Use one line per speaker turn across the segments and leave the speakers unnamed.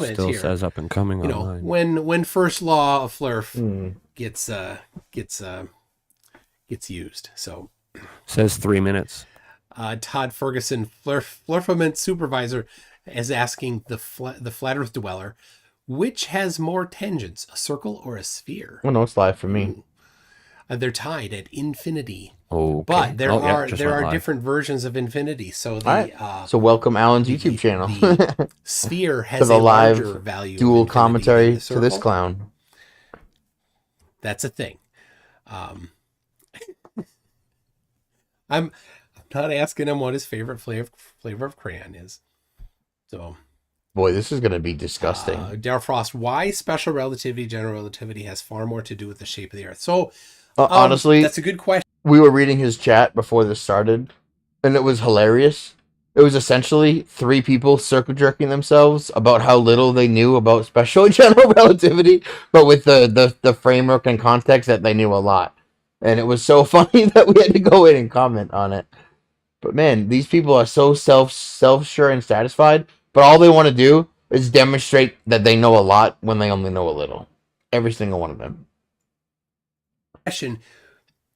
Still says up and coming online.
When first law of Flurf gets used. So
says 3 minutes.
Todd Ferguson, Flurfament supervisor, is asking the Flat Earth dweller, which has more tangents, a circle or a sphere?
Oh no, it's live for me.
They're tied at infinity.
Okay.
But there are different versions of infinity. So
so welcome Alan's YouTube channel.
The sphere has
to the
a
live
larger value
dual commentary to this clown.
That's a thing. I'm not asking him what his favorite flavor of crayon is. So,
boy, this is going to be disgusting.
Daryl Frost, why special relativity, general relativity has far more to do with the shape of the Earth? So,
honestly,
that's a good question.
We were reading his chat before this started, and it was hilarious. It was essentially 3 people circle jerking themselves about how little they knew about special and general relativity, but with the framework and context that they knew a lot. And it was so funny that we had to go in and comment on it. But man, these people are so self-sure and satisfied, but all they want to do is demonstrate that they know a lot when they only know a little. Every single one of them.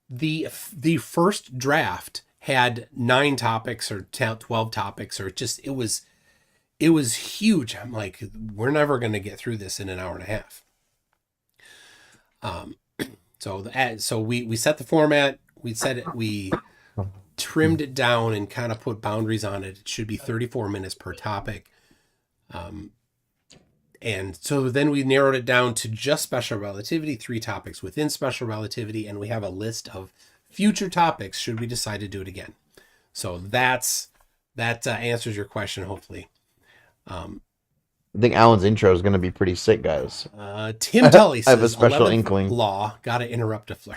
The first draft had 9 topics or 12 topics, or it was huge. I'm like, we're never going to get through this in an hour and a half. So we set the format. We trimmed it down and kind of put boundaries on it. It should be 34 minutes per topic. And so then we narrowed it down to just special relativity, 3 topics within special relativity, and we have a list of future topics should we decide to do it again. So that answers your question, hopefully.
I think Alan's intro is going to be pretty sick, guys.
Tim Tully says,
I have a special inkling.
Law, gotta interrupt a Flurf.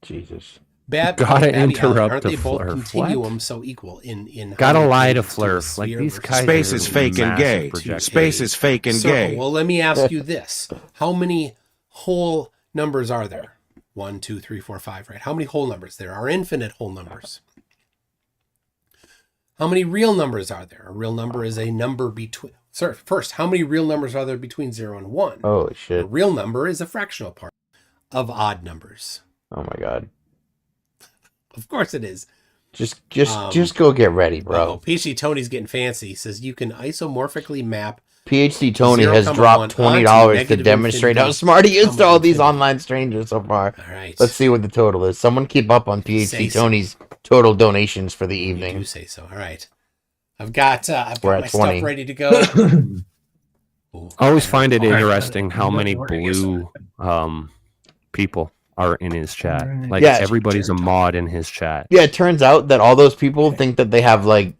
Jesus.
Gotta interrupt
aren't they
a
both
Flurf.
continuum
What?
so equal in
Gotta lie to Flurf. Like these guys.
Space is fake and gay. Space is fake and gay.
Well, let me ask you this: how many whole numbers are there? 1, 2, 3, 4, 5. Right? How many whole numbers? There are infinite whole numbers. How many real numbers are there? A real number is a number between. Sorry, first, how many real numbers are there between 0 and 1?
Oh shit!
A real number is a fractional part of odd numbers.
Oh my god!
Of course it is.
Just go get ready, bro.
PhD Tony's getting fancy. He says you can isomorphically map.
PhD Tony has dropped $20 to demonstrate how smart he is to all these online strangers so far.
All right.
Let's see what the total is. Someone keep up on PhD Tony's total donations for the evening.
You do say so. All right. I've got my
20.
stuff ready to go.
I always find it interesting how many blue people are in his chat. Like everybody's a mod in his chat.
Yeah, it turns out that all those people think that they have like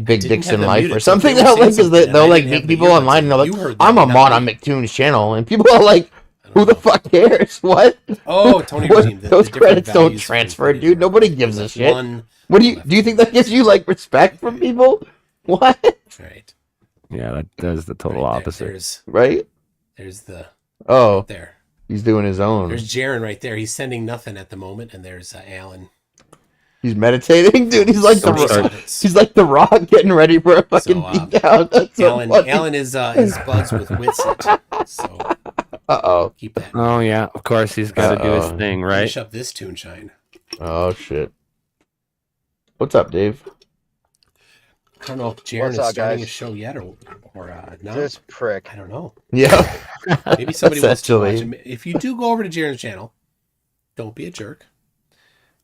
big dicks in life or something. They'll like meet people online and they're like, I'm a mod on McToon's channel, and people are like, who the fuck cares? What?
Oh, Tony,
those credits don't transfer, dude. Nobody gives a shit. What do you think that gives you like respect from people? What?
Right.
Yeah, that does the total opposite.
Right?
There's the
right
there.
He's doing his own.
There's Jaron right there. He's sending nothing at the moment, and there's Alan.
He's meditating, dude. He's like the Rock getting ready for a fucking beatdown. That's
Alan is buds with Witsit. So keep that.
Oh yeah, of course he's got to do his thing, right?
Finish up this tune shine.
Oh shit. What's up, Dave?
I don't know if Jaron is starting a show yet or not.
This prick.
I don't know.
Yeah.
Maybe somebody wants to watch him. If you do go over to Jaron's channel, don't be a jerk.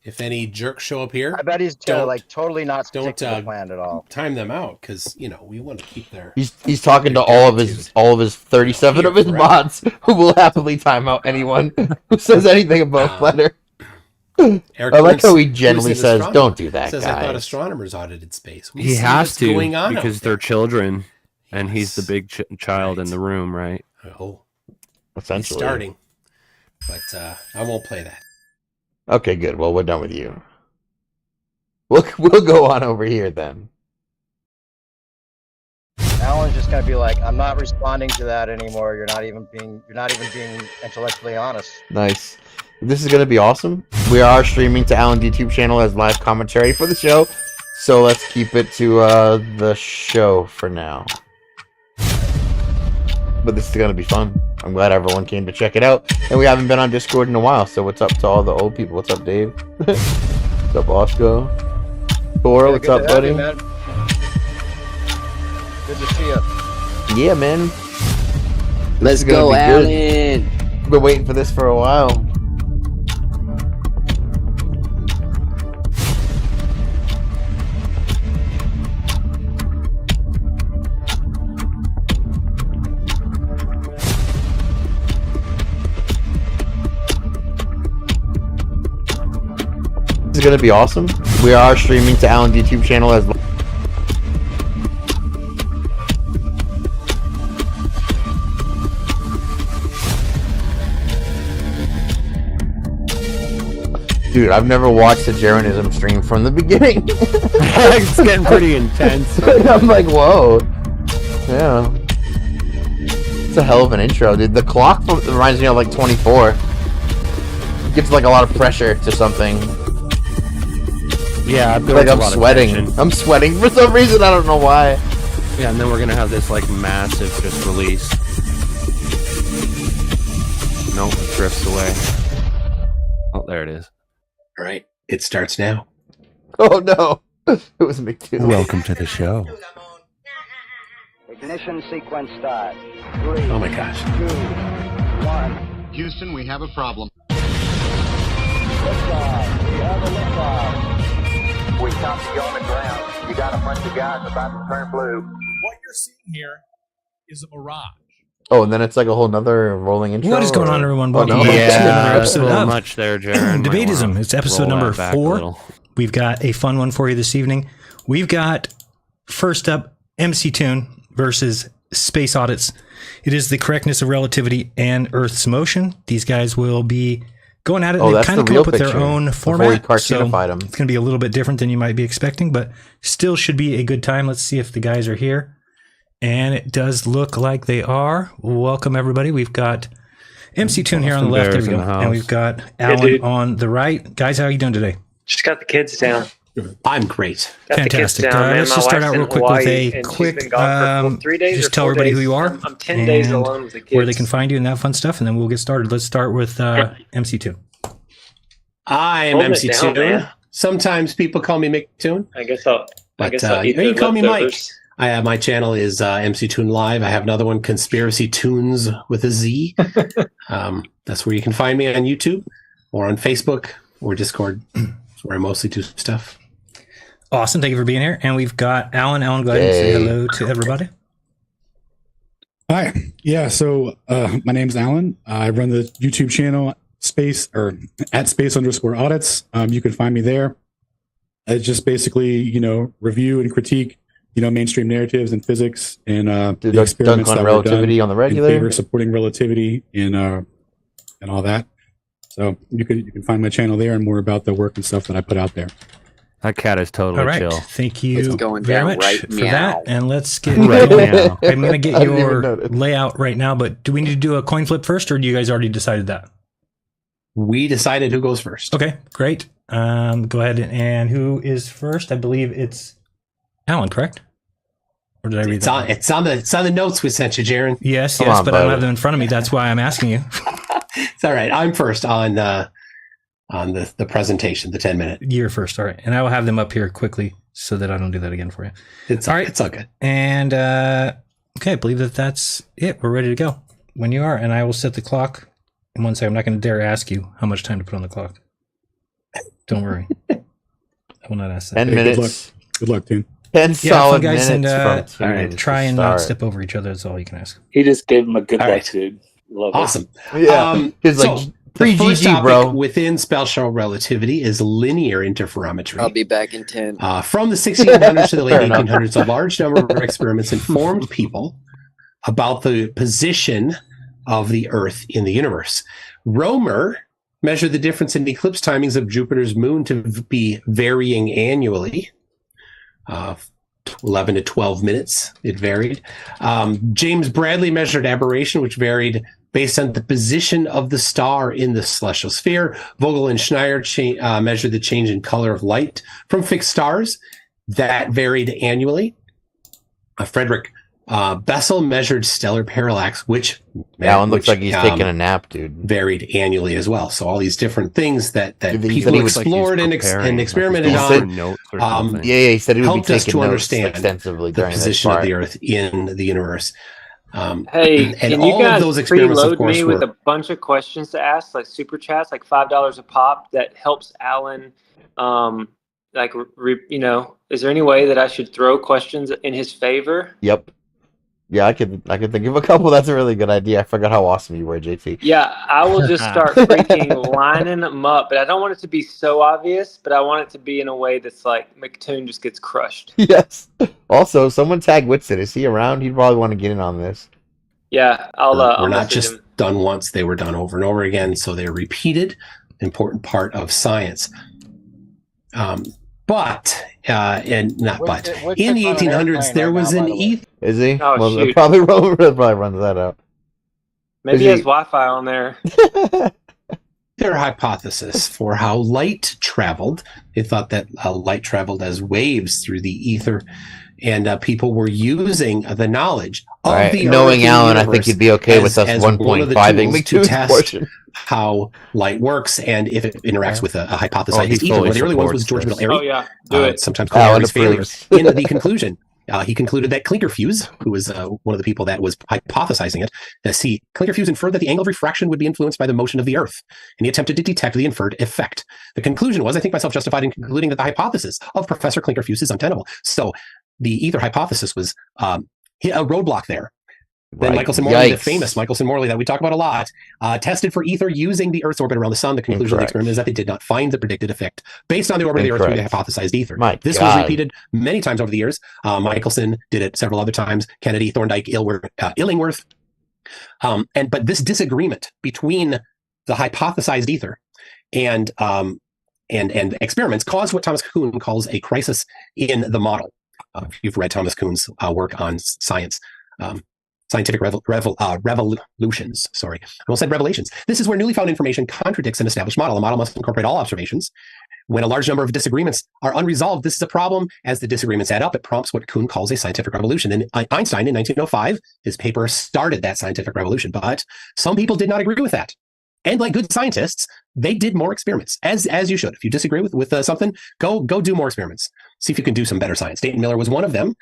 If any jerks show up here,
I bet he's totally not sticking to the plan at all.
Time them out because we want to keep their.
He's talking to all of his 37 of his mods who will happily time out anyone who says anything above letter. I like how he generally says, "Don't do that."
Says
guys.
I thought astronomers audited space.
He has to because they're children, and he's the big child in the room, right?
Oh,
essentially
he's starting, but I won't play that.
Okay, good. Well, we're done with you. We'll go on over here then.
Alan's just gonna be like, "I'm not responding to that anymore. You're not even being intellectually honest."
Nice. This is gonna be awesome. We are streaming to Alan's YouTube channel as live commentary for the show, so let's keep it to the show for now. but this is gonna be fun. I'm glad everyone came to check it out, and we haven't been on Discord in a while. So what's up to all the old people? What's up, Dave? What's up, Oscar? Cora, what's up, buddy?
Good to see you.
Yeah, man.
Let's go, Alan.
I've been waiting for this for a while. This is gonna be awesome. We are streaming to Alan's YouTube channel as well. Dude, I've never watched a Jaronism stream from the beginning.
It's getting pretty intense.
I'm like, whoa. Yeah. It's a hell of an intro, dude. The clock reminds me of like 24. It gives like a lot of pressure to something.
Yeah, I feel
like I'm sweating. I'm sweating for some reason. I don't know why.
Yeah, and then we're gonna have this like massive just release. Nope, it drifts away. Oh, there it is.
All right, it starts now.
Oh no, it was me too.
Welcome to the show.
Ignition sequence start. 3,
Oh my gosh.
2, 1.
Houston, we have a problem.
Liftoff. We have a liftoff.
We copy you on the ground. You got a bunch of guys about to turn blue.
What you're seeing here is a mirage.
Oh, and then it's like a whole nother rolling intro.
What is going on, everyone?
Oh,
Welcome
no.
back to another
Yeah, a
episode
little
of
much there, Jaron.
Debatism. It's episode number 4. We've got a fun one for you this evening. We've got, first up, MC Tune versus Space Audits. It is the correctness of relativity and Earth's motion. These guys will be going at it.
Oh,
They've
that's
kind of
the
come
real
up with their
picture
own
before
format.
we cartoonified them.
It's going to be a little bit different than you might be expecting, but still should be a good time. Let's see if the guys are here. And it does look like they are. Welcome, everybody. We've got MC Tune here on the left. There we go. And we've got Alan on the right. Guys, how are you doing today?
Just got the kids down.
I'm great.
Got the kids
Fantastic.
down, man.
Let's
My
just start
wife's
out
in
real quick
Hawaii,
with a
and she's
quick,
been gone for 3 days
just
or
tell
4
everybody who
days.
you are.
I'm 10 days
and
alone with the kids.
where they can find you and that fun stuff, and then we'll get started. Let's start with MC Tune.
I am
Holding
MC
it down,
Tune.
man.
Sometimes people call me Mick Tune,
I guess I'll
but
eat
you
the
can call me Mike.
leftovers.
My channel is MC Tune Live. I have another one, Conspiracy Tunes with a Z. That's where you can find me on YouTube or on Facebook or Discord. That's where I mostly do stuff.
Awesome. Thank you for being here. And we've got Alan. Alan, go ahead and say hello to everybody.
Hi. Yeah, so my name's Alan. I run the YouTube channel at space_audits. You can find me there. I just basically, review and critique, mainstream narratives and physics and the experiments
dunk on
that were
relativity
done
on the regular.
in favor of supporting relativity and all that. So you can find my channel there and more about the work and stuff that I put out there.
That cat is totally
All right.
chill.
Thank you
It's going
very
down
much
right
for
meow.
that. And let's get
Right
going.
now.
I'm going to get
I didn't even
your
notice.
layout right now, but do we need to do a coin flip first, or do you guys already decided that?
We decided who goes first.
Okay, great. Go ahead and who is first? I believe it's Alan, correct? Or did I read
It's
that?
on the notes we sent you, Jaron.
Yes,
Come
yes,
on,
but I don't
bud.
have them in front of me. That's why I'm asking you.
It's all right. I'm first on the presentation, the 10-minute.
You're first, all right. And I will have them up here quickly so that I don't do that again for you.
It's
All right.
It's all good.
And okay, I believe that's it. We're ready to go when you are, and I will set the clock. In 1 second, I'm not going to dare ask you how much time to put on the clock. Don't worry. I will not ask that.
10
Hey,
minutes.
Good luck, team.
10
Yeah,
solid
fun guys,
minutes
and
from Tunes
try
to
and not
start.
step over each other. That's all you can ask.
He just gave him a good
All
luck,
right.
dude. Love it.
Awesome.
Yeah. He's like,
the
pre
first
GG,
topic
bro.
within special relativity is linear interferometry.
I'll be back in 10.
From the 1600s to the late
Fair enough.
1800s, a large number of experiments informed people about the position of the Earth in the universe. Romer measured the difference in eclipse timings of Jupiter's moon to be varying annually. 11 to 12 minutes, it varied. James Bradley measured aberration, which varied based on the position of the star in the celestial sphere. Vogel and Schneider measured the change in color of light from fixed stars. That varied annually. Frederick Bessel measured stellar parallax, which
Alan looks like he's taking a nap, dude.
Varied annually as well. So all these different things that
Dude,
people explored and experimented on.
He said he would
helped
be
us
taking
to
notes
understand
extensively
the
during this
position of
part.
the Earth in the universe.
Hey,
and
can
all
you guys
of those experiments, of
preload
course,
me with a bunch of questions to ask, like super chats, like $5 a pop, that helps Alan? Is there any way that I should throw questions in his favor?
Yep. Yeah, I could think of a couple. That's a really good idea. I forgot how awesome you were, JT.
Yeah, I will just start freaking lining them up, but I don't want it to be so obvious, but I want it to be in a way that's like McToon just gets crushed.
Yes. Also, someone tag Whitson. Is he around? He'd probably want to get in on this.
Yeah,
We're not just done once; they were done over and over again. So they're repeated, important part of science. In the 1800s, there was an ether.
Is he?
Oh,
well,
shoot.
it probably runs that out.
Maybe he has Wi-Fi on there.
Their hypothesis for how light traveled. They thought that light traveled as waves through the ether, and people were using the knowledge of the
knowing
Earth
Alan, I think you'd be okay with us 1.5ing
to test how light works and if it interacts with a hypothesized ether. One of the early ones was George Middle Airy.
Oh yeah, do it.
Sometimes called Airy's failures. In the conclusion, he concluded that Klinkerfuse, who was one of the people that was hypothesizing it, Klinkerfuse inferred that the angle of refraction would be influenced by the motion of the Earth, and he attempted to detect the inferred effect. The conclusion was, I think myself justified in concluding that the hypothesis of Professor Klinkerfuse is untenable. So the ether hypothesis was hit a roadblock there. Then Michelson-Morley, the famous Michelson-Morley that we talk about a lot, tested for ether using the Earth's orbit around the sun. The conclusion of the experiment is that they did not find the predicted effect based on the orbit of the Earth through the hypothesized ether. This was repeated many times over the years. Michelson did it several other times. Kennedy, Thorndike, Illingworth. But this disagreement between the hypothesized ether and experiments caused what Thomas Kuhn calls a crisis in the model. If you've read Thomas Kuhn's work on science. Scientific revolutions. Sorry, I almost said revelations. This is where newly found information contradicts an established model. A model must incorporate all observations. When a large number of disagreements are unresolved, this is a problem. As the disagreements add up, it prompts what Kuhn calls a scientific revolution. And Einstein, in 1905, his paper started that scientific revolution. But some people did not agree with that. And like good scientists, they did more experiments, as you should. If you disagree with something, go do more experiments. See if you can do some better science. Dayton Miller was one of them.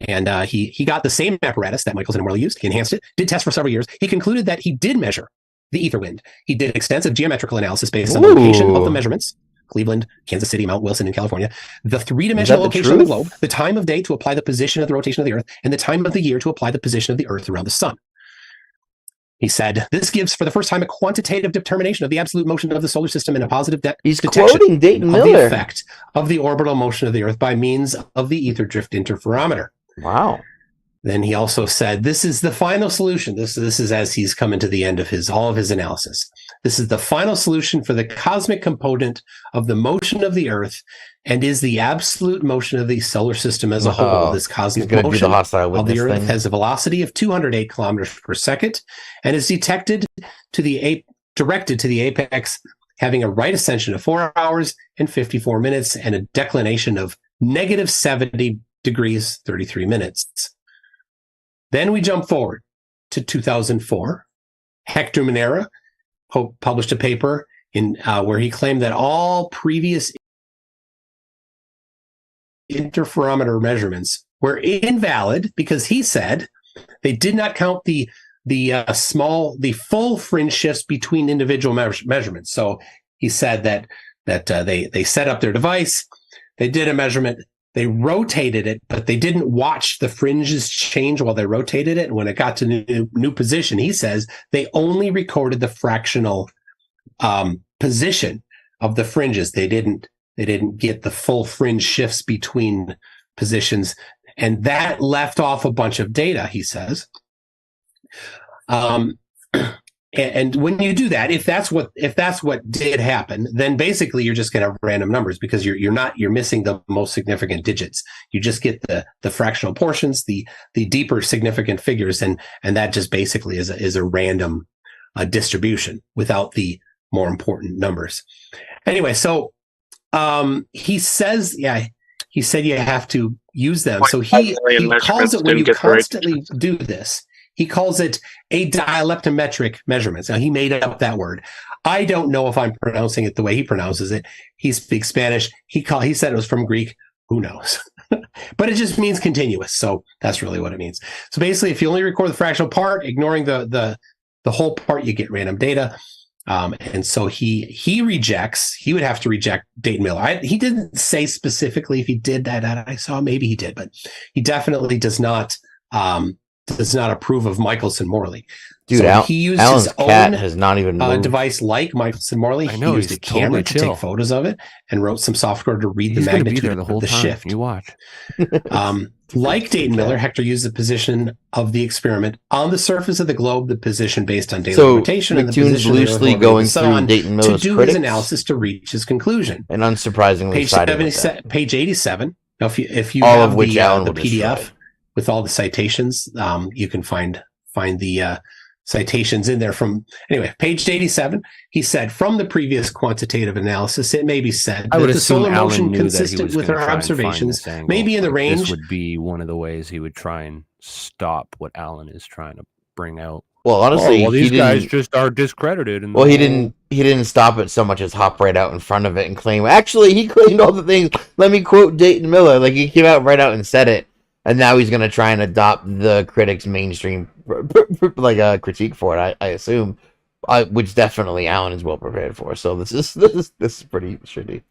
And he got the same apparatus that Michelson-Morley used. He enhanced it, did tests for several years. He concluded that he did measure the ether wind. He did extensive geometrical analysis based on the location of the measurements. Cleveland, Kansas City, Mount Wilson in California. The three-dimensional location of the globe, the time of day to apply the position of the rotation of the Earth, and the time of the year to apply the position of the Earth around the sun. He said, this gives for the first time a quantitative determination of the absolute motion of the solar system and a positive detection
quoting Dayton Miller.
Of the effect of the orbital motion of the Earth by means of the ether drift interferometer.
Wow.
Then he also said, this is the final solution. This is as he's coming to the end of all of his analysis. This is the final solution for the cosmic component of the motion of the Earth and is the absolute motion of the solar system as a whole. This cosmic motion of the Earth has a velocity of 208 kilometers per second and is directed to the apex, having a right ascension of 4 hours and 54 minutes and a declination of negative 70 degrees, 33 minutes. Then we jump forward to 2004. Hector Minera published a paper where he claimed that all previous interferometer measurements were invalid because he said they did not count the full fringe shifts between individual measurements. So he said that they set up their device, they did a measurement, they rotated it, but they didn't watch the fringes change while they rotated it. And when it got to new position, he says they only recorded the fractional position of the fringes. They didn't get the full fringe shifts between positions, and that left off a bunch of data, he says. And when you do that, if that's what did happen, then basically you're just going to have random numbers because you're missing the most significant digits. You just get the fractional portions, the deeper significant figures, and that just basically is a random distribution without the more important numbers. Anyway, so he says he said you have to use them. So he calls it, when you constantly do this, he calls it a dialeptometric measurements. Now, he made up that word. I don't know if I'm pronouncing it the way he pronounces it. He speaks Spanish. He said it was from Greek. Who knows? But it just means continuous. So that's really what it means. So basically, if you only record the fractional part, ignoring the whole part, you get random data. And so he rejects. He would have to reject Dayton Miller. He didn't say specifically if he did that. I saw maybe he did, but he definitely does not approve of Michelson-Morley.
Dude,
so he used
Alan's
his
cat
own
has not even moved.
device like Michelson-Morley.
I know,
he used a camera to take photos of it and wrote some software to read the magnitude of the shift.
You watch.
Like Dayton Miller, Hector used the position of the experiment on the surface of the globe, the position based on daily rotation, and the position
loosely going through Dayton Miller's
to do his analysis to reach his conclusion.
And unsurprisingly,
page 87. Now, if you
all
have
of which
the PDF with all the citations, you can find the citations in there page 87. He said, from the previous quantitative analysis, it may be said that the solar motion consistent with our observations may be in the range.
This would be one of the ways he would try and stop what Alan is trying to bring out.
Well, honestly,
these guys just are discredited.
He didn't stop it so much as hop right out in front of it and claim. Actually, he claimed all the things. Let me quote Dayton Miller. Like, he came out right out and said it. And now he's going to try and adopt the critics' mainstream critique for it, I assume, which definitely Alan is well prepared for. So this is pretty shitty.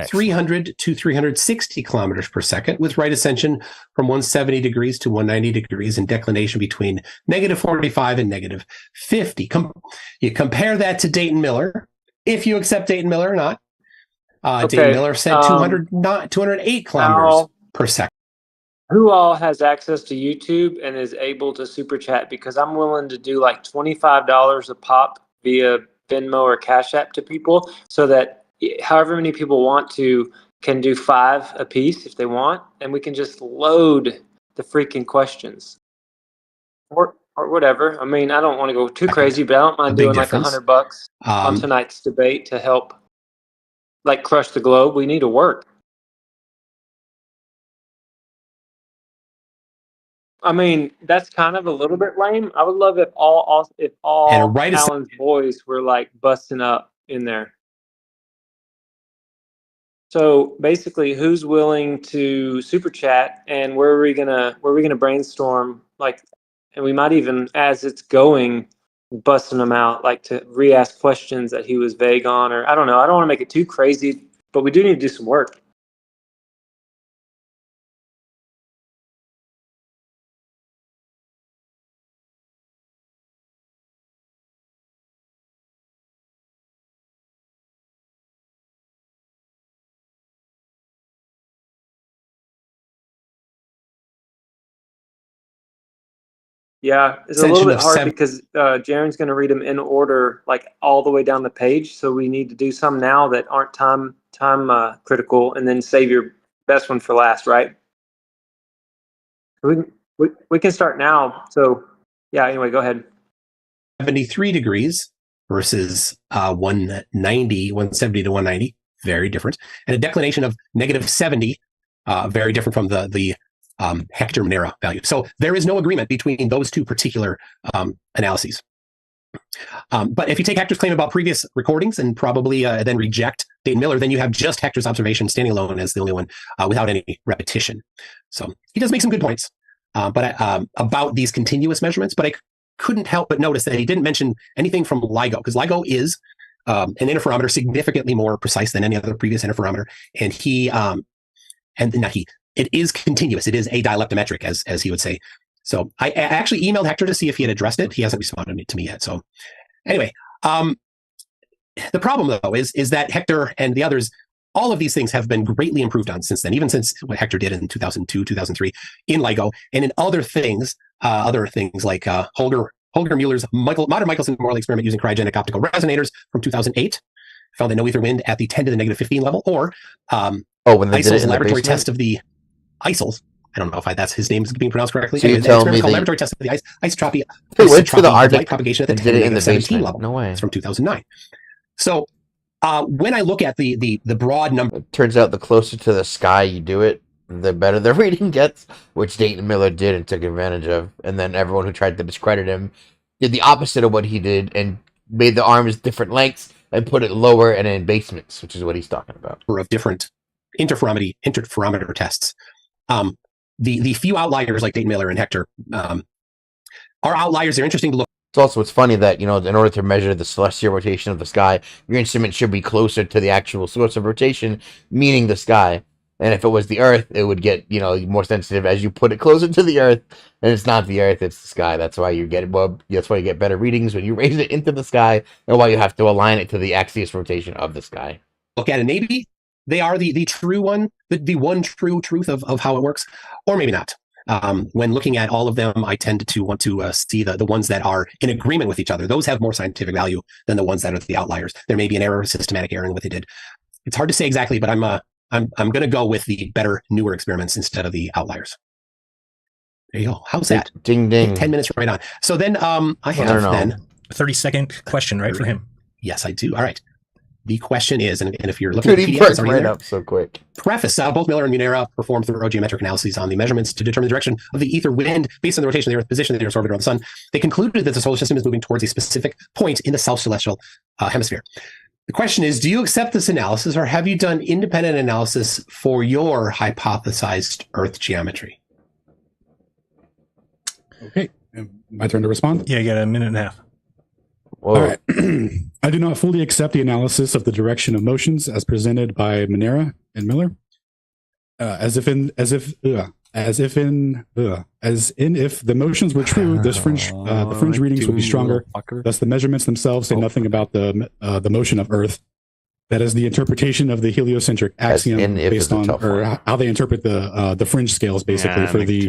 300 to 360 kilometers per second with right ascension from 170 degrees to 190 degrees and declination between negative 45 and negative 50. You compare that to Dayton Miller, if you accept Dayton Miller or not. Dayton Miller said 208 kilometers per second.
Who all has access to YouTube and is able to super chat? Because I'm willing to do like $25 a pop via Venmo or CashApp to people, so that however many people want to can do 5 a piece if they want, and we can just load the freaking questions or whatever. I mean, I don't want to go too crazy, but I don't mind doing like $100 on tonight's debate to help like crush the globe. We need to work. I mean, that's kind of a little bit lame. I would love if all Alan's boys were like busting up in there. So basically, who's willing to super chat, and where are we gonna brainstorm? Like, and we might even, as it's going, busting them out, like to re-ask questions that he was vague on, or I don't know. I don't want to make it too crazy, but we do need to do some work. Yeah, it's a little bit hard because Jaren's going to read them in order, like all the way down the page. So we need to do some now that aren't time critical, and then save your best one for last, right? We can start now. So yeah. Anyway, go ahead.
73 degrees versus 170 to 190, very different, and a declination of negative 70, very different from the Hector Monero value. So there is no agreement between those two particular analyses. But if you take Hector's claim about previous recordings and probably then reject Dayton Miller, then you have just Hector's observation standing alone as the only one without any repetition. So he does make some good points about these continuous measurements, but I couldn't help but notice that he didn't mention anything from LIGO, because LIGO is an interferometer significantly more precise than any other previous interferometer. And it is continuous. It is a dialeptometric, as he would say. So I actually emailed Hector to see if he had addressed it. He hasn't responded to me yet. So anyway, the problem though is that Hector and the others, all of these things have been greatly improved on since then, even since what Hector did in 2002, 2003 in LIGO, and in other things like Holger Mueller's modern Michelson-Morley experiment using cryogenic optical resonators from 2008 found that no ether wind at the 10 to the negative 15 level, or
when they did it
ISIL's
in
laboratory
the
test of the ISIL's. I don't know if that's his name is being pronounced correctly.
So you tell me
laboratory test of the isotropy
went to the Arctic
light propagation at the
and did it in the
17
basement.
level.
No way.
It's from 2009. So when I look at the broad number,
it turns out the closer to the sky you do it, the better the reading gets, which Dayton Miller did and took advantage of. And then everyone who tried to discredit him did the opposite of what he did and made the arms different lengths and put it lower and in basements, which is what he's talking about.
of different interferometer tests. The few outliers like Dayton Miller and Hector are outliers. They're interesting to look.
It's funny that, in order to measure the celestial rotation of the sky, your instrument should be closer to the actual source of rotation, meaning the sky. And if it was the Earth, it would get, more sensitive as you put it closer to the Earth. And it's not the Earth, it's the sky. That's why you get better readings when you raise it into the sky, and why you have to align it to the axial rotation of the sky.
Look at it. Maybe they are the true one, the one true truth of how it works, or maybe not. When looking at all of them, I tend to want to see the ones that are in agreement with each other. Those have more scientific value than the ones that are the outliers. There may be an error, systematic error in what they did. It's hard to say exactly, but I'm going to go with the better, newer experiments instead of the outliers. There you go. How's that?
Ding, ding.
10 minutes right on. So then I have then
a 30-second question, right, for him?
Yes, I do. All right. The question is, and if you're looking
Dude,
at the
he
PDF,
perked right up so quick.
Preface, both Miller and Munera performed thorough geometric analyses on the measurements to determine the direction of the ether wind based on the rotation of the Earth, position of the Earth's orbit around the Sun. They concluded that the solar system is moving towards a specific point in the south celestial hemisphere. The question is, do you accept this analysis, or have you done independent analysis for your hypothesized Earth geometry?
Okay, my turn to respond?
Yeah, you got a minute and a half.
Whoa.
All right. I do not fully accept the analysis of the direction of motions as presented by Munera and Miller, as if if the motions were true, the fringe readings would be stronger. Thus, the measurements themselves say nothing about the motion of Earth. That is the interpretation of the heliocentric axiom based on, or how they interpret the fringe scales, basically, for the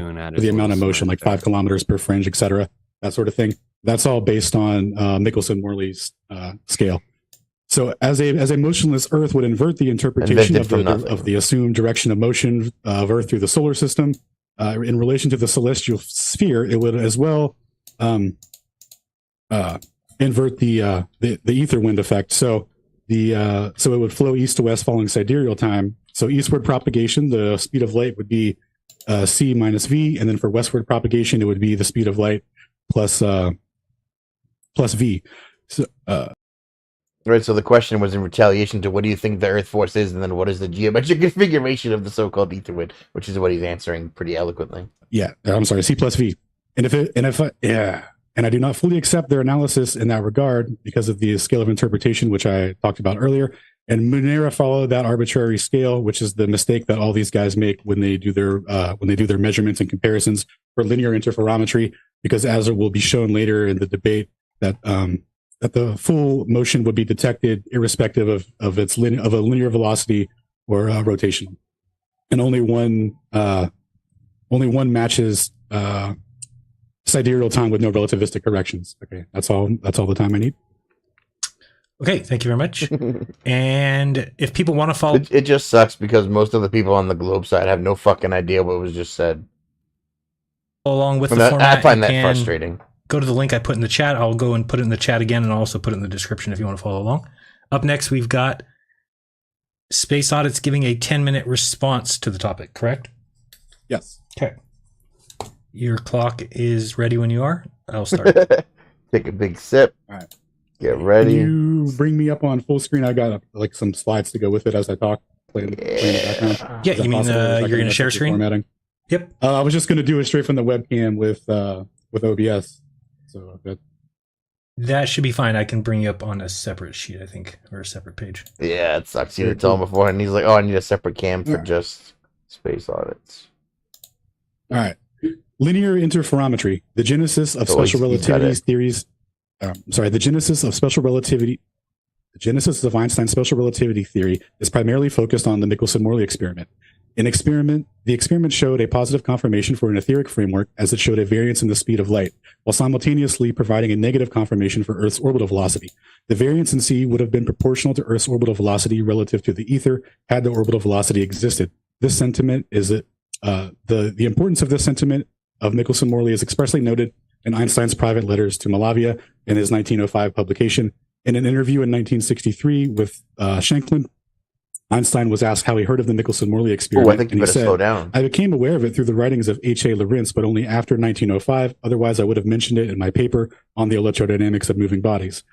amount of motion, like 5 kilometers per fringe, etc. That sort of thing. That's all based on Michelson-Morley's scale. So as a motionless Earth would invert the interpretation of the assumed direction of motion of Earth through the solar system in relation to the celestial sphere, it would as well invert the ether wind effect. So it would flow east to west following sidereal time. So eastward propagation, the speed of light would be c minus v, and then for westward propagation, it would be the speed of light plus v. So,
right, so the question was in retaliation to what do you think the Earth force is, and then what is the geometric configuration of the so-called ether wind, which is what he's answering pretty eloquently.
Yeah, I'm sorry, C plus V. And I do not fully accept their analysis in that regard because of the scale of interpretation, which I talked about earlier. And Munera followed that arbitrary scale, which is the mistake that all these guys make when they do their measurements and comparisons for linear interferometry, because as it will be shown later in the debate, that the full motion would be detected irrespective of a linear velocity or rotation, and only one matches sidereal time with no relativistic corrections. Okay, that's all the time I need.
Okay, thank you very much. And if people want to follow,
it just sucks because most of the people on the Globe side have no fucking idea what was just said.
Along with the format,
I find that frustrating.
Go to the link I put in the chat. I'll go and put it in the chat again, and I'll also put it in the description if you want to follow along. Up next, we've got Space Audits giving a 10-minute response to the topic, correct?
Yes.
Okay. Your clock is ready when you are. I'll start.
Take a big sip.
All right.
Get ready.
Can you bring me up on full screen? I got like some slides to go with it as I talk. Play in the background.
Yeah, you mean you're going to share screen?
Formatting. Yep. I was just going to do it straight from the webcam with OBS. So
that should be fine. I can bring you up on a separate sheet, I think, or a separate page.
Yeah, it sucks. You had to tell him before, and he's like, "Oh, I need a separate cam for just Space Audits."
All right. Linear interferometry, the genesis of special relativity theories. The genesis of special relativity. The genesis of Einstein's special relativity theory is primarily focused on the Michelson-Morley experiment. The experiment showed a positive confirmation for an etheric framework as it showed a variance in the speed of light, while simultaneously providing a negative confirmation for Earth's orbital velocity. The variance in C would have been proportional to Earth's orbital velocity relative to the ether had the orbital velocity existed. This sentiment is the importance of this sentiment of Michelson-Morley is expressly noted in Einstein's private letters to Malavia in his 1905 publication, In an interview in 1963 with Shanklin, Einstein was asked how he heard of the Michelson-Morley experiment.
I think you better slow down.
I became aware of it through the writings of H.A. Lorentz, but only after 1905. Otherwise, I would have mentioned it in my paper on the electrodynamics of moving bodies.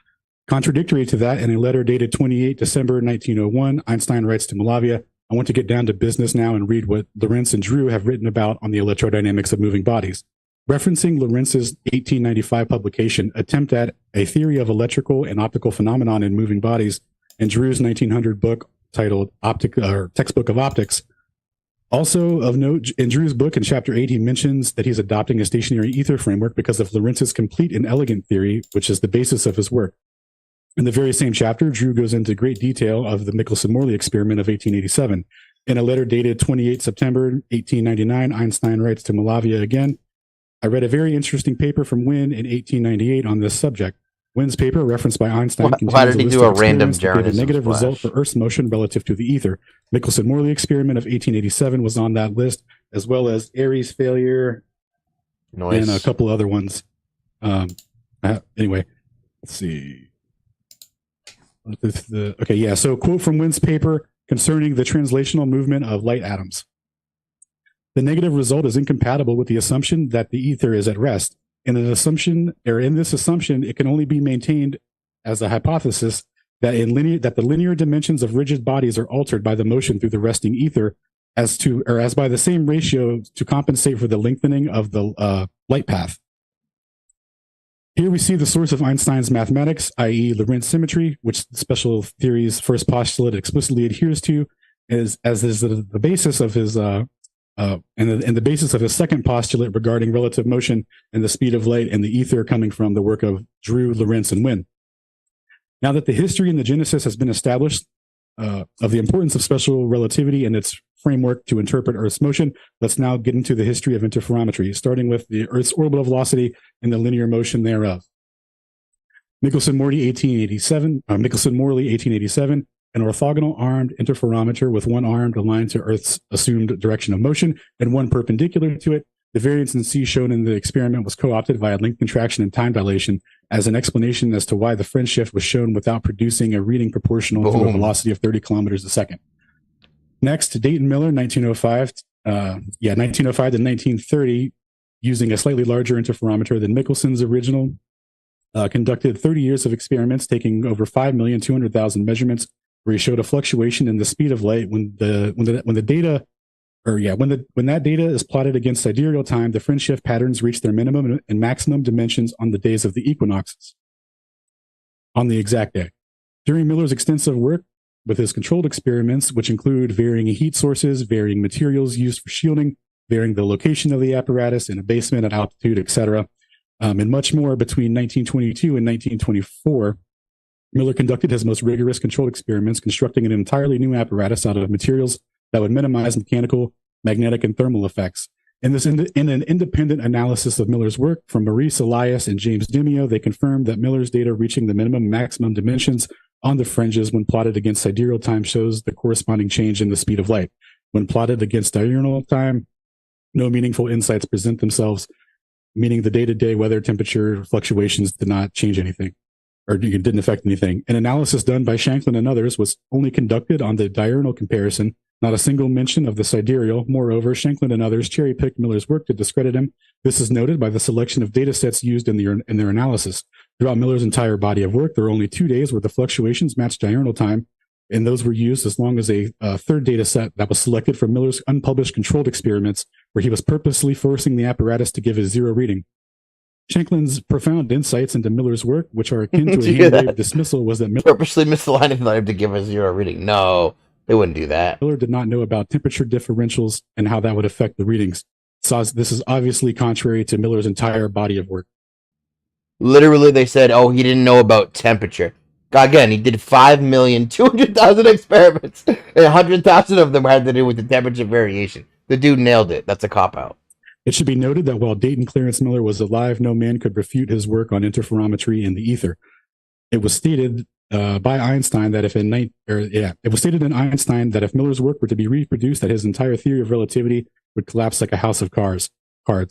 Contradictory to that, in a letter dated 28 December 1901, Einstein writes to Malavia, I want to get down to business now and read what Lorentz and Drew have written about on the electrodynamics of moving bodies. Referencing Lorentz's 1895 publication, Attempt at a Theory of Electrical and Optical Phenomenon in Moving Bodies, and Drew's 1900 book titled Textbook of Optics. Also of note, in Drew's book in chapter 8, he mentions that he's adopting a stationary ether framework because of Lorentz's complete and elegant theory, which is the basis of his work. In the very same chapter, Drew goes into great detail of the Michelson-Morley experiment of 1887. In a letter dated 28 September 1899, Einstein writes to Malavia again, I read a very interesting paper from Wynne in 1898 on this subject. Wynne's paper, referenced by Einstein,
Why did he do a random Jeranism
negative
splash?
result for Earth's motion relative to the ether. Michelson-Morley experiment of 1887 was on that list, as well as Airy's failure and a couple other ones. Anyway, let's see. So quote from Wynne's paper concerning the translational movement of light atoms. The negative result is incompatible with the assumption that the ether is at rest. In this assumption, it can only be maintained as a hypothesis that the linear dimensions of rigid bodies are altered by the motion through the resting ether as by the same ratio to compensate for the lengthening of the light path. Here we see the source of Einstein's mathematics, i.e. Lorentz symmetry, which the special theory's first postulate explicitly adheres to, as is the basis of his and the basis of his second postulate regarding relative motion and the speed of light and the ether coming from the work of Drew, Lorentz, and Wynne. Now that the history and the genesis has been established of the importance of special relativity and its framework to interpret Earth's motion, let's now get into the history of interferometry, starting with the Earth's orbital velocity and the linear motion thereof. Michelson-Morley 1887, an orthogonal armed interferometer with one arm aligned to Earth's assumed direction of motion and one perpendicular to it. The variance in C shown in the experiment was co-opted via length contraction and time dilation as an explanation as to why the French shift was shown without producing a reading proportional to a velocity of 30 kilometers a second. Next, Dayton Miller, 1905 to 1930, using a slightly larger interferometer than Michelson's original, conducted 30 years of experiments, taking over 5,200,000 measurements, where he showed a fluctuation in the speed of light when that data is plotted against sidereal time. The French shift patterns reach their minimum and maximum dimensions on the days of the equinoxes, on the exact day. During Miller's extensive work with his controlled experiments, which include varying heat sources, varying materials used for shielding, varying the location of the apparatus in a basement at altitude, etc., and much more, between 1922 and 1924, Miller conducted his most rigorous controlled experiments, constructing an entirely new apparatus out of materials that would minimize mechanical, magnetic, and thermal effects. In an independent analysis of Miller's work from Maurice Elias and James Demio, they confirmed that Miller's data reaching the minimum and maximum dimensions on the fringes when plotted against sidereal time shows the corresponding change in the speed of light. When plotted against diurnal time, no meaningful insights present themselves, meaning the day-to-day weather temperature fluctuations did not change anything, or didn't affect anything. An analysis done by Shanklin and others was only conducted on the diurnal comparison, not a single mention of the sidereal. Moreover, Shanklin and others cherry-picked Miller's work to discredit him. This is noted by the selection of data sets used in their analysis. Throughout Miller's entire body of work, there were only 2 days where the fluctuations matched diurnal time, and those were used as long as a third data set that was selected from Miller's unpublished controlled experiments, where he was purposely forcing the apparatus to give a zero reading. Shanklin's profound insights into Miller's work, which are akin to a hand-wave dismissal, was that Miller
purposely misaligning them to give a zero reading. No, they wouldn't do that.
Miller did not know about temperature differentials and how that would affect the readings. So this is obviously contrary to Miller's entire body of work.
Literally, they said, oh, he didn't know about temperature. Again, he did 5,200,000 experiments, and 100,000 of them had to do with the temperature variation. The dude nailed it. That's a cop-out.
It should be noted that while Dayton Clarence Miller was alive, no man could refute his work on interferometry in the ether. It was stated by Einstein that if Miller's work were to be reproduced, that his entire theory of relativity would collapse like a house of cards.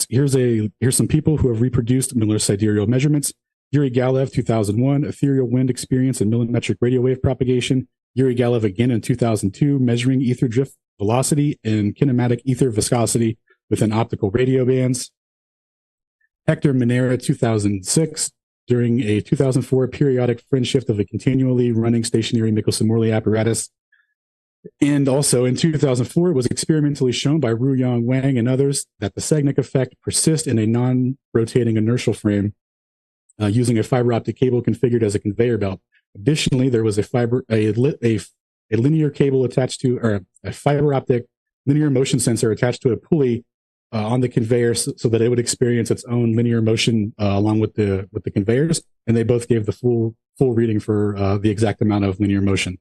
Here's some people who have reproduced Miller's sidereal measurements. Yuri Galev, 2001, ethereal wind experience and millimetric radio wave propagation. Yuri Galev again in 2002, measuring ether drift velocity and kinematic ether viscosity within optical radio bands. Hector Minera, 2006, during a 2004 periodic fringe shift of a continually running stationary Michelson-Morley apparatus. And also in 2004, it was experimentally shown by Ruyang Wang and others that the Sagnac effect persists in a non-rotating inertial frame using a fiber optic cable configured as a conveyor belt. Additionally, there was a linear cable attached to, or a fiber optic linear motion sensor attached to a pulley on the conveyor so that it would experience its own linear motion along with the conveyors, and they both gave the full reading for the exact amount of linear motion.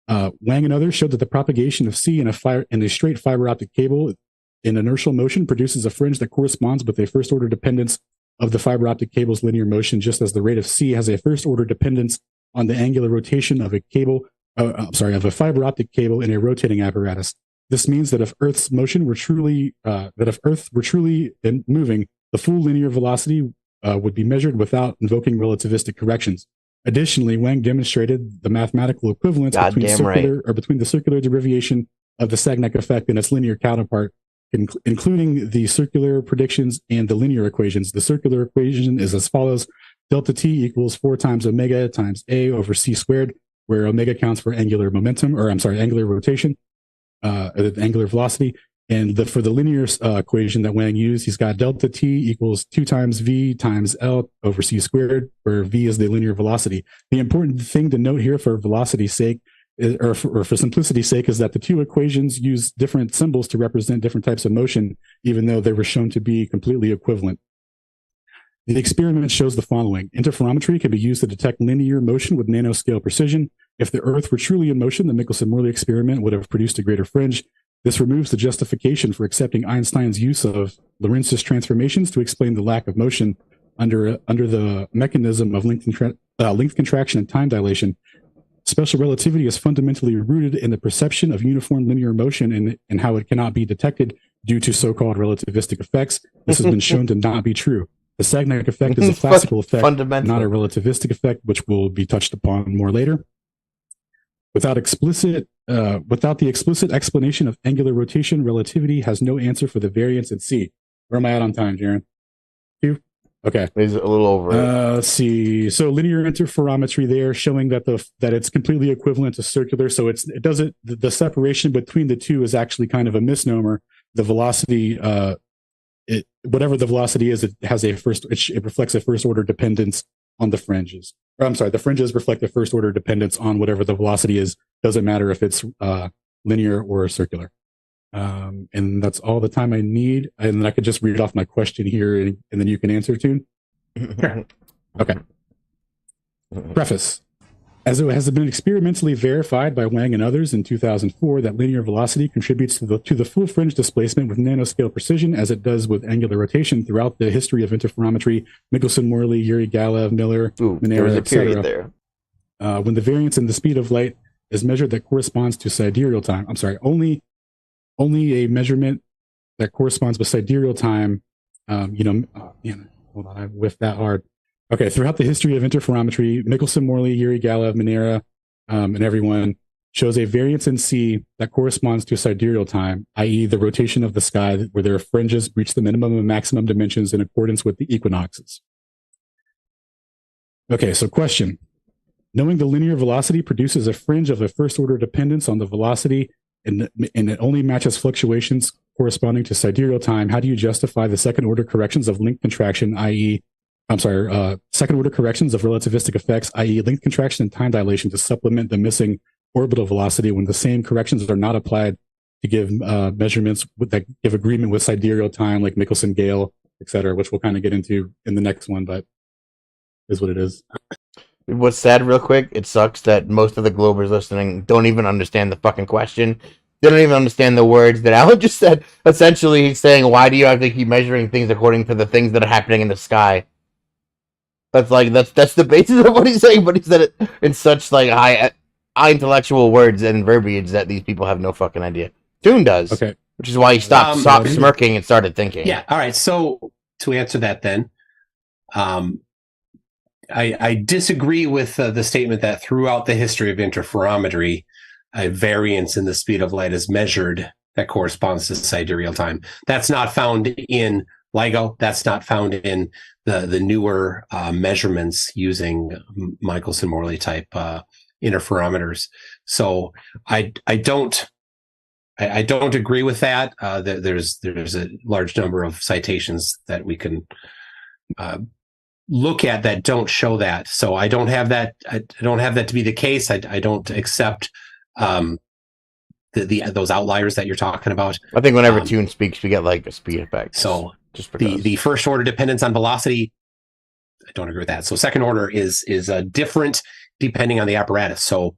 Wang and others showed that the propagation of C in a straight fiber optic cable in inertial motion produces a fringe that corresponds with a first order dependence of the fiber optic cable's linear motion, just as the rate of C has a first order dependence on the angular rotation of of a fiber optic cable in a rotating apparatus. This means that if Earth were truly moving, the full linear velocity would be measured without invoking relativistic corrections. Additionally, Wang demonstrated the mathematical equivalence between the circular derivation of the Sagnac effect and its linear counterpart, including the circular predictions and the linear equations. The circular equation is as follows: delta t equals 4 times omega times a over c squared, where omega counts for angular rotation, angular velocity. And for the linear equation that Wang used, he's got delta t equals 2 times v times L over c squared, where v is the linear velocity. The important thing to note here for velocity's sake, or for simplicity's sake, is that the two equations use different symbols to represent different types of motion, even though they were shown to be completely equivalent. The experiment shows the following. Interferometry can be used to detect linear motion with nanoscale precision. If the Earth were truly in motion, the Michelson-Morley experiment would have produced a greater fringe. This removes the justification for accepting Einstein's use of Lorenz's transformations to explain the lack of motion under the mechanism of length contraction and time dilation. Special relativity is fundamentally rooted in the perception of uniform linear motion and how it cannot be detected due to so-called relativistic effects. This has been shown to not be true. The Sagnac effect is a classical effect, not a relativistic effect, which will be touched upon more later. Without the explicit explanation of angular rotation, relativity has no answer for the variance in C. Where am I at on time, Jaron? 2? Okay.
He's a little over.
Let's see. So linear interferometry there, showing that it's completely equivalent to circular. So the separation between the two is actually kind of a misnomer. The velocity, whatever the velocity is, it reflects a first order dependence on the fringes. The fringes reflect the first order dependence on whatever the velocity is. Doesn't matter if it's linear or circular. And that's all the time I need. And then I could just read off my question here and then you can answer, Toon. Sure. Okay. Preface. As it has been experimentally verified by Wang and others in 2004 that linear velocity contributes to the full fringe displacement with nanoscale precision as it does with angular rotation throughout the history of interferometry, Michelson-Morley, Yuri Galev, Miller, Minera, etc. When the variance in the speed of light is measured that corresponds to sidereal time. Only a measurement that corresponds with sidereal time. Hold on, I whiffed that hard. Okay, throughout the history of interferometry, Michelson-Morley, Yuri Galev, Minera, and everyone shows a variance in C that corresponds to sidereal time, i.e. the rotation of the sky where their fringes reach the minimum and maximum dimensions in accordance with the equinoxes. Okay, so question. Knowing the linear velocity produces a fringe of a first order dependence on the velocity and it only matches fluctuations corresponding to sidereal time, how do you justify the second order corrections of length contraction, second order corrections of relativistic effects, i.e. length contraction and time dilation to supplement the missing orbital velocity when the same corrections are not applied to give measurements that give agreement with sidereal time like Michelson-Gale, etc., which we'll kind of get into in the next one, but is what it is.
What's sad, real quick, it sucks that most of the Globers listening don't even understand the fucking question. They don't even understand the words that Alan just said. Essentially, he's saying, why do you have to keep measuring things according to the things that are happening in the sky? That's the basis of what he's saying, but he said it in such high intellectual words and verbiage that these people have no fucking idea. Toon does. Okay. Which is why he stopped smirking and started thinking.
Yeah, all right. So to answer that then, I disagree with the statement that throughout the history of interferometry, a variance in the speed of light is measured that corresponds to sidereal time. That's not found in LIGO. That's not found in the newer measurements using Michelson-Morley type interferometers. So I don't agree with that. There's a large number of citations that we can look at that don't show that. So I don't have that. I don't have that to be the case. I don't accept those outliers that you're talking about.
I think whenever Tune speaks, we get like a speed effect.
So just the first order dependence on velocity, I don't agree with that. So second order is different depending on the apparatus. So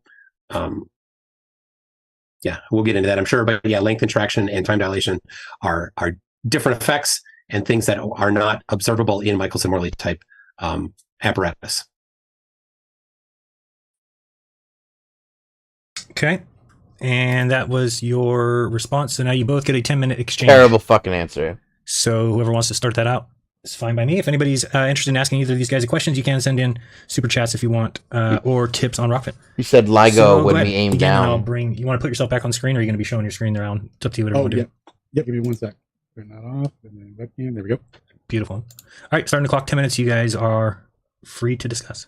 yeah, we'll get into that, I'm sure. But yeah, length interaction and time dilation are different effects and things that are not observable in Michelson-Morley type apparatus.
Okay. And that was your response. So now you both get a 10-minute exchange.
Terrible fucking answer.
So whoever wants to start that out, it's fine by me. If anybody's interested in asking either of these guys questions, you can send in super chats if you want, or tips on Rockfit.
You said LIGO when we aim down.
I'll bring. You want to put yourself back on screen, or are you going to be showing your screen around? It's up to you. Whatever you want to do.
Yep. Give me 1 sec. Turn that off. And then webcam. There we go.
Beautiful. All right, starting the clock. 10 minutes. You guys are free to discuss.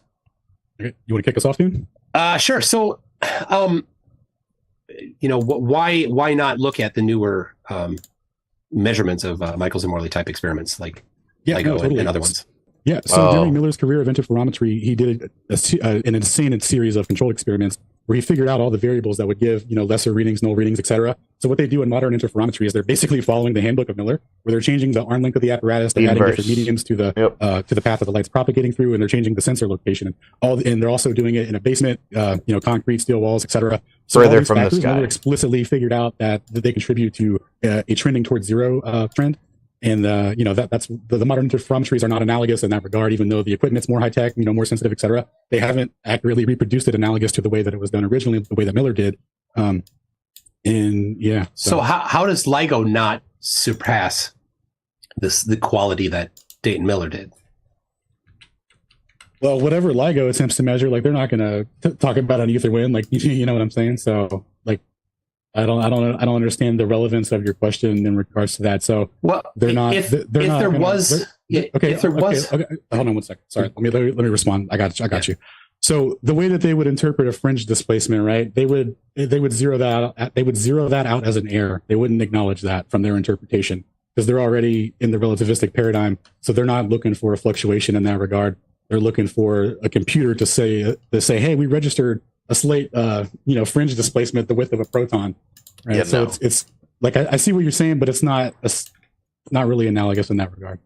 Okay. You want to kick us off, Tune?
Sure. So, why not look at the newer measurements of Michelson-Morley type experiments like LIGO and other ones?
Yeah. So during Miller's career of interferometry, he did an insane series of controlled experiments where he figured out all the variables that would give, lesser readings, null readings, etc. So what they do in modern interferometry is they're basically following the handbook of Miller, where they're changing the arm length of the apparatus, they're adding different mediums to the path that the light's propagating through, and they're changing the sensor location. And they're also doing it in a basement, concrete, steel walls, etc. So
further from the sky.
Miller explicitly figured out that they contribute to a trending towards zero trend. And that's the modern interferometries are not analogous in that regard, even though the equipment's more high tech, more sensitive, et cetera. They haven't accurately reproduced it analogous to the way that it was done originally, the way that Miller did.
So how does LIGO not surpass the quality that Dayton Miller did?
Well, whatever LIGO attempts to measure, they're not going to talk about an ether wind, you know what I'm saying? So I don't understand the relevance of your question in regards to that. So they're not.
If there was.
Hold on 1 second. Sorry. Let me respond. I got you. So the way that they would interpret a fringe displacement, right? They would zero that out. They would zero that out as an error. They wouldn't acknowledge that from their interpretation because they're already in the relativistic paradigm. So they're not looking for a fluctuation in that regard. They're looking for a computer to say, hey, we registered a slate, fringe displacement the width of a proton, right?
Yeah,
so it's like I see what you're saying, but it's not really analogous in that regard.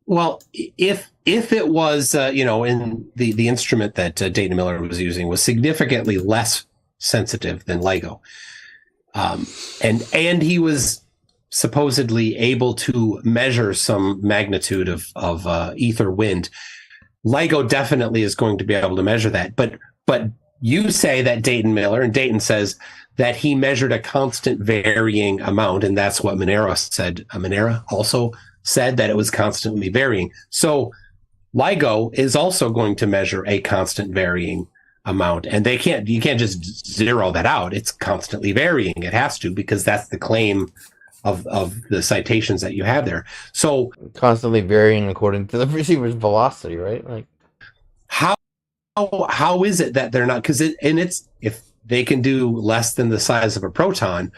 Well, if it was, in the instrument that Dayton Miller was using was significantly less sensitive than LIGO, and he was supposedly able to measure some magnitude of ether wind, LIGO definitely is going to be able to measure that. But you say that Dayton Miller, and Dayton says that he measured a constant varying amount, and that's what Monero said. Monero also said that it was constantly varying. So LIGO is also going to measure a constant varying amount, and you can't just zero that out. It's constantly varying. It has to, because that's the claim of the citations that you have there. So
constantly varying according to the receiver's velocity, right?
How is it that they're not? Because if they can do less than the size of a proton,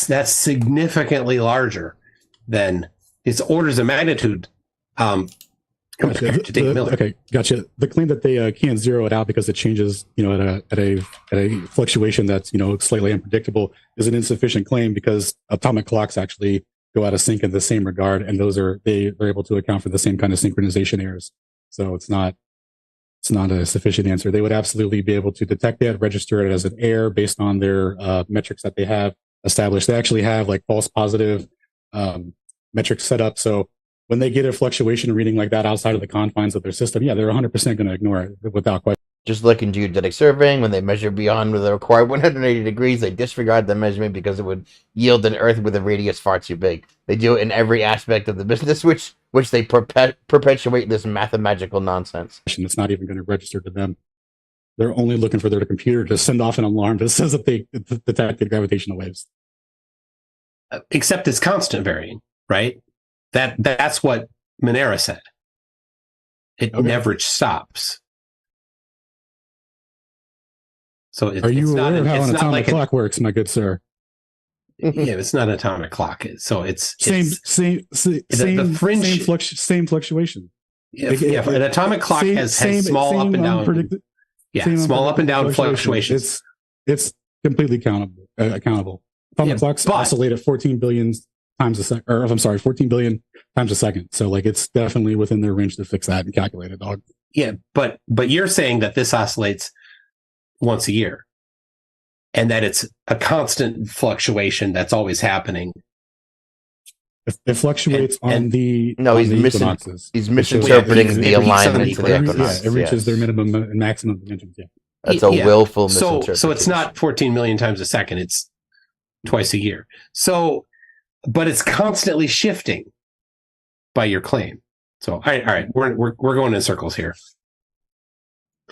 that's significantly larger than its orders of magnitude. Compared to Dayton Miller.
Okay, gotcha. The claim that they can't zero it out because it changes, at a fluctuation that's slightly unpredictable is an insufficient claim, because atomic clocks actually go out of sync in the same regard, and they're able to account for the same kind of synchronization errors. So it's not a sufficient answer. They would absolutely be able to detect it, register it as an error based on their metrics that they have established. They actually have false positive metrics set up. So when they get a fluctuation reading like that outside of the confines of their system, they're 100% going to ignore it without question.
Just like in geodetic surveying, when they measure beyond the required 180 degrees, they disregard the measurement because it would yield an Earth with a radius far too big. They do it in every aspect of the business, which which they perpetuate this mathematical nonsense.
It's not even going to register to them. They're only looking for their computer to send off an alarm that says that they detected gravitational waves.
Except it's constant varying, right? That's what Monera said. It never stops. So
are you aware of how an atomic clock works, my good sir?
Yeah, it's not an atomic clock. So it's
same fluctuation.
Yeah, an atomic clock has small up and down. Small up and down fluctuations.
It's completely accountable. Atomic clocks oscillate at 14 billion times a second, or I'm sorry, 14 billion times a second. So like it's definitely within their range to fix that and calculate it, dog.
Yeah, but you're saying that this oscillates once a year, and that it's a constant fluctuation that's always happening.
It fluctuates on the
equinoxes. He's misinterpreting the alignment to the equinox.
Yeah, it reaches their minimum and maximum dimensions. Yeah,
that's a willful misinterpretation.
So it's not 14 million times a second. It's twice a year. So, but it's constantly shifting by your claim. So, all right, we're going in circles here.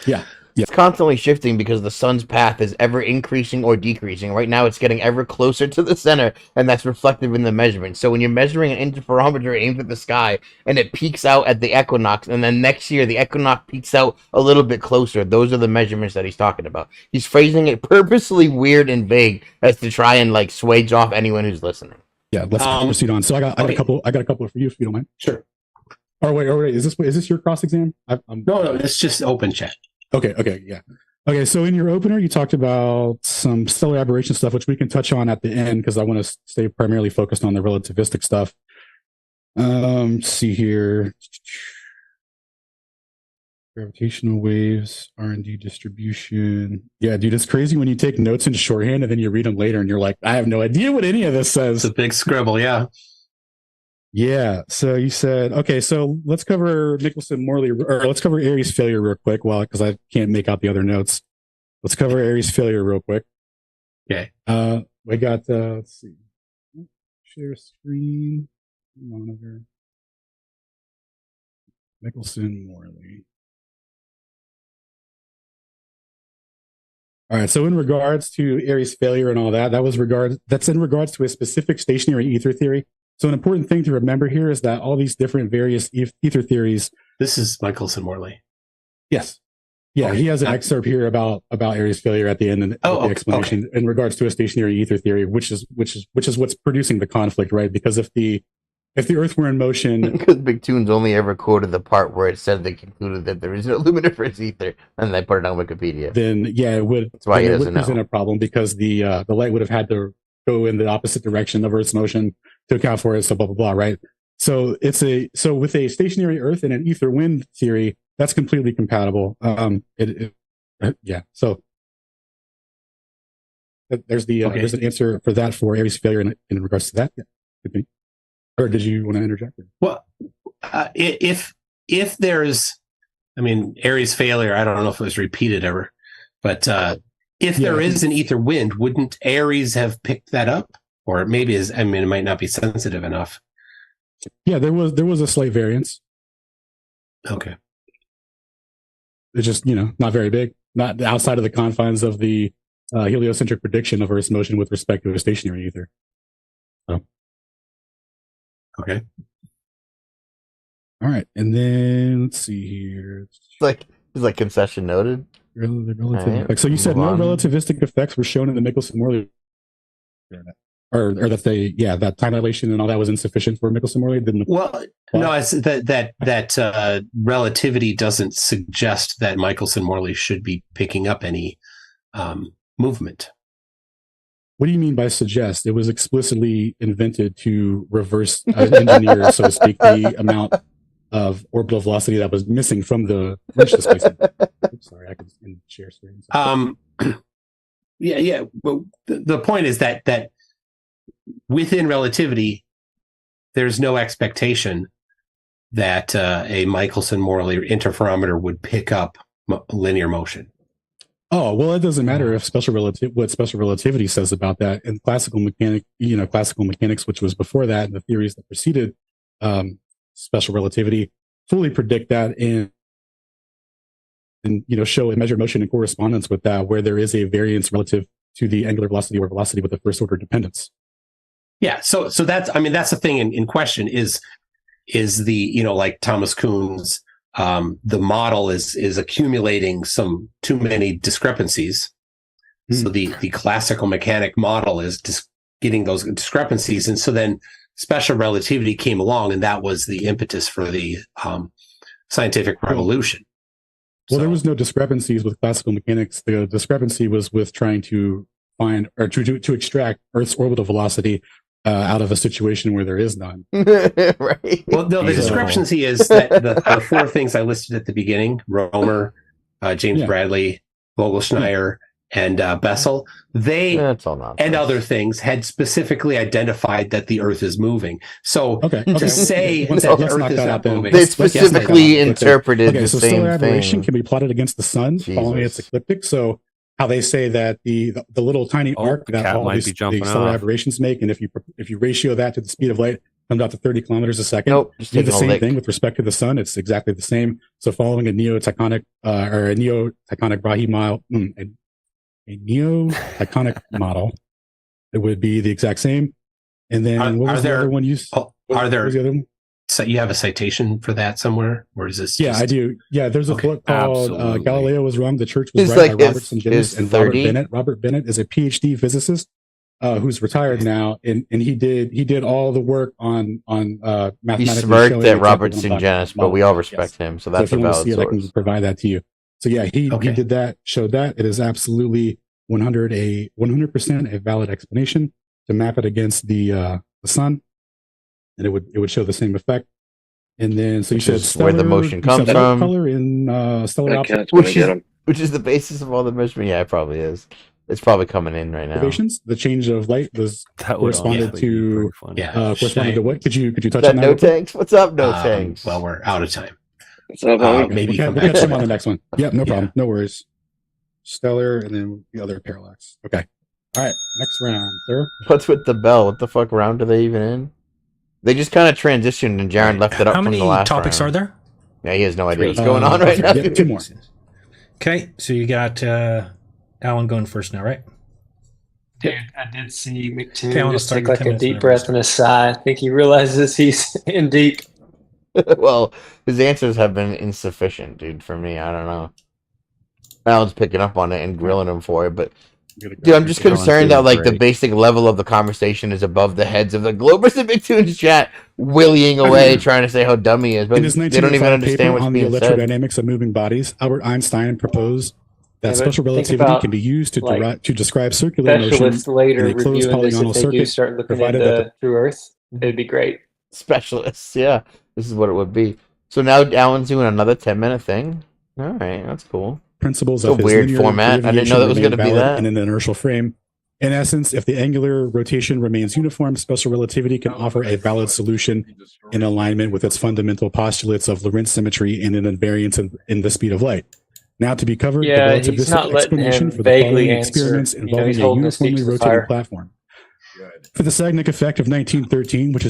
Yeah.
It's constantly shifting because the sun's path is ever increasing or decreasing. Right now, it's getting ever closer to the center, and that's reflective in the measurement. So when you're measuring an interferometer aimed at the sky, and it peaks out at the equinox, and then next year the equinox peaks out a little bit closer, those are the measurements that he's talking about. He's phrasing it purposely weird and vague as to try and like swage off anyone who's listening.
Yeah, let's proceed on. So I got a couple for you if you don't mind.
Sure.
Oh wait, is this your cross exam?
No, it's just open chat.
Okay, yeah. Okay, so in your opener, you talked about some stellar aberration stuff, which we can touch on at the end because I want to stay primarily focused on the relativistic stuff. Let's see here. Gravitational waves, R&D distribution. Yeah, dude, it's crazy when you take notes in shorthand and then you read them later and you're like, I have no idea what any of this says.
It's a big scribble, yeah.
Yeah, so you said, okay, so let's cover Michelson-Morley, or let's cover Airy's failure real quick, because I can't make out the other notes. Let's cover Airy's failure real quick.
Okay.
We got, let's see, share screen, monitor, Michelson-Morley. All right, so in regards to Airy's failure and all that, that's in regards to a specific stationary ether theory. So an important thing to remember here is that all these different various ether theories.
This is Michelson-Morley.
Yes. Yeah, he has an excerpt here about Airy's failure at the end and the explanation in regards to a stationary ether theory, which is what's producing the conflict, right? Because if the Earth were in motion,
because Big Toon's only ever quoted the part where it said they concluded that there is no luminiferous ether, and they put it on Wikipedia.
Then yeah, it would.
That's why he doesn't know.
Present a problem because the light would have had to go in the opposite direction of Earth's motion to account for it, so blah blah blah, right? So with a stationary Earth and an ether wind theory, that's completely compatible. Yeah. So there's there's an answer for that for Airy's failure in regards to that. Yeah. Or did you want to interject?
Well, if there's, I mean, Airy's failure, I don't know if it was repeated ever, but if there is an ether wind, wouldn't Aries have picked that up? Or maybe it might not be sensitive enough.
Yeah, there was a slight variance.
Okay.
It's just, not very big, not outside of the confines of the heliocentric prediction of Earth's motion with respect to a stationary ether. So.
Okay.
All right, and then let's see here.
It's like concession noted.
Right. So you said no relativistic effects were shown in the Michelson-Morley, or that that time dilation and all that was insufficient for Michelson-Morley.
No, it's that relativity doesn't suggest that Michelson-Morley should be picking up any movement.
What do you mean by suggest? It was explicitly invented to reverse engineer, so to speak, the amount of orbital velocity that was missing from the wrench displacement. Oops, sorry, I can share screen.
Yeah. Well, the point is that within relativity, there's no expectation that a Michelson-Morley interferometer would pick up linear motion.
Oh, well, it doesn't matter if what special relativity says about that. In classical mechanics, which was before that, and the theories that preceded special relativity, fully predict that and show a measured motion in correspondence with that, where there is a variance relative to the angular velocity or velocity with a first order dependence.
Yeah. So that's the thing in question is the, like Thomas Kuhn's, the model is accumulating too many discrepancies. So the classical mechanic model is just getting those discrepancies. And so then special relativity came along, and that was the impetus for the scientific revolution.
Well, there was no discrepancies with classical mechanics. The discrepancy was with trying to find or to extract Earth's orbital velocity out of a situation where there is none.
Right.
Well, no, the discrepancy is that the four things I listed at the beginning, Romer, James Bradley, Vogelschneier, and Bessel, and other things had specifically identified that the Earth is moving. So to say that the Earth is not moving,
they specifically interpreted the
so
same
stellar aberration
thing.
can be plotted against the sun following its ecliptic. So how they say that the little tiny arc that all these the stellar aberrations make, and if you ratio that to the speed of light, comes out to 30 kilometers a second.
Nope,
do the same thing with respect to the sun. It's exactly the same. So following a neotectonic Brahe model, a neotectonic model, it would be the exact same. And then what was the other one you?
Are there?
The other one?
So you have a citation for that somewhere, or is this?
Yeah, I do. Yeah, there's a book called "Galileo Was Wrong, the Church Was
It's
Right"
like
by Robertson Guinness and
30?
Robert Bennett. Robert Bennett is a PhD physicist who's retired now, and he did all the work on mathematics.
He smirked at Robertson Guinness, but we all respect him, so that's
if you
a
want to
valid
see it, I
source.
can provide that to you. So yeah, he did that, showed that it is absolutely 100% a valid explanation to map it against the sun, and it would show the same effect. And then so you said stellar,
where the motion comes from,
color in stellar optics,
which is the basis of all the measurement. Yeah, it probably is. It's probably coming in right now.
The change of light was corresponded to corresponded to what? Could you touch on that?
No tanks. What's up, no tanks?
Well, we're out of time.
Maybe we'll catch them on the next one. Yeah, no problem. No worries. Stellar, and then the other parallax. Okay. All right. Next round, sir.
What's with the bell? What the fuck round are they even in? They just kind of transitioned, and Jaron left it up.
How
from
many
the last
topics
round.
are there?
Yeah, he has no idea what's going on right now.
Yeah, two more.
Okay, so you got Alan going first now, right?
Dude, I did see McToon
Okay,
just take like a deep breath and a sigh. I think he realizes he's in deep.
Well, his answers have been insufficient, dude, for me. I don't know. Alan's picking up on it and grilling him for it, but dude, I'm just concerned that like the basic level of the conversation is above the heads of the Globers and Bigtoons chat, willying away, trying to say how dumb he is, but
In his
they don't even understand what's
on the
being said.
electrodynamics of moving bodies, Albert Einstein proposed that special relativity can be used to describe circular motion
Specialists later
in a closed
reviewing this,
polygonal
if they do
circuit,
start looking at
provided that
the true Earth, it'd be great.
Specialists, yeah. This is what it would be. So now Alan's doing another 10-minute thing. All right, that's cool.
Principles
It's
of
a
his
weird
linear
format. I didn't know that was
remain
going to be
valid
that.
in an inertial frame. In essence, if the angular rotation remains uniform, special relativity can offer a valid solution in alignment with its fundamental postulates of Lorentz symmetry and an invariance in the speed of light. Now to be covered,
Yeah,
the
he's not
relativistic
letting
explanation
him
for the
vaguely
following
answer.
experiments
You know,
involving
he's
a
holding his feet
uniformly
to the
rotating
fire.
platform. For the Sagnac effect of 1913, which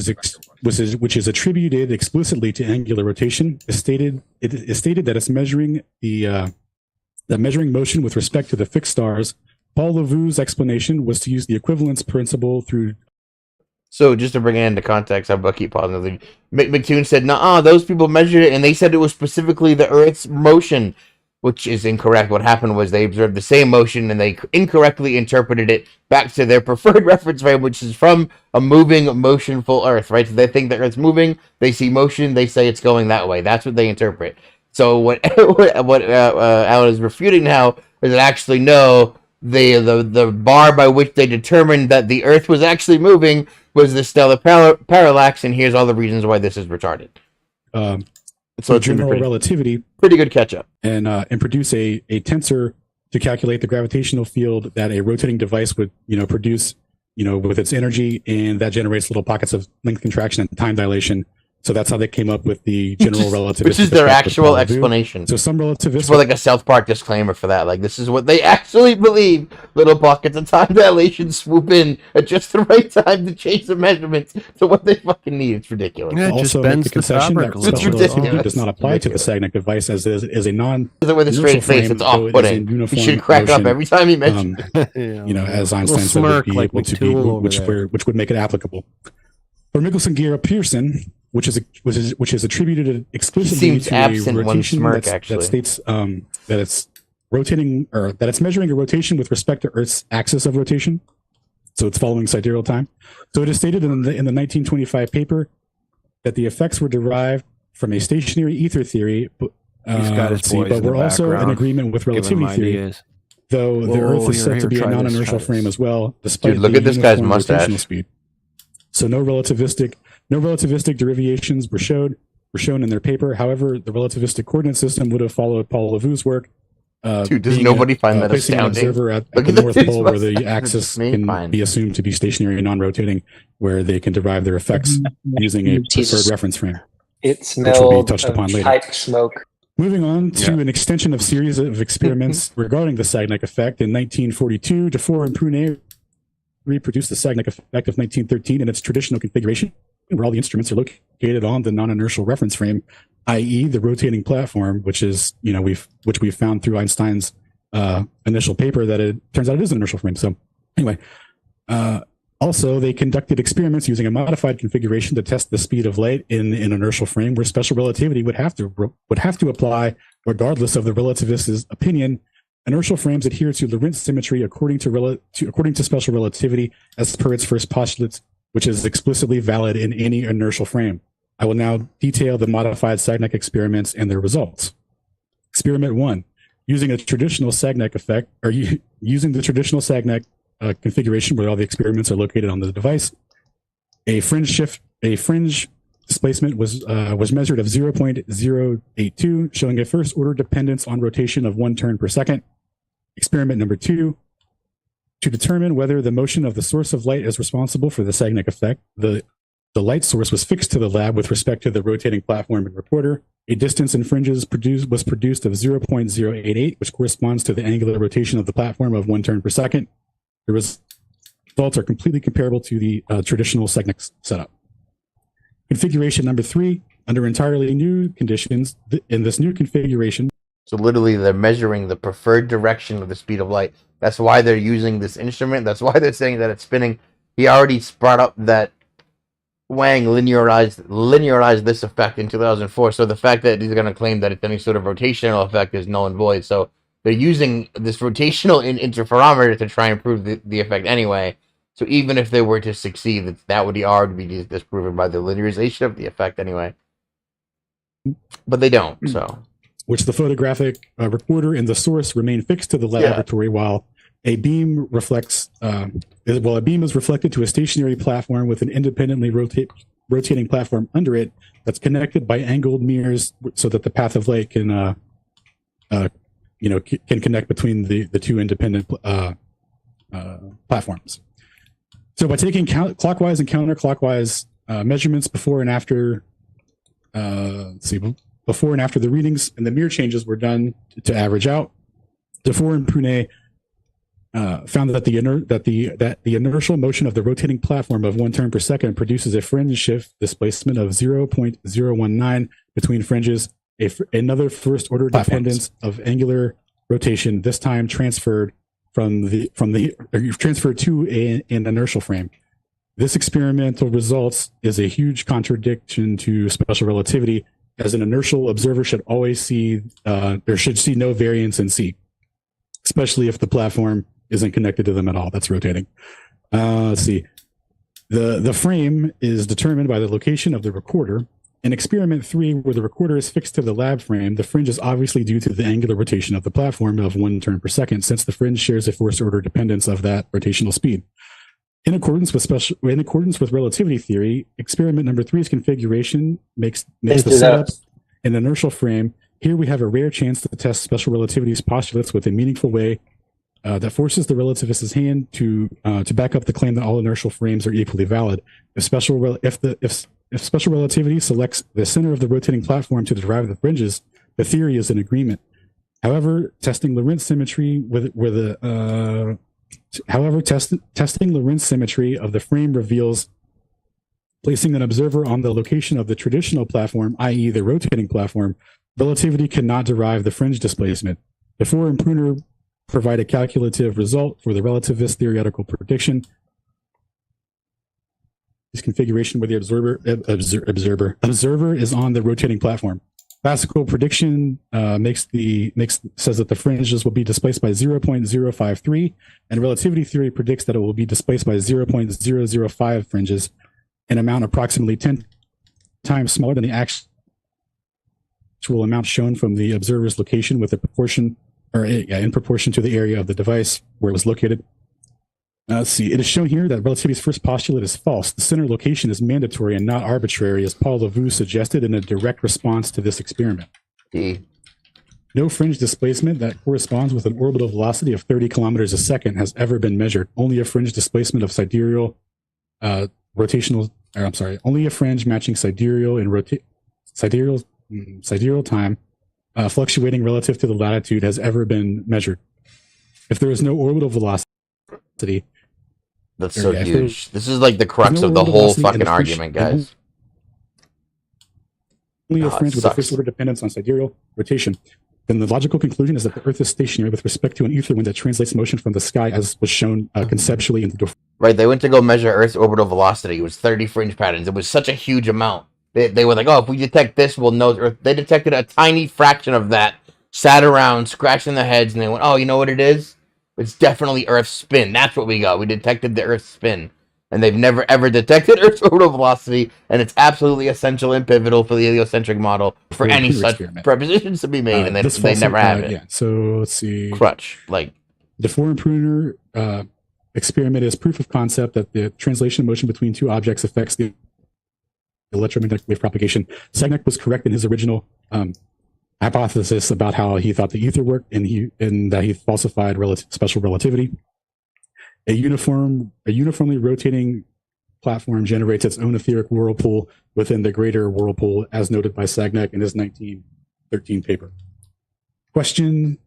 is attributed explicitly to angular rotation, it is stated that it's measuring measuring motion with respect to the fixed stars. Paul Lavou's explanation was to use the equivalence principle through.
So just to bring it into context, I'll keep pausing. McToon said, "Nah, those people measured it, and they said it was specifically the Earth's motion," which is incorrect. What happened was they observed the same motion, and they incorrectly interpreted it back to their preferred reference frame, which is from a moving, motionful Earth, right? So they think the Earth's moving, they see motion, they say it's going that way. That's what they interpret. So what Alan is refuting now is that actually no, the bar by which they determined that the Earth was actually moving was the stellar parallax, and here's all the reasons why this is retarded.
So general relativity,
pretty good catch up,
and produce a tensor to calculate the gravitational field that a rotating device would produce with its energy, and that generates little pockets of length contraction and time dilation So that's how they came up with the general relativistic.
Which is their
effect with
actual
Paul Levy.
explanation.
So some relativistic.
It's for like a South Park disclaimer for that. Like, this is what they actually believe. Little pockets of time dilation swoop in at just the right time to change the measurements to what they fucking need. It's ridiculous.
Yeah, it
Also
just
make
bends
the
the
concession
fabric
that
a little.
special
It's ridiculous.
relativity does not apply to the
Ridiculous.
Sagnac device as a non.
With a straight face, it's off-putting. You should crack up every time you mention it.
You know, as Einstein said, would be able to be, which would make it applicable. For Michelson-Gale-Pearson, which is attributed exclusively to a rotation that states that it's rotating, or that it's measuring a rotation with respect to Earth's axis of rotation. So it's following sidereal time. So it is stated in the 1925 paper that the effects were derived from a stationary ether theory, but we're also in agreement with relativity theory, though the Earth is said to be a non-inertial frame as well, despite
look
the
at this guy's
uniform
mustache.
rotational speed. So no relativistic derivations were shown in their paper. However, the relativistic coordinate system would have followed Paul Levou's work.
Dude, does nobody find that
placing
astounding?
an observer at the North Pole where the axis can be assumed to be stationary and non-rotating, where they can derive their effects using a preferred reference frame.
It smelled of pipe smoke.
Moving on to an extension of series of experiments regarding the Sagnac effect. In 1942, DeFore and Prunet reproduced the Sagnac effect of 1913 in its traditional configuration, where all the instruments are located on the non-inertial reference frame, i.e., the rotating platform, which we've found through Einstein's initial paper that it turns out it is an inertial frame. So anyway, also they conducted experiments using a modified configuration to test the speed of light in an inertial frame, where special relativity would have to apply regardless of the relativist's opinion. Inertial frames adhere to Lorentz symmetry according to special relativity as per its first postulate, which is explicitly valid in any inertial frame. I will now detail the modified Sagnac experiments and their results. Experiment 1, using a traditional Sagnac effect, or using the traditional Sagnac configuration where all the experiments are located on the device, a fringe displacement was measured of 0.082, showing a first order dependence on rotation of 1 turn per second. Experiment number 2, to determine whether the motion of the source of light is responsible for the Sagnac effect, the light source was fixed to the lab with respect to the rotating platform and reporter. A distance in fringes was produced of 0.088, which corresponds to the angular rotation of the platform of 1 turn per second. The results are completely comparable to the traditional Sagnac setup. Configuration number 3, under entirely new conditions, in this new configuration.
So literally they're measuring the preferred direction of the speed of light. That's why they're using this instrument. That's why they're saying that it's spinning. He already brought up that Wang linearized this effect in 2004. So the fact that he's going to claim that it's any sort of rotational effect is null and void. So they're using this rotational interferometer to try and prove the effect anyway. So even if they were to succeed, that would already be disproven by the linearization of the effect anyway. But they don't, so.
Which the photographic recorder and the source remain fixed to the laboratory while a beam reflects. A beam is reflected to a stationary platform with an independently rotating platform under it that's connected by angled mirrors, so that the path of light can connect between the two independent platforms. So by taking clockwise and counterclockwise measurements before and after, before and after the readings and the mirror changes were done to average out, DeFore and Prunet found that the inertial motion of the rotating platform of 1 turn per second produces a fringe shift displacement of 0.019 between fringes, another first order dependence of angular rotation, this time transferred to an inertial frame. This experimental results is a huge contradiction to special relativity, as an inertial observer should always see no variance in C, especially if the platform isn't connected to them at all. That's rotating. Let's see. The frame is determined by the location of the recorder. In experiment 3, where the recorder is fixed to the lab frame, the fringe is obviously due to the angular rotation of the platform of 1 turn per second, since the fringe shares a first order dependence of that rotational speed. In accordance with relativity theory, experiment number 3's configuration makes the setup an inertial frame. Here we have a rare chance to test special relativity's postulates with a meaningful way that forces the relativist's hand to back up the claim that all inertial frames are equally valid. If If special relativity selects the center of the rotating platform to derive the fringes, the theory is in agreement. However, testing Lorentz symmetry testing Lorentz symmetry of the frame reveals placing an observer on the location of the traditional platform, i.e. the rotating platform, relativity cannot derive the fringe displacement. DeFore and Pruner provide a calculative result for the relativist theoretical prediction. This configuration where the observer is on the rotating platform. Classical prediction says that the fringes will be displaced by 0.053, and relativity theory predicts that it will be displaced by 0.005 fringes, an amount approximately 10 times smaller than the actual amount shown from the observer's location with a proportion, in proportion to the area of the device where it was located. Let's see. It is shown here that relativity's first postulate is false. The center location is mandatory and not arbitrary, as Paul Lavaux suggested in a direct response to this experiment. No fringe displacement that corresponds with an orbital velocity of 30 kilometers a second has ever been measured. Only a fringe displacement of sidereal only a fringe matching sidereal and sidereal time fluctuating relative to the latitude has ever been measured. If there is no orbital velocity,
that's so huge. This is like the crux of the whole fucking argument, guys.
Only a fringe with a first order dependence on sidereal rotation. Then the logical conclusion is that the Earth is stationary with respect to an ether wind that translates motion from the sky, as was shown conceptually in the.
Right, they went to go measure Earth's orbital velocity. It was 30 fringe patterns. It was such a huge amount. They were like, oh, if we detect this, we'll know Earth. They detected a tiny fraction of that, sat around, scratching their heads, and they went, oh, you know what it is? It's definitely Earth's spin. That's what we got. We detected the Earth's spin. And they've never, ever detected Earth's orbital velocity, and it's absolutely essential and pivotal for the heliocentric model for any such propositions to be made, and they never have it.
Yeah, so let's see.
Crutch. Like,
DeFore and Pruner experiment is proof of concept that the translation motion between two objects affects the electromagnetic wave propagation. Segnek was correct in his original hypothesis about how he thought the ether worked, and that he falsified special relativity. A uniformly rotating platform generates its own etheric whirlpool within the greater whirlpool, as noted by Sagnac in his 1913 paper. Question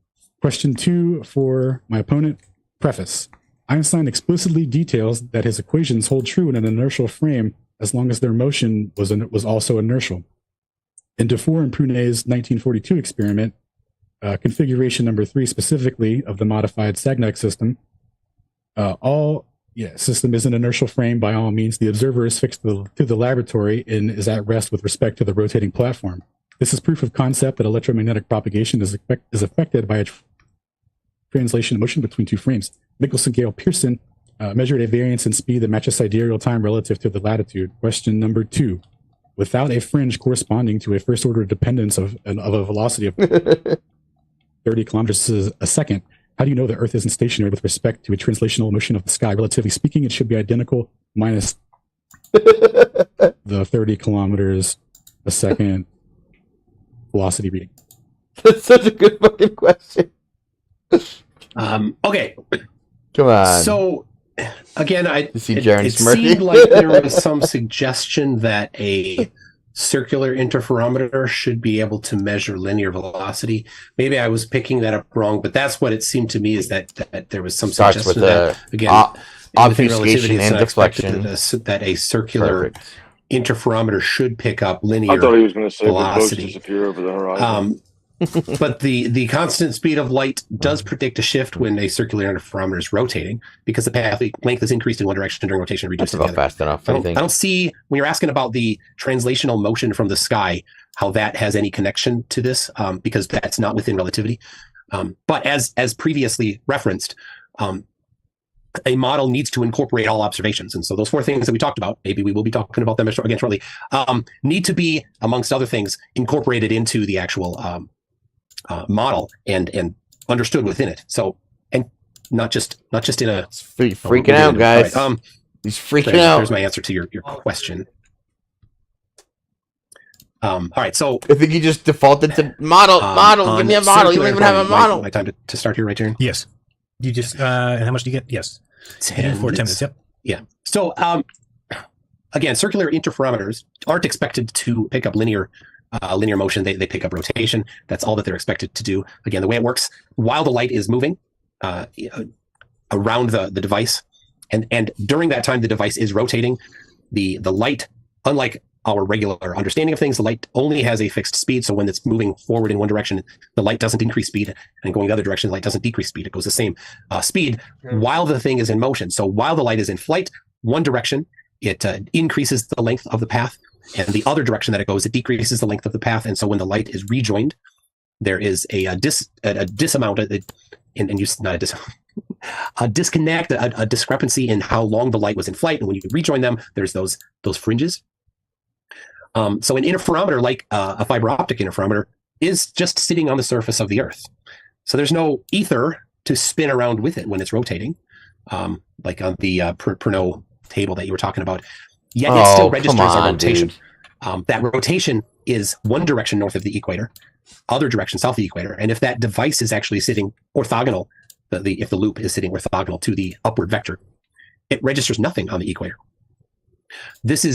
2 for my opponent. Preface. Einstein explicitly details that his equations hold true in an inertial frame as long as their motion was also inertial. In DeFore and Prunet's 1942 experiment, configuration number 3 specifically of the modified Sagnac system, system is an inertial frame by all means. The observer is fixed to the laboratory and is at rest with respect to the rotating platform. This is proof of concept that electromagnetic propagation is affected by a translation motion between two frames. Michelson-Gale-Pearson measured a variance in speed that matches sidereal time relative to the latitude. Question number 2. Without a fringe corresponding to a first order dependence of a velocity of 30 kilometers a second, how do you know the Earth isn't stationary with respect to a translational motion of the sky? Relatively speaking, it should be identical minus the 30 kilometers a second velocity reading.
That's such a good fucking question.
Okay.
Come on.
So, again, it
smirking?
seemed like there was some suggestion that a circular interferometer should be able to measure linear velocity. Maybe I was picking that up wrong, but that's what it seemed to me, is that there was some suggestion that, again,
obfuscation and deflection,
that a circular interferometer should pick up linear velocity.
I thought he was going to say the boats disappear over the horizon.
But the constant speed of light does predict a shift when a circular interferometer is rotating, because the path length is increased in one direction during rotation and reduced in the other.
Fast enough.
I don't see, when you're asking about the translational motion from the sky, how that has any connection to this, because that's not within relativity. But as previously referenced, a model needs to incorporate all observations. And so those 4 things that we talked about, maybe we will be talking about them again shortly, need to be, amongst other things, incorporated into the actual model and understood within it. So, and not just in a
freaking out, guys. Right. He's freaking out.
There's my answer to your question. All right, so
I think he just defaulted to model. Give me a model. You don't even have a model.
My time to start here, right, Jaron?
Yes. You just and how much do you get? Yes.
10
for 10 minutes. Yep.
Yeah. So again, circular interferometers aren't expected to pick up linear motion. They pick up rotation. That's all that they're expected to do. Again, the way it works, while the light is moving around the device, and during that time the device is rotating, the light, unlike our regular understanding of things, the light only has a fixed speed. So when it's moving forward in one direction, the light doesn't increase speed, and going the other direction, the light doesn't decrease speed. It goes the same speed while the thing is in motion. So while the light is in flight, one direction, it increases the length of the path, and the other direction that it goes, it decreases the length of the path. And so when the light is rejoined, there is a disconnect, a discrepancy in how long the light was in flight. And when you rejoin them, there's those fringes. So an interferometer, like a fiber optic interferometer, is just sitting on the surface of the Earth. So there's no ether to spin around with it when it's rotating, like on the Pernod table that you were talking about. Yet it still registers a rotation. That rotation is one direction north of the equator, other direction south of the equator. And if that device is actually sitting orthogonal, if the loop is sitting orthogonal to the upward vector, it registers nothing on the equator. This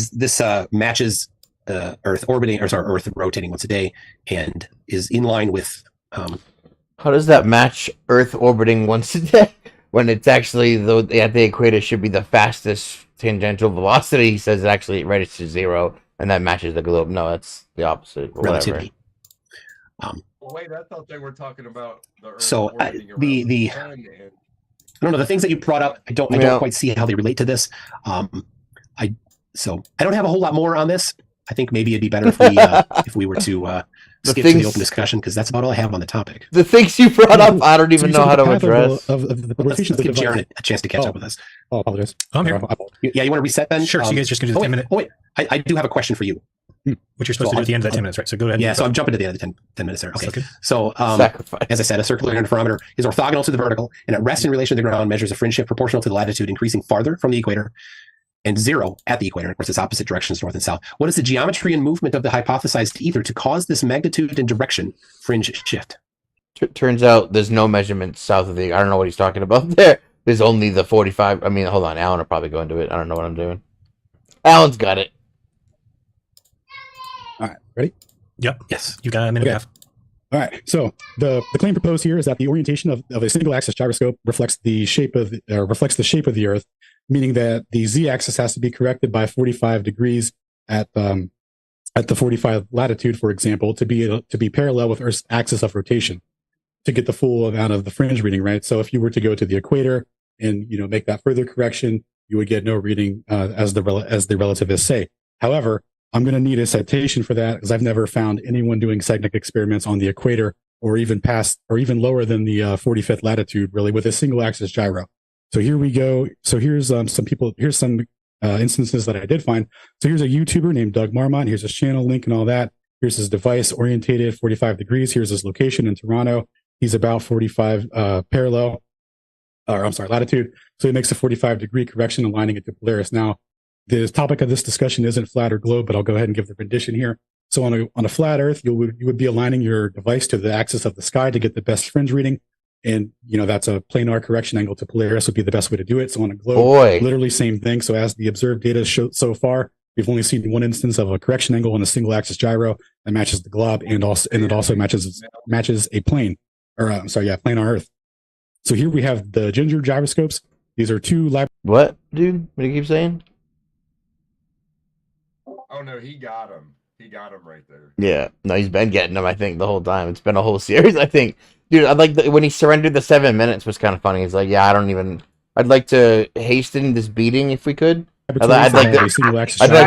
matches Earth rotating once a day, and is in line with.
How does that match Earth orbiting once a day when it's actually at the equator should be the fastest tangential velocity? He says actually it registers 0, and that matches the globe. No, that's the opposite.
Relativity.
Wait, I thought they were talking about the Earth
so
orbiting around
the
sun and...
I don't know, the things that you brought up, I don't quite see how they relate to this. I don't have a whole lot more on this. I think maybe it'd be better if we were to skip to the open discussion, because that's about all I have on the topic.
The things you brought up, I don't even know how to address.
Let's give Jaron a chance to catch up with us.
Oh, apologize.
I'm here.
Yeah, you want to reset then?
Sure. So you guys just going to do the 10 minute.
Oh, wait. I do have a question for you.
What you're supposed to do at the end of that 10 minutes, right? So go ahead.
Yeah, so I'm jumping to the end of the 10 minutes there. Okay.
Okay.
So, as I said, a circular interferometer is orthogonal to the vertical, and at rest in relation to the ground measures a fringe shift proportional to the latitude increasing farther from the equator, and 0 at the equator. Of course, it's opposite directions, north and south. What is the geometry and movement of the hypothesized ether to cause this magnitude and direction fringe shift?
Turns out there's no measurement south of the... I don't know what he's talking about there. There's only the 45... I mean, hold on. Alan will probably go into it. I don't know what I'm doing. Alan's got it.
All right. Ready?
Yep.
Yes.
You got a minute and a half.
All right. So the claim proposed here is that the orientation of a single axis gyroscope reflects the shape of the Earth, meaning that the z-axis has to be corrected by 45 degrees at the 45 latitude, for example, to be parallel with Earth's axis of rotation to get the full amount of the fringe reading, right? So if you were to go to the equator and make that further correction, you would get no reading as the relativists say. However, I'm going to need a citation for that, because I've never found anyone doing seismic experiments on the equator or even lower than the 45th latitude, really, with a single axis gyro. So here we go. So here's some instances that I did find. So here's a YouTuber named Doug Marmont. Here's his channel link and all that. Here's his device orientated 45 degrees. Here's his location in Toronto. He's about 45 latitude. So he makes a 45-degree correction, aligning it to Polaris. Now, the topic of this discussion isn't flat or globe, but I'll go ahead and give the rendition here. So on a flat Earth, you would be aligning your device to the axis of the sky to get the best fringe reading. And, that's a planar correction angle to Polaris would be the best way to do it. So on a globe, literally same thing. So as the observed data show so far, we've only seen one instance of a correction angle on a single axis gyro that matches the glob, and it also matches a plane, planar Earth. So here we have the Ginger gyroscopes. These are two
What, dude? What do you keep saying?
Oh no, he got him. He got him right there.
Yeah, no, he's been getting them. I think the whole time. It's been a whole series. I think, dude. I'd like when he surrendered the 7 minutes was kind of funny. He's like, "Yeah, I'd like to hasten this beating if we could. I'd like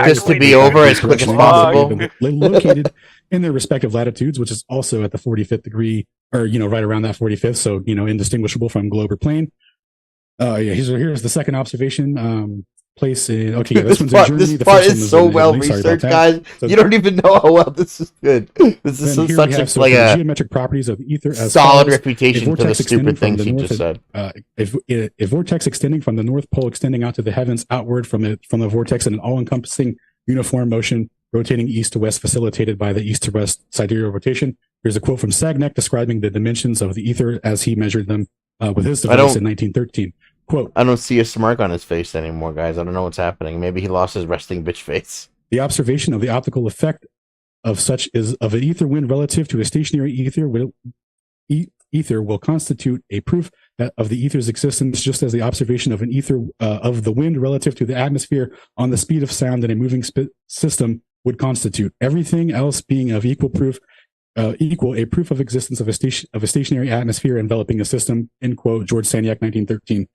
this to be over as quick as possible."
Located in their respective latitudes, which is also at the 45th degree, or right around that 45th. So indistinguishable from globe or plane. Here's the second observation. Place in this one's in Germany.
This part is so well researched, guys. So you don't even know how well this is good. This is such a
geometric properties of ether as
solid reputation for the stupid things he just said.
A vortex extending from the North Pole, extending out to the heavens, outward from the vortex in an all-encompassing uniform motion, rotating east to west, facilitated by the east to west sidereal rotation. Here's a quote from Sagnac describing the dimensions of the ether as he measured them with his device in 1913. Quote,
I don't see a smirk on his face anymore, guys. I don't know what's happening. Maybe he lost his resting bitch face.
the observation of the optical effect of such is of an ether wind relative to a stationary ether will constitute a proof of the ether's existence, just as the observation of an ether of the wind relative to the atmosphere on the speed of sound in a moving system would constitute. Everything else being of equal a proof of existence of a stationary atmosphere enveloping a system. End quote. George Saniac, 1913.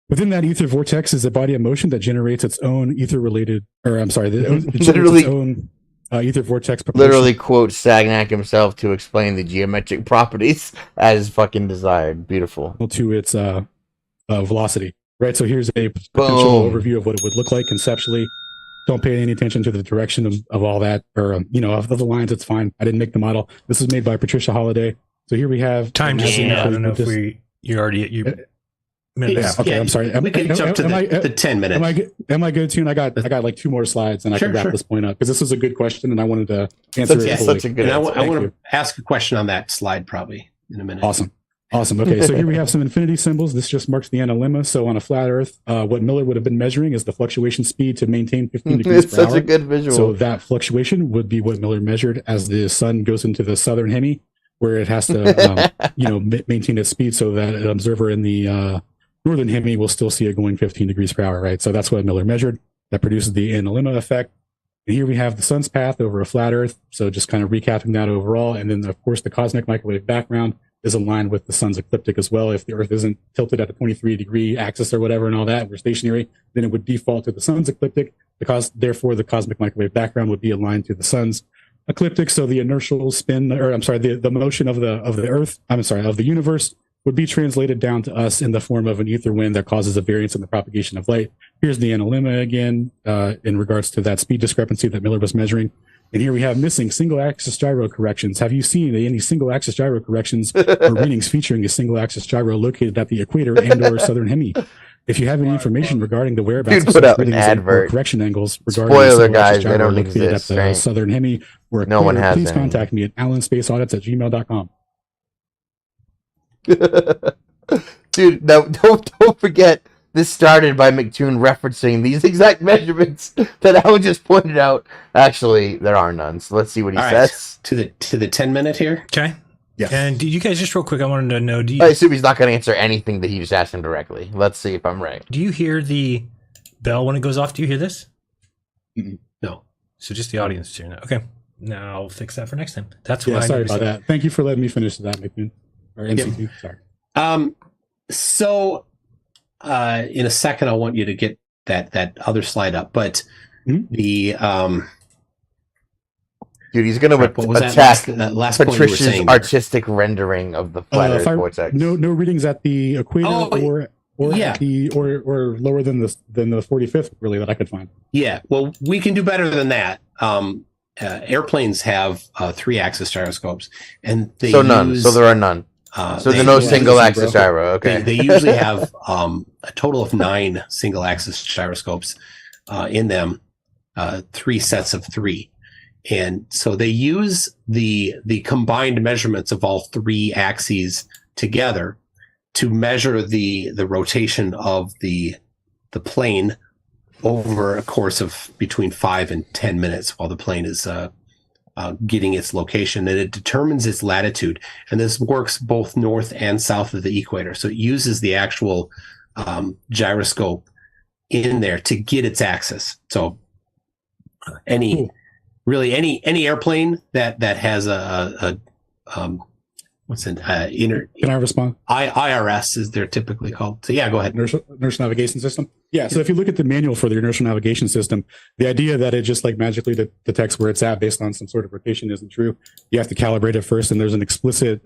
Within that ether vortex is a body of motion that generates its own ether-related, or I'm sorry, it generates its own ether vortex propulsion.
Literally quotes Sagnac himself to explain the geometric properties as fucking desired. Beautiful.
To its velocity, right? So here's a potential overview of what it would look like conceptually. Don't pay any attention to the direction of all that, or of the lines. It's fine. I didn't make the model. This is made by Patricia Holiday. So here we have
time to see. I don't know if you're already
minutes. Yeah, okay, I'm sorry.
We can jump to the 10 minutes.
Am I good, Tune? I got like 2 more slides, and I can wrap this point up because this was a good question, and I wanted to answer it fully.
Such a good answer. I want to ask a question on that slide probably in a minute.
Awesome. Okay, so here we have some infinity symbols. This just marks the analemma. So on a flat Earth, what Miller would have been measuring is the fluctuation speed to maintain 15 degrees per hour.
It's such a good visual.
So that fluctuation would be what Miller measured as the sun goes into the southern hemi, where it has to maintain its speed so that an observer in the northern hemi will still see it going 15 degrees per hour, right? So that's what Miller measured. That produces the analemma effect. And here we have the sun's path over a flat Earth. So just kind of recapping that overall. And then, of course, the cosmic microwave background is aligned with the sun's ecliptic as well. If the Earth isn't tilted at a 23-degree axis or whatever and all that, we're stationary, then it would default to the sun's ecliptic, because therefore the cosmic microwave background would be aligned to the sun's ecliptic. So the inertial spin, the motion of the universe would be translated down to us in the form of an ether wind that causes a variance in the propagation of light. Here's the analemma again, in regards to that speed discrepancy that Miller was measuring. And here we have missing single-axis gyro corrections. Have you seen any single-axis gyro corrections or readings featuring a single-axis gyro located at the equator and/or southern hemi? If you have any information regarding the whereabouts of such readings or correction angles regarding the single-axis gyro located at the southern hemi or equator, please contact me at AlanSpaceAudits@gmail.com.
Dude, now don't forget. This started by McToon referencing these exact measurements that Alan just pointed out. Actually, there are none. So let's see what he says.
To the 10-minute here.
Okay.
Yeah.
And you guys, just real quick, I wanted to know.
I assume he's not going to answer anything that he just asked him directly. Let's see if I'm right.
Do you hear the bell when it goes off? Do you hear this?
No.
So just the audience is hearing that. Okay. Now I'll fix that for next time. That's
why. Sorry about that. Thank you for letting me finish that, McToon. Or MCT. Sorry.
So. In a second, I want you to get that other slide up, but the
dude, he's going to attack that last Patricia's artistic rendering of the flat Earth vortex.
No readings at the equator or lower than the 45th really that I could find.
Yeah, well, we can do better than that. Airplanes have 3-axis gyroscopes, and they
so there are none. So there's no single-axis gyro. Okay.
They usually have a total of 9 single-axis gyroscopes in them, 3 sets of 3, and so they use the combined measurements of all 3 axes together to measure the rotation of the plane over a course of between 5 and 10 minutes while the plane is getting its location, and it determines its latitude. And this works both north and south of the equator. So it uses the actual gyroscope in there to get its axis. So any airplane that has a can I
respond?
IRS is they're typically called. So yeah, go ahead.
Inertial navigation system. Yeah. So if you look at the manual for the inertial navigation system, the idea that it just like magically detects where it's at based on some sort of rotation isn't true. You have to calibrate it first, and there's an explicit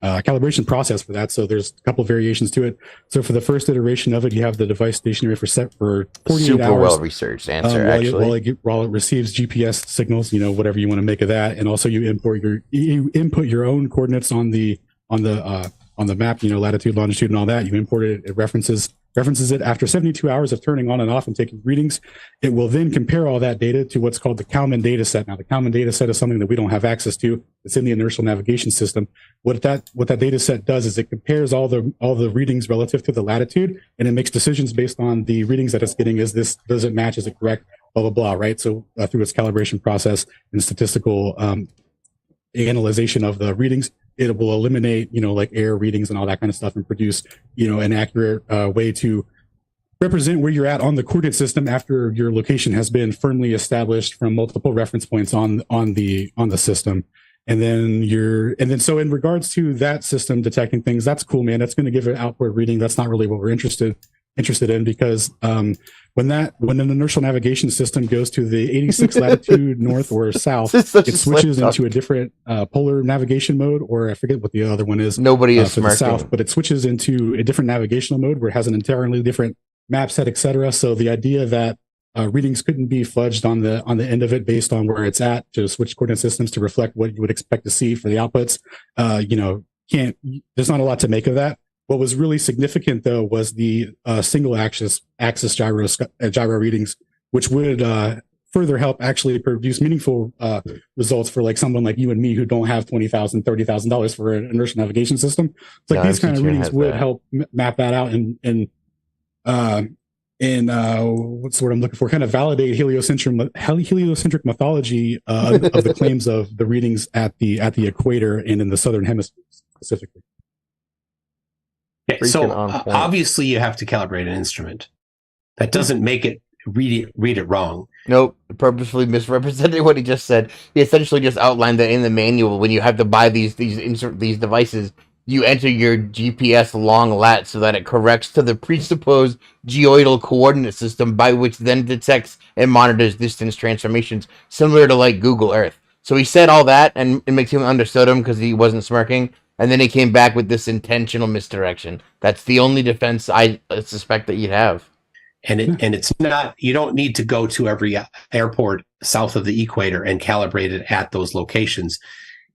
calibration process for that. So there's a couple of variations to it. So for the first iteration of it, you have the device stationary for 48
super
hours.
Well researched answer.
While it receives GPS signals, whatever you want to make of that, and also you input your own coordinates on the map, latitude, longitude, and all that. You import it. It references references it after 72 hours of turning on and off and taking readings. It will then compare all that data to what's called the Kalman data set. Now, the Kalman data set is something that we don't have access to. It's in the inertial navigation system. What that data set does is it compares all the readings relative to the latitude, and it makes decisions based on the readings that it's getting. Does it match? Is it correct? Blah, blah, blah, right? So through its calibration process and statistical analyzation of the readings, it will eliminate, like error readings and all that kind of stuff and produce, an accurate way to represent where you're at on the coordinate system after your location has been firmly established from multiple reference points on the system. And then so in regards to that system detecting things, that's cool, man. That's going to give an output reading. That's not really what we're interested in, because when an inertial navigation system goes to the 86 latitude north or south, it switches into a different polar navigation mode, or I forget what the other one is.
Nobody is
for the south, but it switches into a different navigational mode where it has an entirely different map set, etc. So the idea that readings couldn't be fudged on the end of it based on where it's at to switch coordinate systems to reflect what you would expect to see for the outputs, there's not a lot to make of that. What was really significant, though, was the single axis gyro readings, which would further help actually produce meaningful results for like someone like you and me who don't have $20,000, $30,000 for an inertial navigation system. It's like these kind of readings would help map that out and what's the word I'm looking for? Kind of validate heliocentric mythology of the claims of the readings at the equator and in the southern hemisphere specifically.
Okay, so obviously you have to calibrate an instrument. That doesn't make it read it wrong.
Nope, purposefully misrepresented what he just said. He essentially just outlined that in the manual, when you have to buy these devices, you enter your GPS long lat so that it corrects to the presupposed geoidal coordinate system, by which then detects and monitors distance transformations, similar to like Google Earth. So he said all that, and McTeal understood him because he wasn't smirking. And then he came back with this intentional misdirection. That's the only defense I suspect that you'd have.
And it's not, you don't need to go to every airport south of the equator and calibrate it at those locations.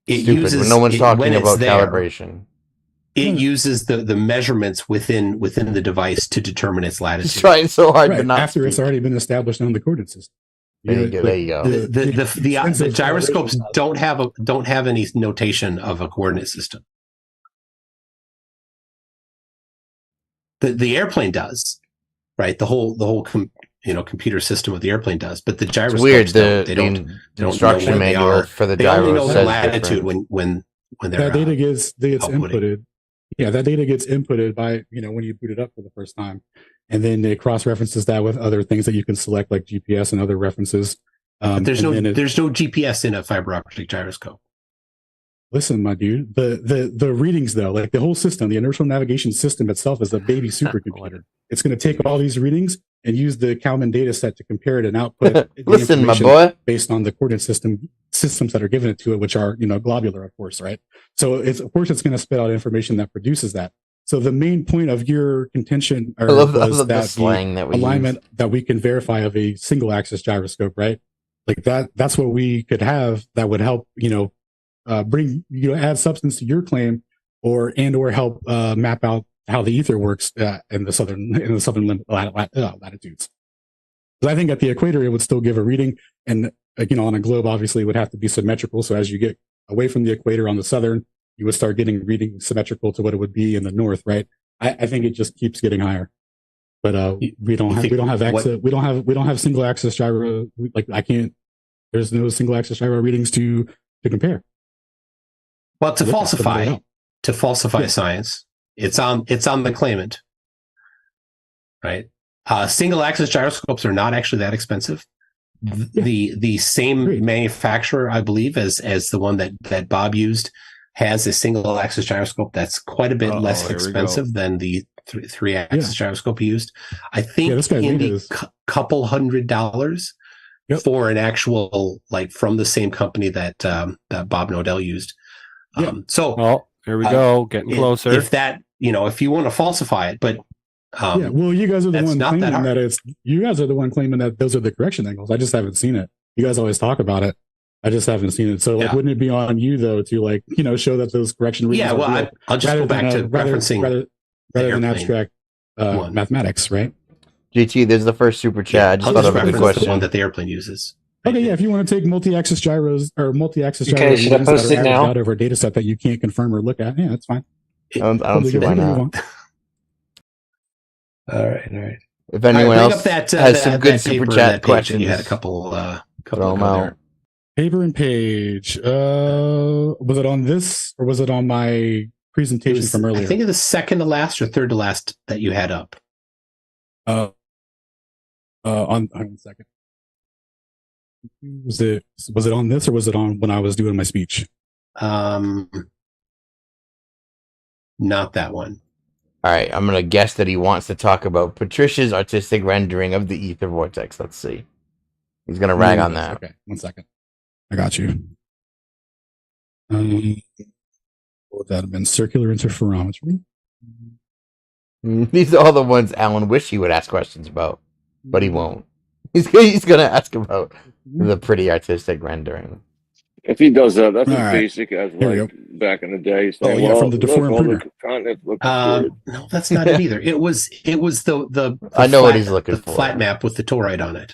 No one's talking about calibration.
It uses the measurements within the device to determine its latitude.
He's trying so hard, but not
after it's already been established on the coordinate system.
There you go.
The gyroscopes don't have any notation of a coordinate system. The airplane does, right? The whole computer system of the airplane does, but the gyroscopes
they don't instruction manual for the gyro.
They only know the latitude when they're
that data gets inputted. Yeah, that data gets inputted by when you boot it up for the first time, and then it cross references that with other things that you can select like GPS and other references.
But there's no GPS in a fiber optic gyroscope.
Listen, my dude, the readings though, like the whole system, the inertial navigation system itself is a baby supercomputer. It's going to take all these readings and use the Kalman data set to compare it and output.
Listen, my boy,
based on the coordinate systems that are given it to it, which are globular, of course, right? So it's going to spit out information that produces that. So the main point of your contention was that the alignment that we can verify of a single axis gyroscope, right? Like that's what we could have that would help, bring add substance to your claim, or help map out how the ether works in the southern latitudes. Because I think at the equator it would still give a reading, and on a globe obviously it would have to be symmetrical. So as you get away from the equator on the southern, you would start getting readings symmetrical to what it would be in the north, right? I think it just keeps getting higher. But we don't have single axis gyro. There's no single axis gyro readings to compare.
Well, to falsify science, it's on the claimant, right? Single axis gyroscopes are not actually that expensive. The same manufacturer, I believe, as the one that Bob used, has a single axis gyroscope that's quite a bit less expensive than the three axis gyroscope he used. I think in the couple $100 for an actual, like, from the same company that Bob Nodell used.
Here we go, getting closer.
If that, if you want to falsify it, but
you guys are the one claiming that you guys are the one claiming that those are the correction angles. I just haven't seen it. You guys always talk about it. I just haven't seen it. So wouldn't it be on you though to show that those correction readings?
I'll just go back to referencing
rather than abstract. mathematics, right?
GT, there's the first super chat. I just
I'll
thought
just
of a good
reference
question.
the one that the airplane uses.
Okay, yeah. If you want to take multi-axis gyros or multi-axis gyro
Okay, should I
regions that
post
are
it
averaged
now?
out over a data set that you can't confirm or look at, yeah, that's fine.
I don't see why not.
All right.
If anyone
bring
else
up
has some good
that
super
paper,
chat
that page,
questions,
and you had a couple
throw them out.
Paper and page. Was it on this or was it on my presentation from earlier?
I think it was second to last or third to last that you had up.
On hold on a second. Was it on this or was it on when I was doing my speech?
Not that one.
All right, I'm gonna guess that he wants to talk about Patricia's artistic rendering of the ether vortex. Let's see. He's gonna rag on that.
Okay, 1 second. I got you. What would that have been? Circular interferometry.
These are all the ones Alan wish he would ask questions about, but he won't. He's gonna ask about the pretty artistic rendering.
If he does that, that's as
right.
basic as like back in the day.
Oh, yeah, from the deformed printer.
No, that's not it either. It was the
I know
flat,
what he's looking for.
Flat map with the toroid on it.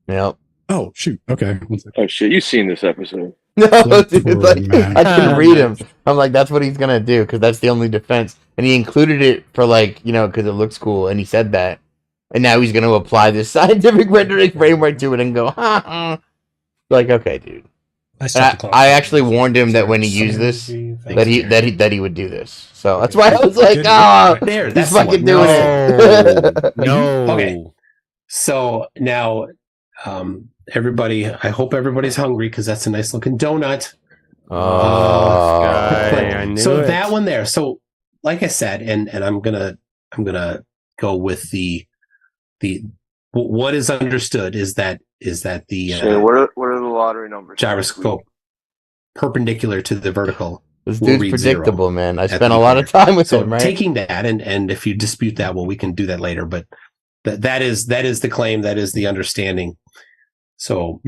Yep.
Oh shoot. Okay. 1 second.
Oh shit, you've seen this episode.
No, dude, like, I couldn't read him. I'm like, that's what he's gonna do because that's the only defense. And he included it for like, because it looks cool, and he said that. And now he's gonna apply this scientific rendering framework to it and go, ha ha. Like, okay, dude. I actually warned him that when he used this, that he would do this. So that's why I was like,
there,
he's fucking doing it.
No. Okay. So now, everybody, I hope everybody's hungry because that's a nice looking donut.
I knew
so
it.
that one there. So, like I said, and I'm gonna go with the what is understood is that the
what are the lottery numbers?
Gyroscope perpendicular to the vertical.
This dude's predictable, man. I spent a lot of time with him, right?
Taking that, and if you dispute that, well, we can do that later. But that is the claim. That is the understanding. So,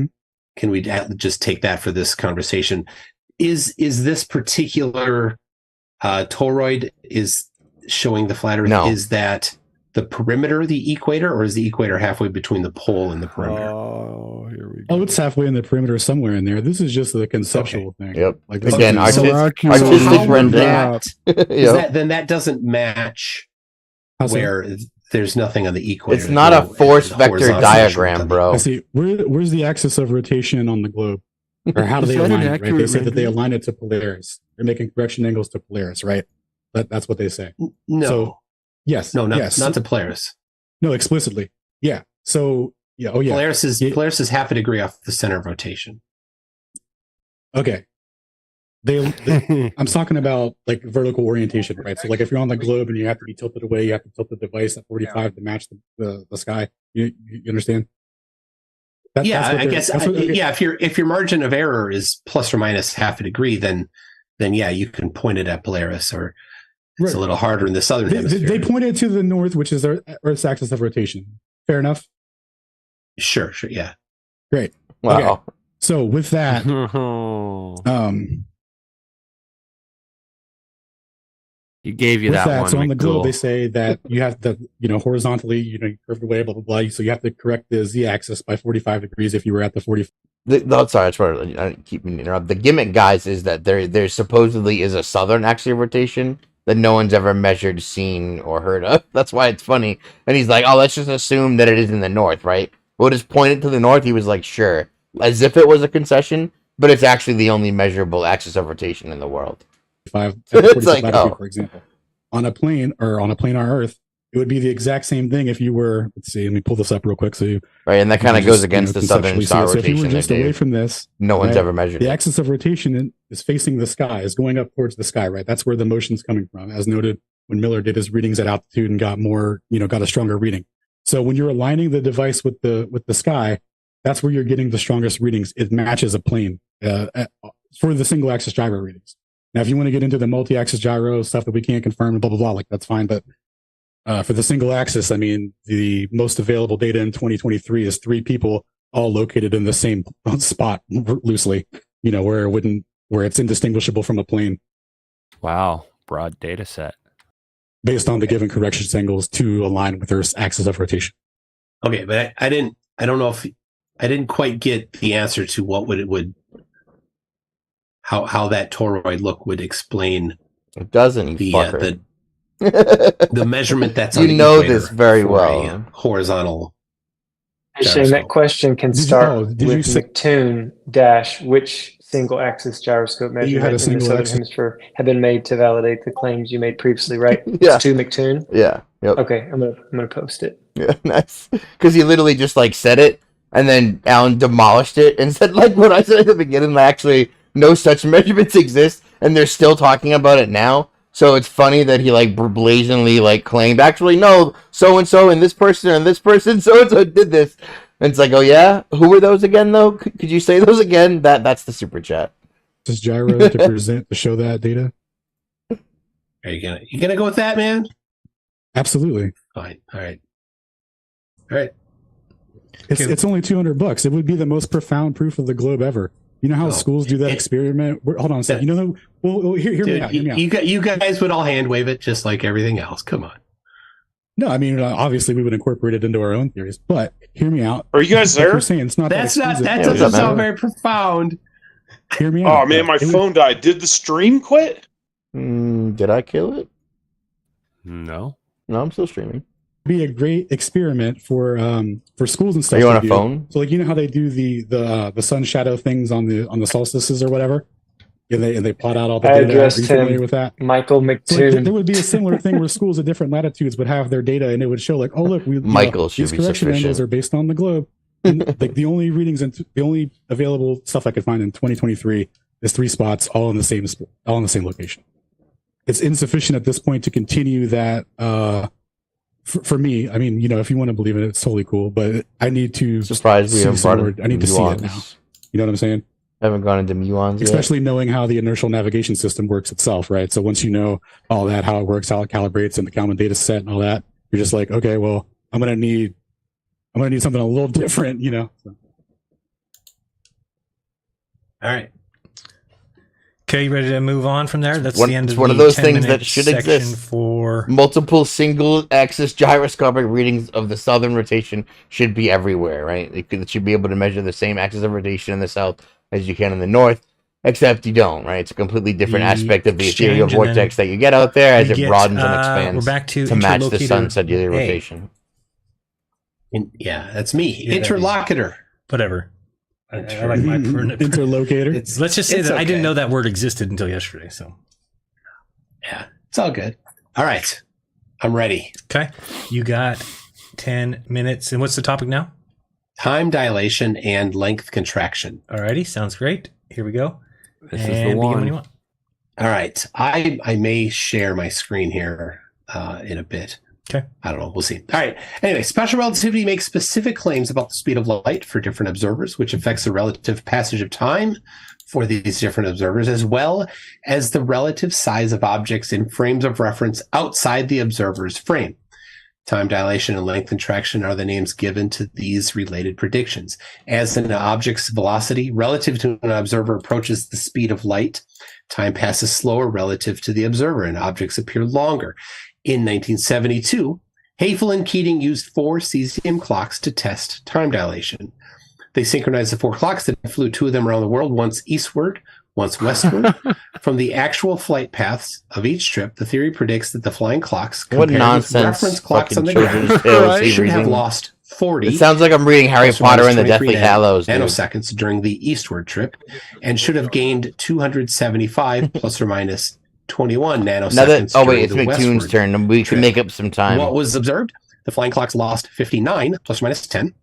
can we just take that for this conversation? Is this particular toroid is showing the flat Earth?
No.
Is that the perimeter, the equator, or is the equator halfway between the pole and the perimeter?
Oh, here we go.
Oh, it's halfway in the perimeter somewhere in there. This is just the conceptual thing.
Yep.
Like
again, artistic rendering.
Then that doesn't match where there's nothing on the equator.
It's not a force vector diagram, bro.
I see. Where's the axis of rotation on the globe? Or how do they align it, right? They say that they align it to Polaris. They're making correction angles to Polaris, right? That's what they say.
No.
So, yes.
No,
yes.
not to Polaris.
No, explicitly. Yeah. So, yeah. Oh, yeah.
Polaris is half a degree off the center of rotation.
Okay. I'm talking about like vertical orientation, right? So, like if you're on the globe and you have to be tilted away, you have to tilt the device at 45 to match the sky. You understand?
I guess. If your margin of error is plus or minus half a degree, then yeah, you can point it at Polaris, or it's a little harder in the southern hemisphere.
They pointed to the north, which is Earth's axis of rotation. Fair enough.
Sure, yeah.
Great.
Wow.
Okay. So with that,
he gave you
with
that one.
So on the globe,
cool.
they say that you have to, horizontally, you curved away, blah blah blah. So you have to correct the z-axis by 45 degrees if you were at the 40.
Sorry, I keep interrupting. The gimmick, guys, is that there supposedly is a southern axis of rotation that no one's ever measured, seen, or heard of. That's why it's funny. And he's like, "Oh, let's just assume that it is in the north, right?" We'll just point it to the north. He was like, "Sure," as if it was a concession, but it's actually the only measurable axis of rotation in the world.
It's like, for example, on a plane or on a planar Earth, it would be the exact same thing if you were. Let's see. Let me pull this up real quick. So
and that kind of goes against the southern star rotation.
So if you were just away from this,
no one's ever measured.
The axis of rotation is facing the sky, is going up towards the sky, right? That's where the motion's coming from, as noted when Miller did his readings at altitude and got more, got a stronger reading. So when you're aligning the device with the sky, that's where you're getting the strongest readings. It matches a plane for the single axis gyro readings. Now, if you want to get into the multi-axis gyro stuff that we can't confirm, blah, blah, blah, like that's fine. But for the single axis, I mean, the most available data in 2023 is 3 people all located in the same spot loosely, where it's indistinguishable from a plane.
Wow. Broad data set.
based on the given corrections angles to align with Earth's axis of rotation.
Okay, but I don't know if I didn't quite get the answer to how that toroid look would explain.
It doesn't.
The measurement that's
you
on the
know
equator
this very well.
Horizontal.
Shane, that question can start with McToon dash which single axis gyroscope measurement in the southern hemisphere have been made to validate the claims you made previously, right?
Yeah.
It's to McToon?
Yeah. Yep.
Okay, I'm gonna post it.
Yeah, nice. Because he literally just like said it, and then Alan demolished it and said like what I said at the beginning. Actually, no such measurements exist, and they're still talking about it now. So it's funny that he like blazingly like claimed, actually, no, so and so and this person so and so did this. And it's like, oh yeah, who were those again though? Could you say those again? That's the super chat.
Does gyro to show that data?
Are you gonna go with that, man?
Absolutely.
Fine. All right.
It's only $200. It would be the most profound proof of the globe ever. You know how schools do that experiment? Hold on a second. You know, well, hear me out.
You guys would all hand wave it just like everything else. Come on.
No, I mean, obviously we would incorporate it into our own theories, but hear me out.
Are you guys there?
You're saying it's not
that doesn't sound very profound.
Hear me out.
Oh man, my phone died. Did the stream quit?
Did I kill it?
No,
I'm still streaming.
Be a great experiment for schools and stuff.
Are you on a phone?
So like, you know how they do the sun shadow things on the solstices or whatever, and they plot out all the data. Are you familiar with that?
Michael McToon.
So like, there would be a similar thing where schools at different latitudes would have their data, and it would show like, oh look, these correction angles are based on the globe. And, like the only readings and the only available stuff I could find in 2023 is 3 spots, all in the same location. It's insufficient at this point to continue that. For me, I mean, if you want to believe it, it's totally cool. But I need to
surprise me.
I need to see it now. You know what I'm saying?
I haven't gone into muons
especially
yet.
Knowing how the inertial navigation system works itself, right? So once you know all that, how it works, how it calibrates, and the common data set and all that, you're just like, okay, well, I'm gonna need something a little different, So.
All right.
Okay, you ready to move on from there? That's the end of
one of those things that should exist.
For
multiple single-axis gyroscopic readings of the southern rotation should be everywhere, right? It should be able to measure the same axis of rotation in the south as you can in the north, except you don't, right? It's a completely different aspect of the ethereal vortex that you get out there as it broadens and expands
we're back to
match the sun's cellular rotation.
Yeah, that's me. Interlocutor.
Whatever. I like my
interlocator.
Let's just say that I didn't know that word existed until yesterday. So,
yeah, it's all good. All right, I'm ready.
Okay, you got 10 minutes. And what's the topic now?
Time dilation and length contraction.
Alrighty, sounds great. Here we go.
This is the one.
When you want.
All right, I may share my screen here in a bit.
Okay.
I don't know. We'll see. All right. Anyway, special relativity makes specific claims about the speed of light for different observers, which affects the relative passage of time for these different observers, as well as the relative size of objects in frames of reference outside the observer's frame. Time dilation and length contraction are the names given to these related predictions. As an object's velocity relative to an observer approaches the speed of light, time passes slower relative to the observer, and objects appear longer. In 1972, Haefel and Keating used 4 cesium clocks to test time dilation. They synchronized the 4 clocks and flew 2 of them around the world, once eastward, once westward. From the actual flight paths of each trip, the theory predicts that the flying clocks, compared with reference clocks on the ground, should have lost 40.
It sounds like I'm reading Harry Potter and the Deathly Hallows.
Nanoseconds during the eastward trip, and should have gained 275 plus or minus 21 nanoseconds.
It's McToon's turn. We can make up some time.
What was observed? The flying clocks lost 59 plus or minus 10.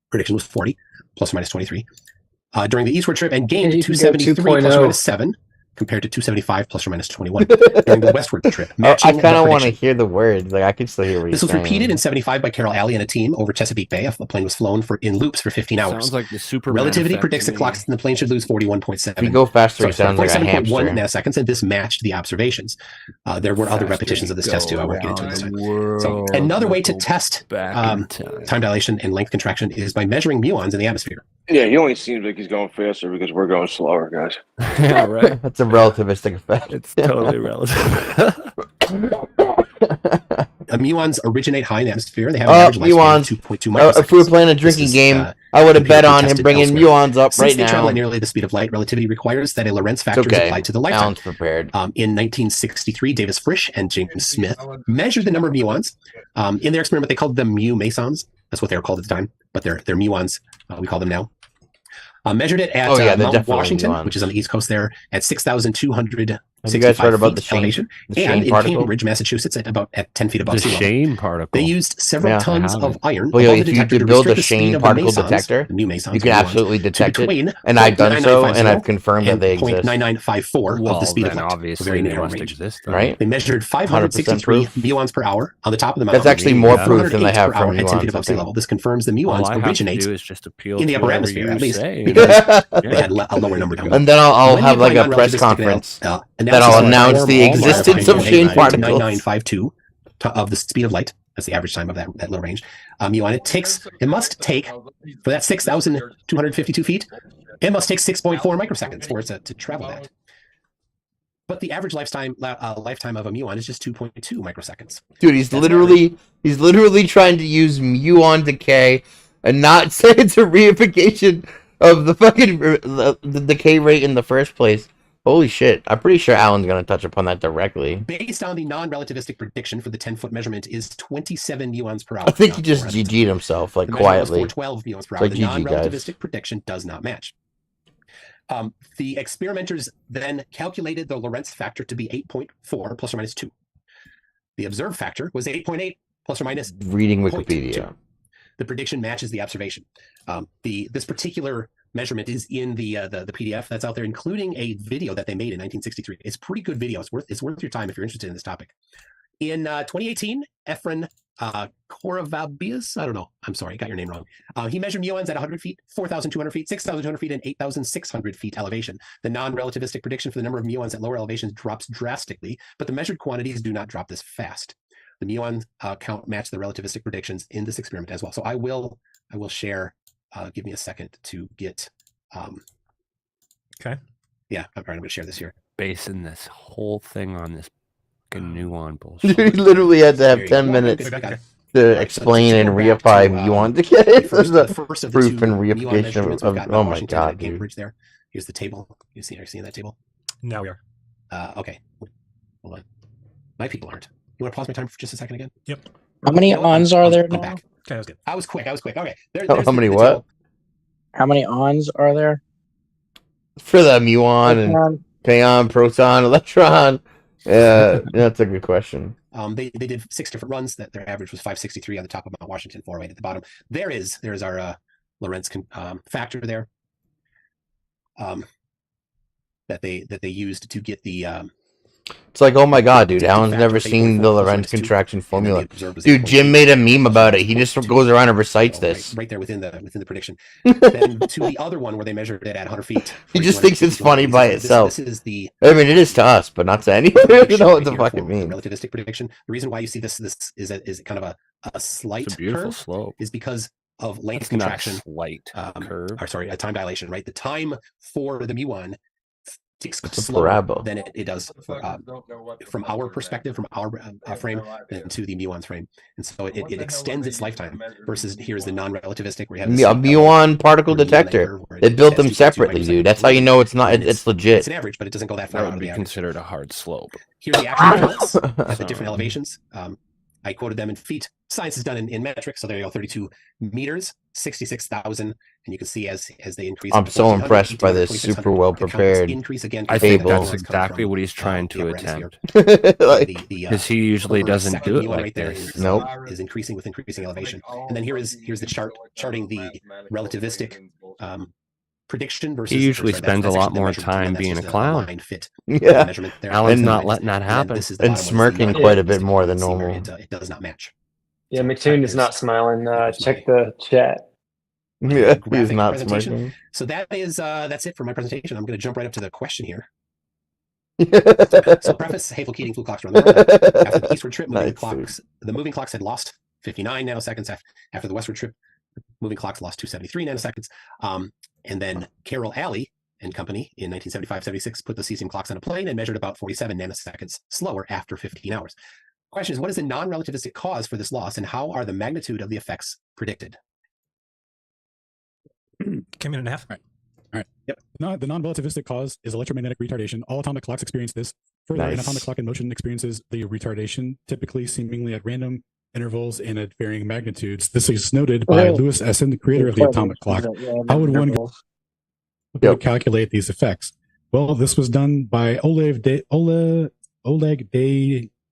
Prediction was 40 plus or minus 23 during the eastward trip, and gained 273 plus or minus 7 compared to 275 plus or minus 21 during the westward trip.
I kind of want to hear the words. Like I can still hear what
this
you're
was
saying.
repeated in 75 by Carol Alley and a team over Chesapeake Bay. A plane was flown in loops for 15 hours.
Sounds like the Superman
Relativity
effect
predicts
to
the
me.
clocks in the plane should lose 41.7.
If you go faster, it sounds like a
47.1
hamster.
nanoseconds, and this matched the observations. There were other repetitions of this test too. I won't get into this time. So another way to test time dilation and length contraction is by measuring muons in the atmosphere.
Yeah, he only seems like he's going faster because we're going slower, guys.
Yeah, right.
That's a relativistic effect.
It's totally relative.
Muons originate high in the atmosphere. They have an average lifespan of 2.2 microseconds.
If we were playing a drinking game, I would have bet on him bringing muons up right now.
Since they travel at nearly the speed of light, relativity requires that a Lorentz factor is applied to the lifetime.
Alan's prepared.
In 1963, Davis Frisch and James Smith measured the number of muons. In their experiment, they called them mu mesons. That's what they were called at the time, but they're muons. We call them now. Measured it at Mount Washington, which is on the East Coast there, at 6,200.
Have you guys heard about the Shane,
elevation, and in Cambridge, Massachusetts, at 10 feet above sea level.
The Shane particle.
They used several tons of iron.
Well, if you could build a Shane particle detector, you can absolutely detect it. And I've done so, and I've confirmed that they exist.
0.9954 of the speed of light.
Obviously,
very
they
narrow
must
range.
exist.
Right?
They measured 563 muons per hour on the top of the mountain.
That's actually more proof than they have from
at 10 feet above sea level. This confirms the muons originate in the upper atmosphere, at least, because they had a lower number.
And then I'll have like a press conference that I'll announce the existence of Shane particles.
9952 of the speed of light. That's the average time of that little range. Muon. It must take for that 6,252 feet. It must take 6.4 microseconds for it to travel that. But the average lifetime of a muon is just 2.2 microseconds.
Dude, he's literally trying to use muon decay and not say it's a reification of the fucking the decay rate in the first place. Holy shit. I'm pretty sure Alan's going to touch upon that directly.
Based on the non-relativistic prediction for the 10-foot measurement is 27 muons per hour.
I think he just GG'd himself, like, quietly.
12 muons per hour.
Like
the non-relativistic prediction does not match. The experimenters then calculated the Lorentz factor to be 8.4 plus or minus 2. The observed factor was 8.8 plus or minus
reading
0.2.
Wikipedia.
The prediction matches the observation. This particular measurement is in the PDF that's out there, including a video that they made in 1963. It's a pretty good video. It's worth your time if you're interested in this topic. In 2018, Efren Coravabias, I don't know. I'm sorry, I got your name wrong. He measured muons at 100 feet, 4,200 feet, 6,200 feet, and 8,600 feet elevation. The non-relativistic prediction for the number of muons at lower elevations drops drastically, but the measured quantities do not drop this fast. The muon count matched the relativistic predictions in this experiment as well. So I will share. Give me a second to get.
Okay.
Yeah, I'm going to share this here.
Basing this whole thing on this muon bullshit.
He literally had to have 10 minutes to explain and reify muon decay.
The first of the
proof
two
and
muon
reification
measurements
of
we've got
oh
in
my
Washington
god,
at
dude.
Cambridge there. Here's the table. Are you seeing that table?
Now we are.
Okay. Hold on. My people aren't. You want to pause my time for just a second again?
Yep.
How many ons are there now?
Back.
Okay, that was good.
I was quick. Okay.
How many what?
How many ons are there?
For the muon and kaon, proton, electron. That's a good question.
They did 6 different runs. That their average was 563 on the top of Mount Washington, 408 at the bottom. There's our Lorentz factor there. That they used to get the.
It's like, oh my god, dude, Alan's never seen the Lorentz contraction formula. Dude, Jim made a meme about it. He just goes around and recites this.
Right there within the prediction. Then to the other one where they measured it at 100 feet.
He just thinks it's funny by itself.
This is the.
I mean, it is to us, but not to anyone. You know what the fuck it means.
Relativistic prediction. The reason why you see this is kind of a slight
It's a beautiful
curve
slope.
is because of length
It's
contraction.
not a slight curve.
Or sorry, a time dilation. Right, the time for the muon takes
It's a
slower
parabola.
than it does from our perspective, from our frame, than to the muon's frame, and so it extends its lifetime. Versus here's the non-relativistic where you have
A muon particle detector. They built them separately, dude. That's how you know it's not. It's legit.
It's an average, but it doesn't go that far.
That would be considered a hard slope.
Here's the actual results at the different elevations. I quoted them in feet. Science is done in metric, so there you go, 32 meters, 66,000, and you can see as they increase.
I'm so impressed by this super well prepared table.
I think that's exactly what he's trying to attempt. Because he usually doesn't do it like this.
Nope.
Is increasing with increasing elevation, and then here's the chart charting the relativistic prediction versus.
He usually spends a lot more time being a clown.
Yeah,
Alan's not letting that happen.
And smirking quite a bit more than normal.
It does not match.
Yeah, McToon is not smiling. Check the chat.
Yeah, he's not smirking.
So that's it for my presentation. I'm going to jump right up to the question here. So preface, Havel Keating flew clocks around the world. After the eastward trip, the moving clocks had lost 59 nanoseconds. After the westward trip, the moving clocks lost 273 nanoseconds. And then Carroll Alley and company in 1975-76 put the cesium clocks on a plane and measured about 47 nanoseconds slower after 15 hours. Question is, what is the non-relativistic cause for this loss, and how are the magnitude of the effects predicted?
Came in and a half.
All right. Yep. The non-relativistic cause is electromagnetic retardation. All atomic clocks experience this. Further, an atomic clock in motion experiences the retardation, typically seemingly at random intervals and at varying magnitudes. This is noted by Louis Essen, the creator of the atomic clock. How would one go to calculate these effects? Well, this was done by Oleg D.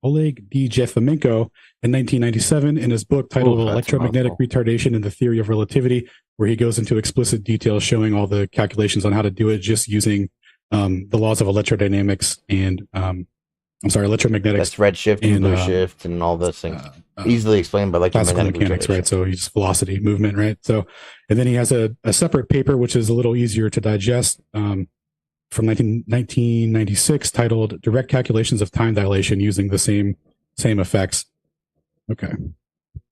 Jefamenko in 1997 in his book titled Electromagnetic Retardation and the Theory of Relativity, where he goes into explicit detail showing all the calculations on how to do it just using the laws of electrodynamics and electromagnetics.
That's redshift and blue shift and all those things. Easily explained by electromagnetic
mechanics, right? So he's velocity, movement, right? So, and then he has a separate paper, which is a little easier to digest, from 1996 titled Direct Calculations of Time Dilation Using the Same Effects. Okay.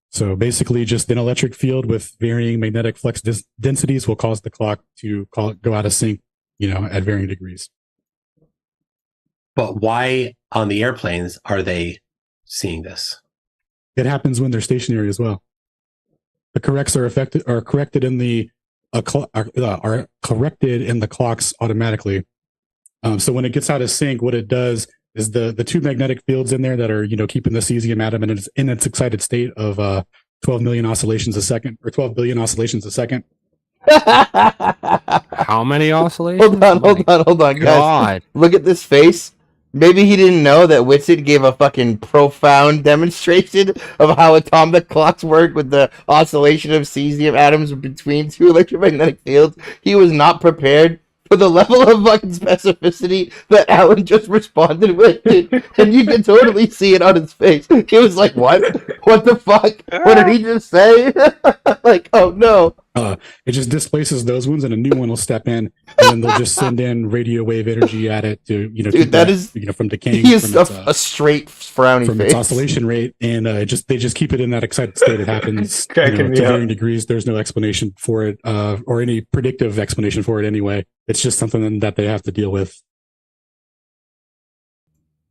So basically just an electric field with varying magnetic flux densities will cause the clock to go out of sync, at varying degrees.
But why on the airplanes are they seeing this?
It happens when they're stationary as well. The corrects are corrected in the clocks automatically. So when it gets out of sync, what it does is the two magnetic fields in there that are keeping the cesium atom in its excited state of 12 million oscillations a second, or 12 billion oscillations a second.
How many oscillations?
Hold on, guys. Look at this face. Maybe he didn't know that Whitsitt gave a fucking profound demonstration of how atomic clocks work with the oscillation of cesium atoms between two electromagnetic fields. He was not prepared for the level of fucking specificity that Alan just responded with, and you can totally see it on his face. He was like, "What? What the fuck? What did he just say?" Like, oh no.
It just displaces those ones, and a new one will step in, and then they'll just send in radio wave energy at it to
Dude, that is
from decaying.
He is a straight frowny
from
face.
Its oscillation rate, and they just keep it in that excited state. It happens to varying degrees. There's no explanation for it, or any predictive explanation for it anyway. It's just something that they have to deal with.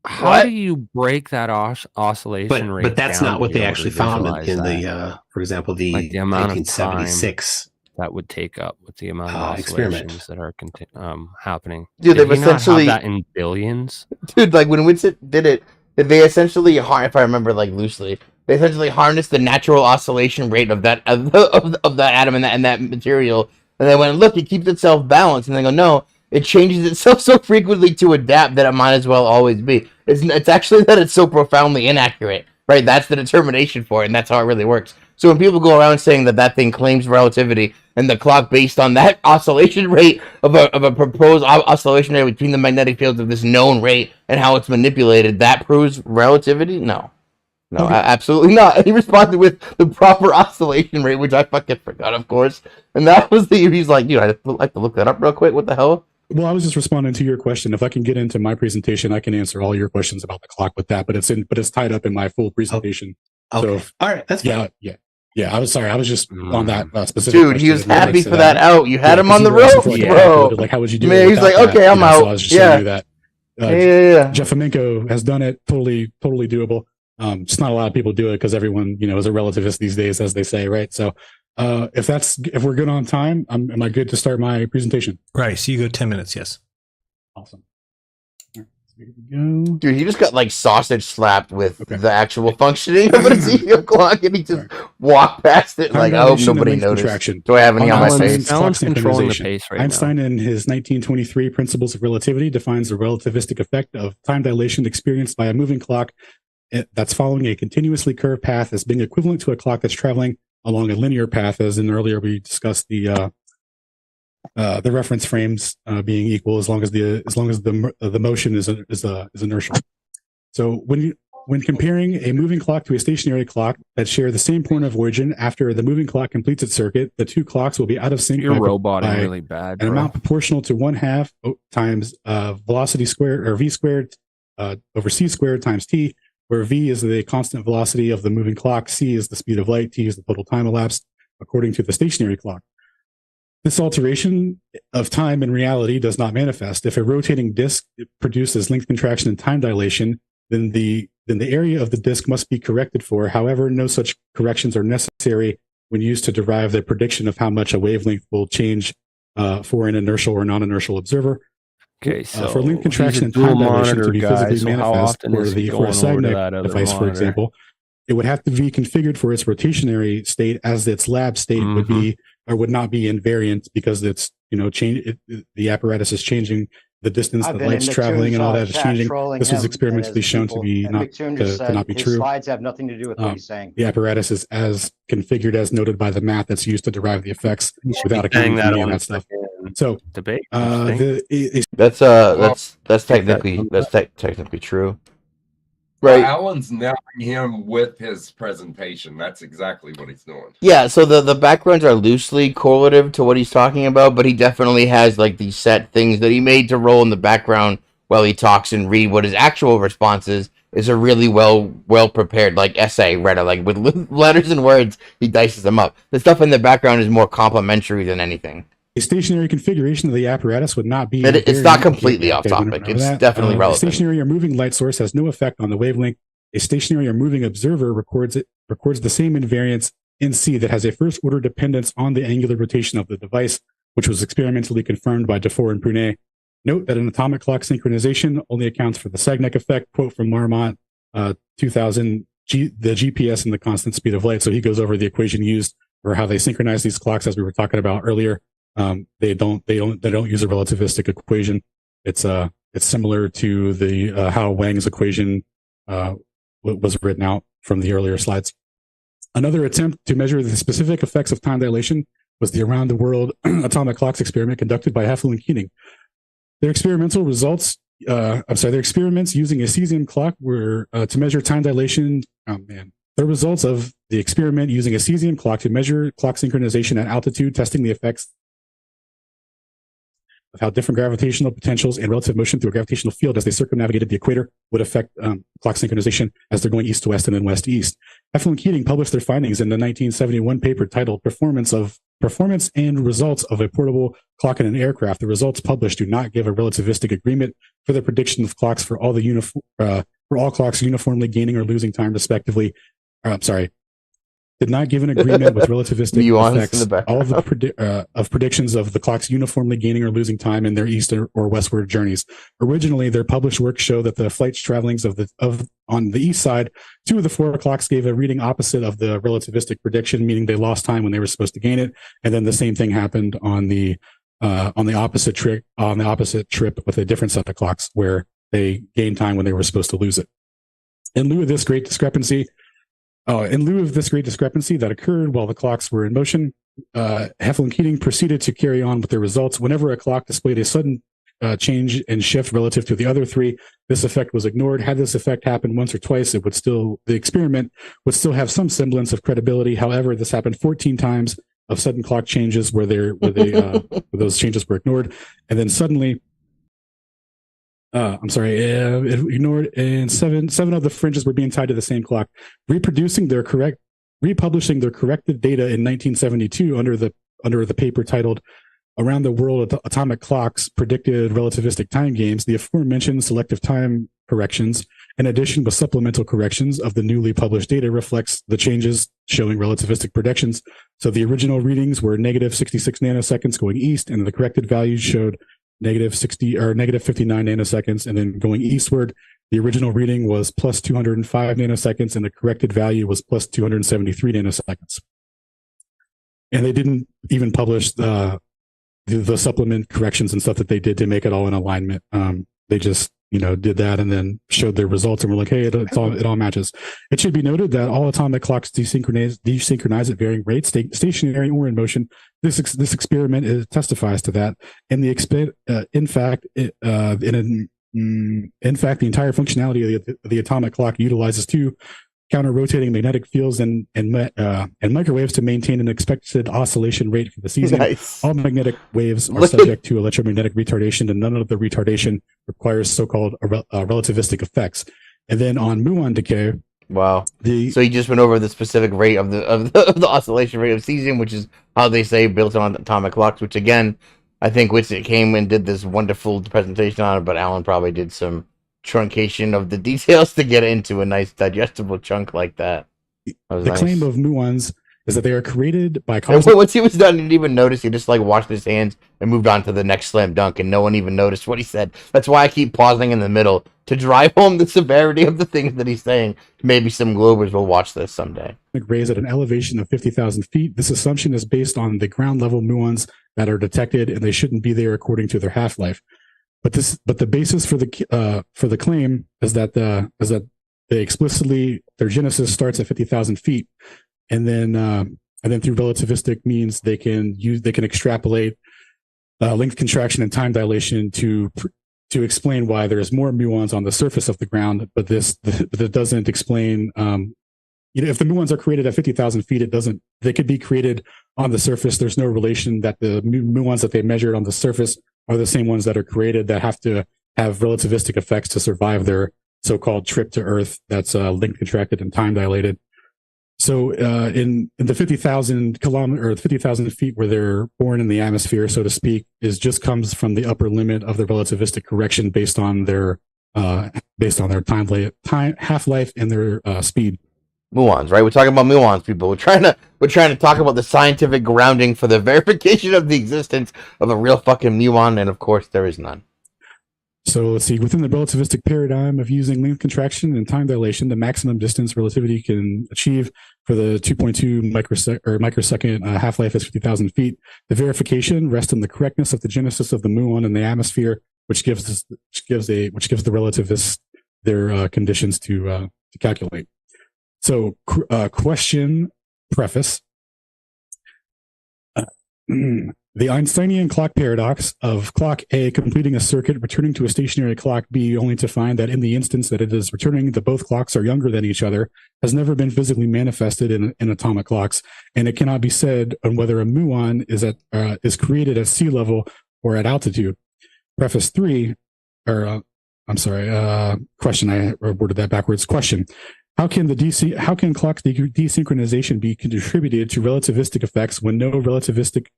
How do you break that oscillation rate?
But that's not what they actually found in the, for example, the
amount of
1976
that would take up with the amount of oscillations that are happening.
Dude,
Did
they've essentially
not have that in billions.
Dude, like when Whitsitt did it, they essentially, if I remember loosely, they essentially harnessed the natural oscillation rate of that of that atom and that material, and they went, look, it keeps itself balanced, and they go, no, it changes itself so frequently to adapt that it might as well always be. It's actually that it's so profoundly inaccurate, right? That's the determination for it, and that's how it really works. So when people go around saying that thing claims relativity, and the clock based on that oscillation rate of a proposed oscillation rate between the magnetic fields of this known rate and how it's manipulated, that proves relativity? No, absolutely not. And he responded with the proper oscillation rate, which I fucking forgot, of course. And that was he's like, dude, I'd like to look that up real quick. What the hell?
Well, I was just responding to your question. If I can get into my presentation, I can answer all your questions about the clock with that. But it's tied up in my full presentation.
Okay.
So
all right, that's fine.
Yeah. I was sorry. I was just on that specific.
Dude, he was happy for that out. You had him on the ropes, bro.
Like, how would you do
it? He's like, okay, I'm out.
So I was just showing you that.
Yeah.
Jefamenko has done it. Totally doable. Just not a lot of people do it because everyone, is a relativist these days, as they say, right? So, if we're good on time, am I good to start my presentation?
Right. So you go 10 minutes. Yes.
Awesome. Here we go.
Dude, he just got sausage slapped with the actual functioning of a cesium clock, and he just walked past it like, I hope nobody noticed. Do I have any on my face?
Alan's controlling the pace right
Einstein,
now.
in his 1923 Principles of Relativity, defines the relativistic effect of time dilation experienced by a moving clock that's following a continuously curved path as being equivalent to a clock that's traveling along a linear path. As in earlier we discussed the reference frames being equal as long as the motion is inertial. So when comparing a moving clock to a stationary clock that share the same point of origin, after the moving clock completes its circuit, the two clocks will be out of sync.
You're roboting really bad,
an amount proportional to 1/2 times velocity squared, or v squared over c squared times t, where v is the constant velocity of the moving clock, c is the speed of light, t is the total time elapsed according to the stationary clock. This alteration of time in reality does not manifest. If a rotating disk produces length contraction and time dilation, then the area of the disk must be corrected for. However, no such corrections are necessary when used to derive the prediction of how much a wavelength will change for an inertial or non-inertial observer.
Okay, so
for length contraction and
dual
time dilation
monitor
to be
guy,
physically
so how
manifest,
often
or
is he
for a
going over to
SAGNEC
that other
device, for
monitor?
example, it would have to be configured for its rotationary state, as its lab state would be or would not be invariant, because it's the apparatus is changing, the distance the light's traveling and all that is changing. This was experimentally shown to be not be
his
true.
slides have nothing to do with what he's saying.
The apparatus is as configured as noted by the math that's used to derive the effects without accounting for any of that stuff. So
debate.
That's technically true.
Right. Alan's nailing him with his presentation. That's exactly what he's doing.
Yeah, so the backgrounds are loosely correlative to what he's talking about, but he definitely has like these set things that he made to roll in the background while he talks, and read what his actual response is a really well prepared like essay writer, like with letters and words, he dices them up. The stuff in the background is more complimentary than anything.
A stationary configuration of the apparatus would not be...
It's not completely off topic. It's definitely relevant.
A stationary or moving light source has no effect on the wavelength. A stationary or moving observer records the same invariance in C that has a first-order dependence on the angular rotation of the device, which was experimentally confirmed by Dufour and Prunet. Note that an atomic clock synchronization only accounts for the Sagnac effect. Quote from Marmont, 2000, the GPS and the constant speed of light. So he goes over the equation used for how they synchronize these clocks, as we were talking about earlier. They don't use a relativistic equation. It's similar to the how Wang's equation was written out from the earlier slides. Another attempt to measure the specific effects of time dilation was the around the world atomic clocks experiment conducted by Heffel and Keating. Their experimental results, their experiments using a cesium clock were to measure time dilation. The results of the experiment using a cesium clock to measure clock synchronization at altitude, testing the effects of how different gravitational potentials and relative motion through a gravitational field as they circumnavigated the equator would affect clock synchronization as they're going east to west and then west to east. Heffel and Keating published their findings in the 1971 paper titled Performance and Results of a Portable Clock in an Aircraft. The results published do not give a relativistic agreement for the prediction of clocks for all clocks uniformly gaining or losing time, respectively. Did not give an agreement with relativistic effects. All of the predictions of the clocks uniformly gaining or losing time in their east or westward journeys. Originally, their published work show that the flight travelings on the east side, 2 of the 4 clocks gave a reading opposite of the relativistic prediction, meaning they lost time when they were supposed to gain it, and then the same thing happened on the opposite trip with a different set of clocks where they gained time when they were supposed to lose it. In lieu of this great discrepancy that occurred while the clocks were in motion, Heffel and Keating proceeded to carry on with their results. Whenever a clock displayed a sudden change and shift relative to the other 3, this effect was ignored. Had this effect happened once or twice, the experiment would still have some semblance of credibility. However, this happened 14 times of sudden clock changes where those changes were ignored, and then suddenly. It ignored, and seven of the fringes were being tied to the same clock. Republishing their corrected data in 1972 under the paper titled "Around the World Atomic Clocks Predicted Relativistic Time Games," the aforementioned selective time corrections, in addition with supplemental corrections of the newly published data, reflects the changes showing relativistic predictions. So the original readings were negative 66 nanoseconds going east, and the corrected values showed negative 59 nanoseconds, and then going eastward, the original reading was plus 205 nanoseconds, and the corrected value was plus 273 nanoseconds. And they didn't even publish the supplement corrections and stuff that they did to make it all in alignment. They just did that and then showed their results, and were like, hey, it all matches. It should be noted that all atomic clocks desynchronize at varying rates, stationary or in motion. This experiment testifies to that. And in fact, the entire functionality of the atomic clock utilizes 2 counter-rotating magnetic fields and microwaves to maintain an expected oscillation rate for the cesium. Nice. All magnetic waves are subject to electromagnetic retardation, and none of the retardation requires so-called relativistic effects. And then on muon decay,
wow. So he just went over the specific rate of the oscillation rate of cesium, which is how they say built on atomic clocks. Which again, I think Witsit came and did this wonderful presentation on it, but Alan probably did some truncation of the details to get into a nice digestible chunk like that.
The claim of muons is that they are created by
once he was done, he didn't even notice. He just like washed his hands and moved on to the next slam dunk, and no one even noticed what he said. That's why I keep pausing in the middle to drive home the severity of the things that he's saying. Maybe some Globers will watch this someday.
Raised at an elevation of 50,000 feet. This assumption is based on the ground level muons that are detected, and they shouldn't be there according to their half-life. But the basis for the claim is that they explicitly, their genesis starts at 50,000 feet. And then through relativistic means they can extrapolate length contraction and time dilation to explain why there's more muons on the surface of the ground. But that doesn't explain. If the muons are created at 50,000 feet, they could be created on the surface. There's no relation that the muons that they measured on the surface are the same ones that are created, that have to have relativistic effects to survive their so-called trip to Earth. That's length contracted and time dilated. So in the 50,000 kilometer or 50,000 feet where they're born in the atmosphere, so to speak, comes from the upper limit of the relativistic correction based on their time half-life and their speed.
Muons, right? We're talking about muons, people. We're trying to talk about the scientific grounding for the verification of the existence of a real fucking muon, and of course there is none.
So let's see, within the relativistic paradigm of using length contraction and time dilation, the maximum distance relativity can achieve for the 2.2 microsecond half-life is 50,000 feet. The verification rests on the correctness of the genesis of the muon in the atmosphere, which gives the relativists their conditions to calculate. So, question preface. The Einsteinian clock paradox of clock A completing a circuit, returning to a stationary clock B, only to find that in the instance that it is returning, that both clocks are younger than each other, has never been physically manifested in atomic clocks, and it cannot be said on whether a muon is created at sea level or at altitude. Preface 3, question, I worded that backwards. Question. How can clock desynchronization be contributed to relativistic effects when no relativistic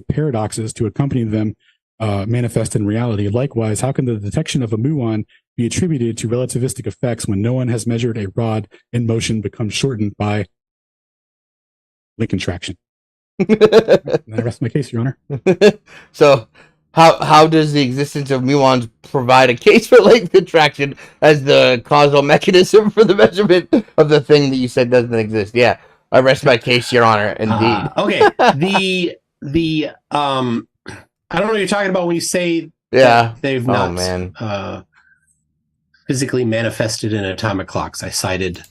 paradoxes to accompany them manifest in reality? Likewise, how can the detection of a muon be attributed to relativistic effects when no one has measured a rod in motion become shortened by length contraction? I rest my case, Your Honor.
So, how does the existence of muons provide a case for length contraction as the causal mechanism for the measurement of the thing that you said doesn't exist? Yeah, I rest my case, Your Honor. Indeed.
Okay. The I don't know what you're talking about when you say they've not physically manifested in atomic clocks. I cited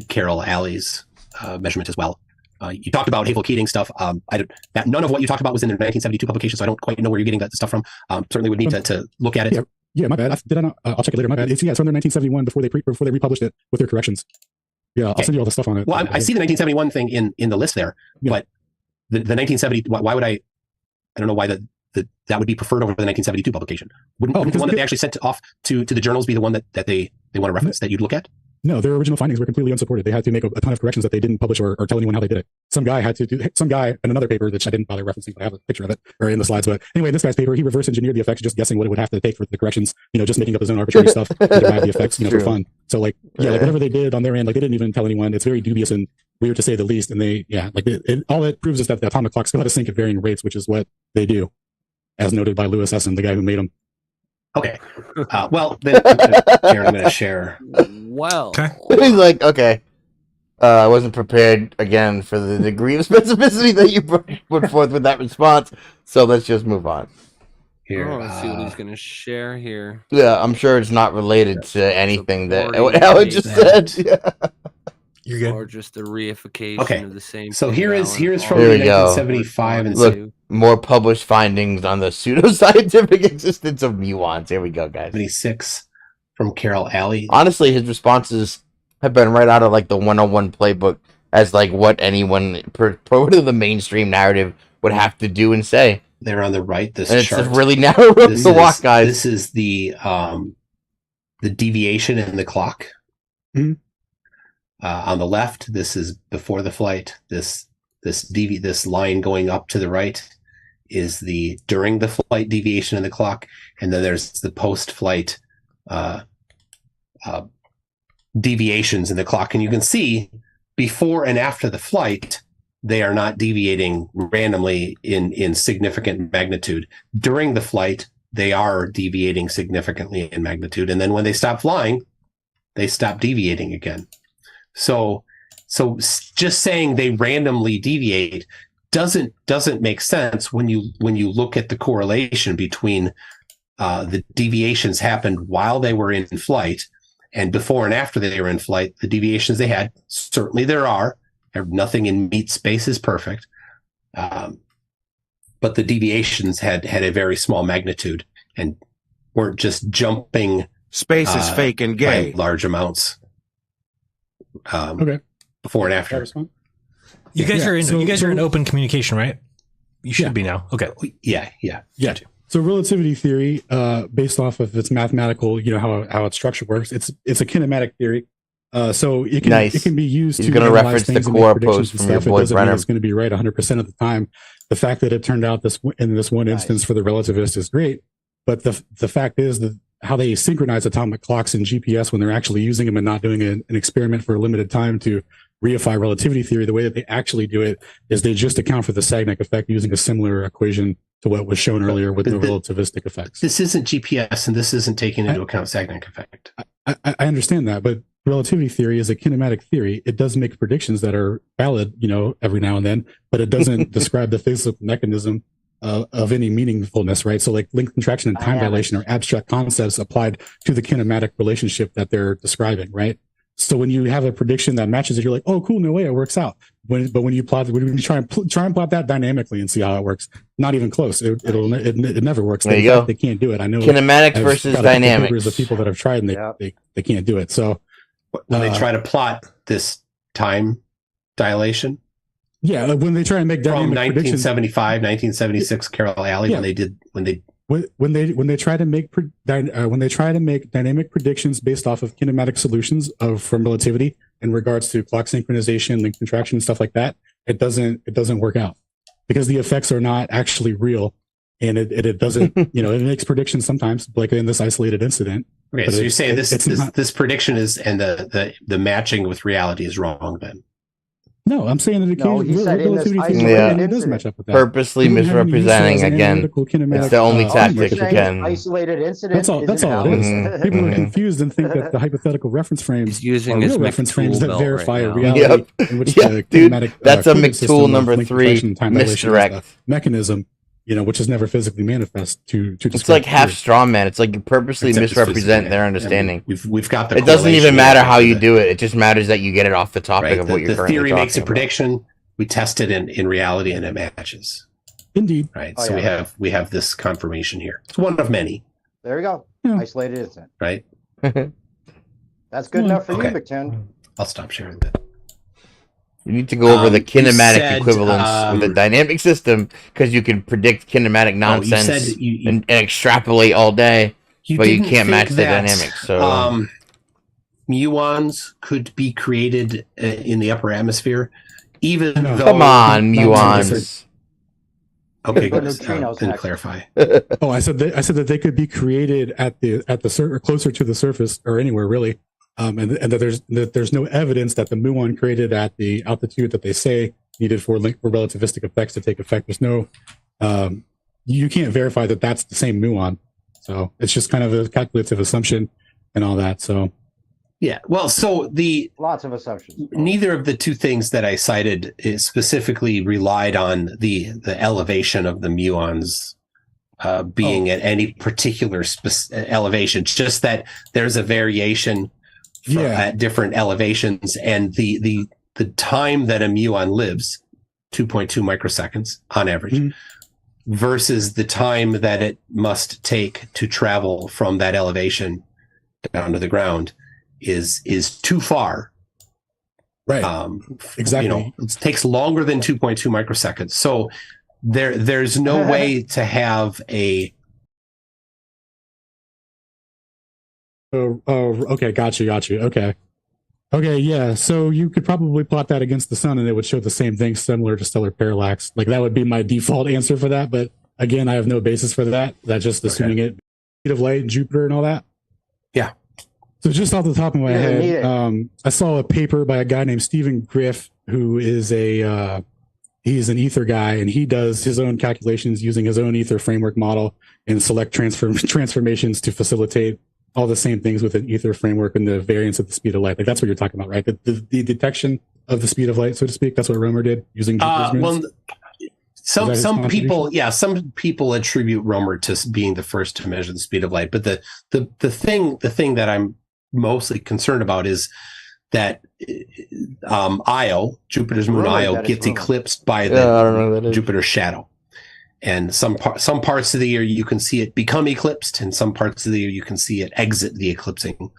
Carol Alley's measurement as well. You talked about Havel Keating stuff. None of what you talked about was in the 1972 publication, so I don't quite know where you're getting that stuff from. Certainly would need to look at it.
Yeah, my bad. I'll check it later. My bad. It's from the 1971 before they republished it with their corrections. Yeah, I'll send you all the stuff on it.
Well, I see the 1971 thing in the list there, but the 1970. Why would I don't know why that would be preferred over the 1972 publication. Wouldn't the one that they actually sent off to the journals be the one that they want to reference that you'd look at?
No, their original findings were completely unsupported. They had to make a ton of corrections that they didn't publish or tell anyone how they did it. Some guy in another paper that I didn't bother referencing, but I have a picture of it or in the slides. But anyway, this guy's paper, he reverse engineered the effects, just guessing what it would have to take for the corrections, just making up his own arbitrary stuff to derive the effects, for fun. So whatever they did on their end, they didn't even tell anyone. It's very dubious and weird to say the least. And all it proves is that the atomic clocks still have to sync at varying rates, which is what they do, as noted by Lewis Essen, the guy who made them.
Okay. Well, then, Jared, I'm going to share.
Well,
okay. He's like, okay. I wasn't prepared again for the degree of specificity that you put forth with that response. So let's just move on.
Here, let's see what he's going to share here.
Yeah, I'm sure it's not related to anything that Alan just said. Yeah.
You're good.
Or just a reification of the same.
So here is from
the
1975 and
look, more published findings on the pseudoscientific existence of muons. Here we go, guys.
76 from Carol Alley.
Honestly, his responses have been right out of the 101 playbook as what anyone per the mainstream narrative would have to do and say.
They're on the right. This
and
chart.
It's a really narrow road to walk, guys.
This is the deviation in the clock.
Mm-hmm.
On the left, this is before the flight. This line going up to the right is the during the flight deviation in the clock, and then there's the post-flight deviations in the clock. And you can see before and after the flight, they are not deviating randomly in significant magnitude. During the flight, they are deviating significantly in magnitude. And then when they stop flying, they stop deviating again. So just saying they randomly deviate doesn't make sense when you look at the correlation between the deviations happened while they were in flight and before and after they were in flight. The deviations they had, certainly there are. Nothing in meat space is perfect, but the deviations had a very small magnitude and weren't just jumping.
Space is fake and gay.
By large amounts.
Okay.
Before and after.
You guys are in open communication, right? You should be now. Okay.
Yeah.
So relativity theory, based off of its mathematical, how its structure works, it's a kinematic theory. So it can be used
He's
to
going to
analyze
reference the
things and
core
make predictions
post
and
from your
stuff. It
boy
doesn't mean
Brenner.
it's going to be right 100% of the time. The fact that it turned out in this one instance for the relativist is great, but the fact is that how they synchronize atomic clocks in GPS when they're actually using them and not doing an experiment for a limited time to reify relativity theory, the way that they actually do it is they just account for the Sagnac effect using a similar equation to what was shown earlier with the relativistic effects.
This isn't GPS, and this isn't taking into account Sagnac effect.
I understand that, but relativity theory is a kinematic theory. It does make predictions that are valid, every now and then, but it doesn't describe the physical mechanism of any meaningfulness, right? So like length contraction and time dilation are abstract concepts applied to the kinematic relationship that they're describing, right? So when you have a prediction that matches it, you're like, oh, cool, no way, it works out. When you try and plot that dynamically and see how it works, not even close. It never works.
There you go.
They can't do it. I know
Kinematics versus dynamics.
The people that have tried and they can't do it. So
when they try to plot this time dilation,
when they try and make
from
dynamic
1975, 1976, Carroll Alley, when they
try to make dynamic predictions based off of kinematic solutions from relativity in regards to clock synchronization, length contraction, and stuff like that, it doesn't work out because the effects are not actually real, and it doesn't it makes predictions sometimes, like in this isolated incident.
Okay, so you're saying this prediction is and the matching with reality is wrong then?
No, I'm saying that it does match up with that.
Purposely misrepresenting again. It's the only tactic again.
Isolated incident.
That's all it is. People are confused and think that the hypothetical reference frames
using
are
his
real reference frames that
belt
verify
right
a
now.
reality in which the kinematic
that's a
system
McTool
of
number
length
3
compression and time dilation is the
misdirect.
mechanism, which is never physically manifest to
It's like half straw man. It's like you purposely misrepresent their understanding.
We've got the.
It doesn't even matter how you do it. It just matters that you get it off the topic of what you're currently
The theory makes a
talking
prediction. We test it in reality, and it matches.
Indeed.
Right. So we have this confirmation here. It's one of many.
There we go. Isolated incident.
Right.
That's good enough for you, McToon.
I'll stop sharing that.
You need to go over the kinematic equivalence with a dynamic system because you can predict kinematic nonsense and extrapolate all day, but you can't match the dynamics. So
muons could be created in the upper atmosphere, even though.
Come on, muons.
Okay, good. Didn't clarify.
I said that they could be created at the or closer to the surface or anywhere really. And that there's no evidence that the muon created at the altitude that they say needed for relativistic effects to take effect. There's no, you can't verify that that's the same muon. So it's just kind of a calculative assumption and all that. So
yeah, well, so
lots of assumptions.
Neither of the two things that I cited specifically relied on the elevation of the muons being at any particular elevation. Just that there's a variation. At different elevations, and the time that a muon lives, 2.2 microseconds on average, versus the time that it must take to travel from that elevation down to the ground is too far.
Right. Exactly.
It takes longer than 2.2 microseconds. So there's no way to have a.
Oh, okay, got you. Okay, yeah. So you could probably plot that against the sun, and it would show the same thing, similar to stellar parallax. Like that would be my default answer for that. But again, I have no basis for that. That's just assuming it. Speed of light, Jupiter, and all that.
Yeah.
So just off the top of my head, I saw a paper by a guy named Stephen Griff, who is he's an ether guy, and he does his own calculations using his own ether framework model and select transformations to facilitate all the same things with an ether framework and the variance of the speed of light. Like that's what you're talking about, right? The detection of the speed of light, so to speak. That's what Romer did using Jupiter's moons.
Well, some people attribute Romer to being the first to measure the speed of light, but the thing that I'm mostly concerned about is that Io, Jupiter's moon Io, gets eclipsed by the Jupiter's shadow. And some parts of the year you can see it become eclipsed, and some parts of the year you can see it exit the eclipsing.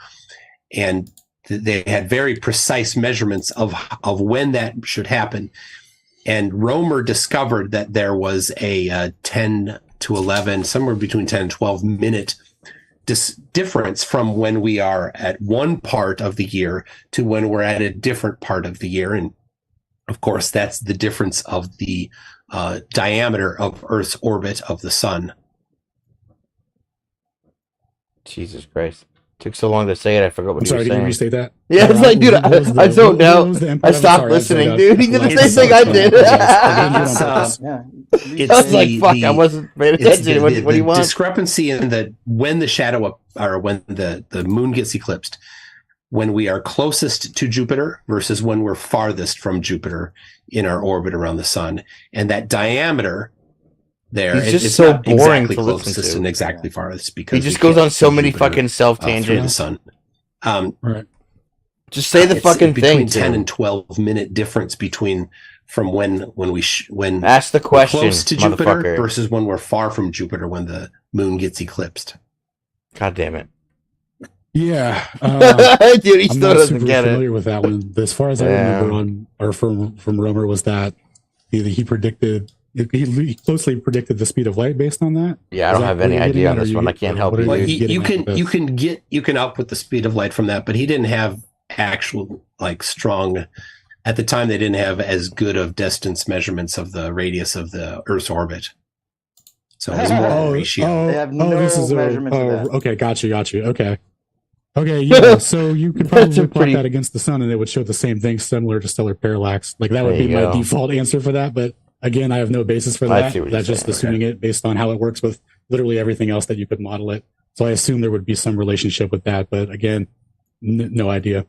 And they had very precise measurements of when that should happen. And Romer discovered that there was a 10 to 11, somewhere between 10 and 12 minute difference from when we are at one part of the year to when we're at a different part of the year. And of course, that's the difference of the diameter of Earth's orbit of the sun.
Jesus Christ. Took so long to say it, I forgot what you were saying.
Sorry, did you restate that?
Yeah, it's like, dude, I don't know. I stopped listening, dude. He did the same thing I did. I was like, fuck, I wasn't paying attention. What do you want?
Discrepancy in when the shadow or when the moon gets eclipsed, when we are closest to Jupiter versus when we're farthest from Jupiter in our orbit around the sun. And that diameter there,
it's so boring
exactly
to listen
closest
to.
and exactly farthest because
He just goes on so many fucking self tangents.
The sun.
Right.
Just say the fucking
between
thing.
10 and 12 minute difference from when
ask the question,
we're close to Jupiter
motherfucker.
versus when we're far from Jupiter when the moon gets eclipsed.
God damn it.
Yeah,
dude, he
I'm
still
not
doesn't
super
get
familiar
it.
with that one. As far as I remember, from Romer was that he predicted. He closely predicted the speed of light based on that.
Yeah, I don't have any idea on this one. I can't help you.
Well, you can output the speed of light from that, but he didn't have actual strong. At the time, they didn't have as good of distance measurements of the radius of the Earth's orbit. So it was more of a ratio.
They have no measurements of that.
Okay, got you. Okay, yeah. So you could probably plot that against the sun, and it would show the same thing, similar to stellar parallax. Like that would be my default answer for that. But again, I have no basis for that. That's just assuming it based on how it works with literally everything else that you could model it. So I assume there would be some relationship with that. But again, no idea.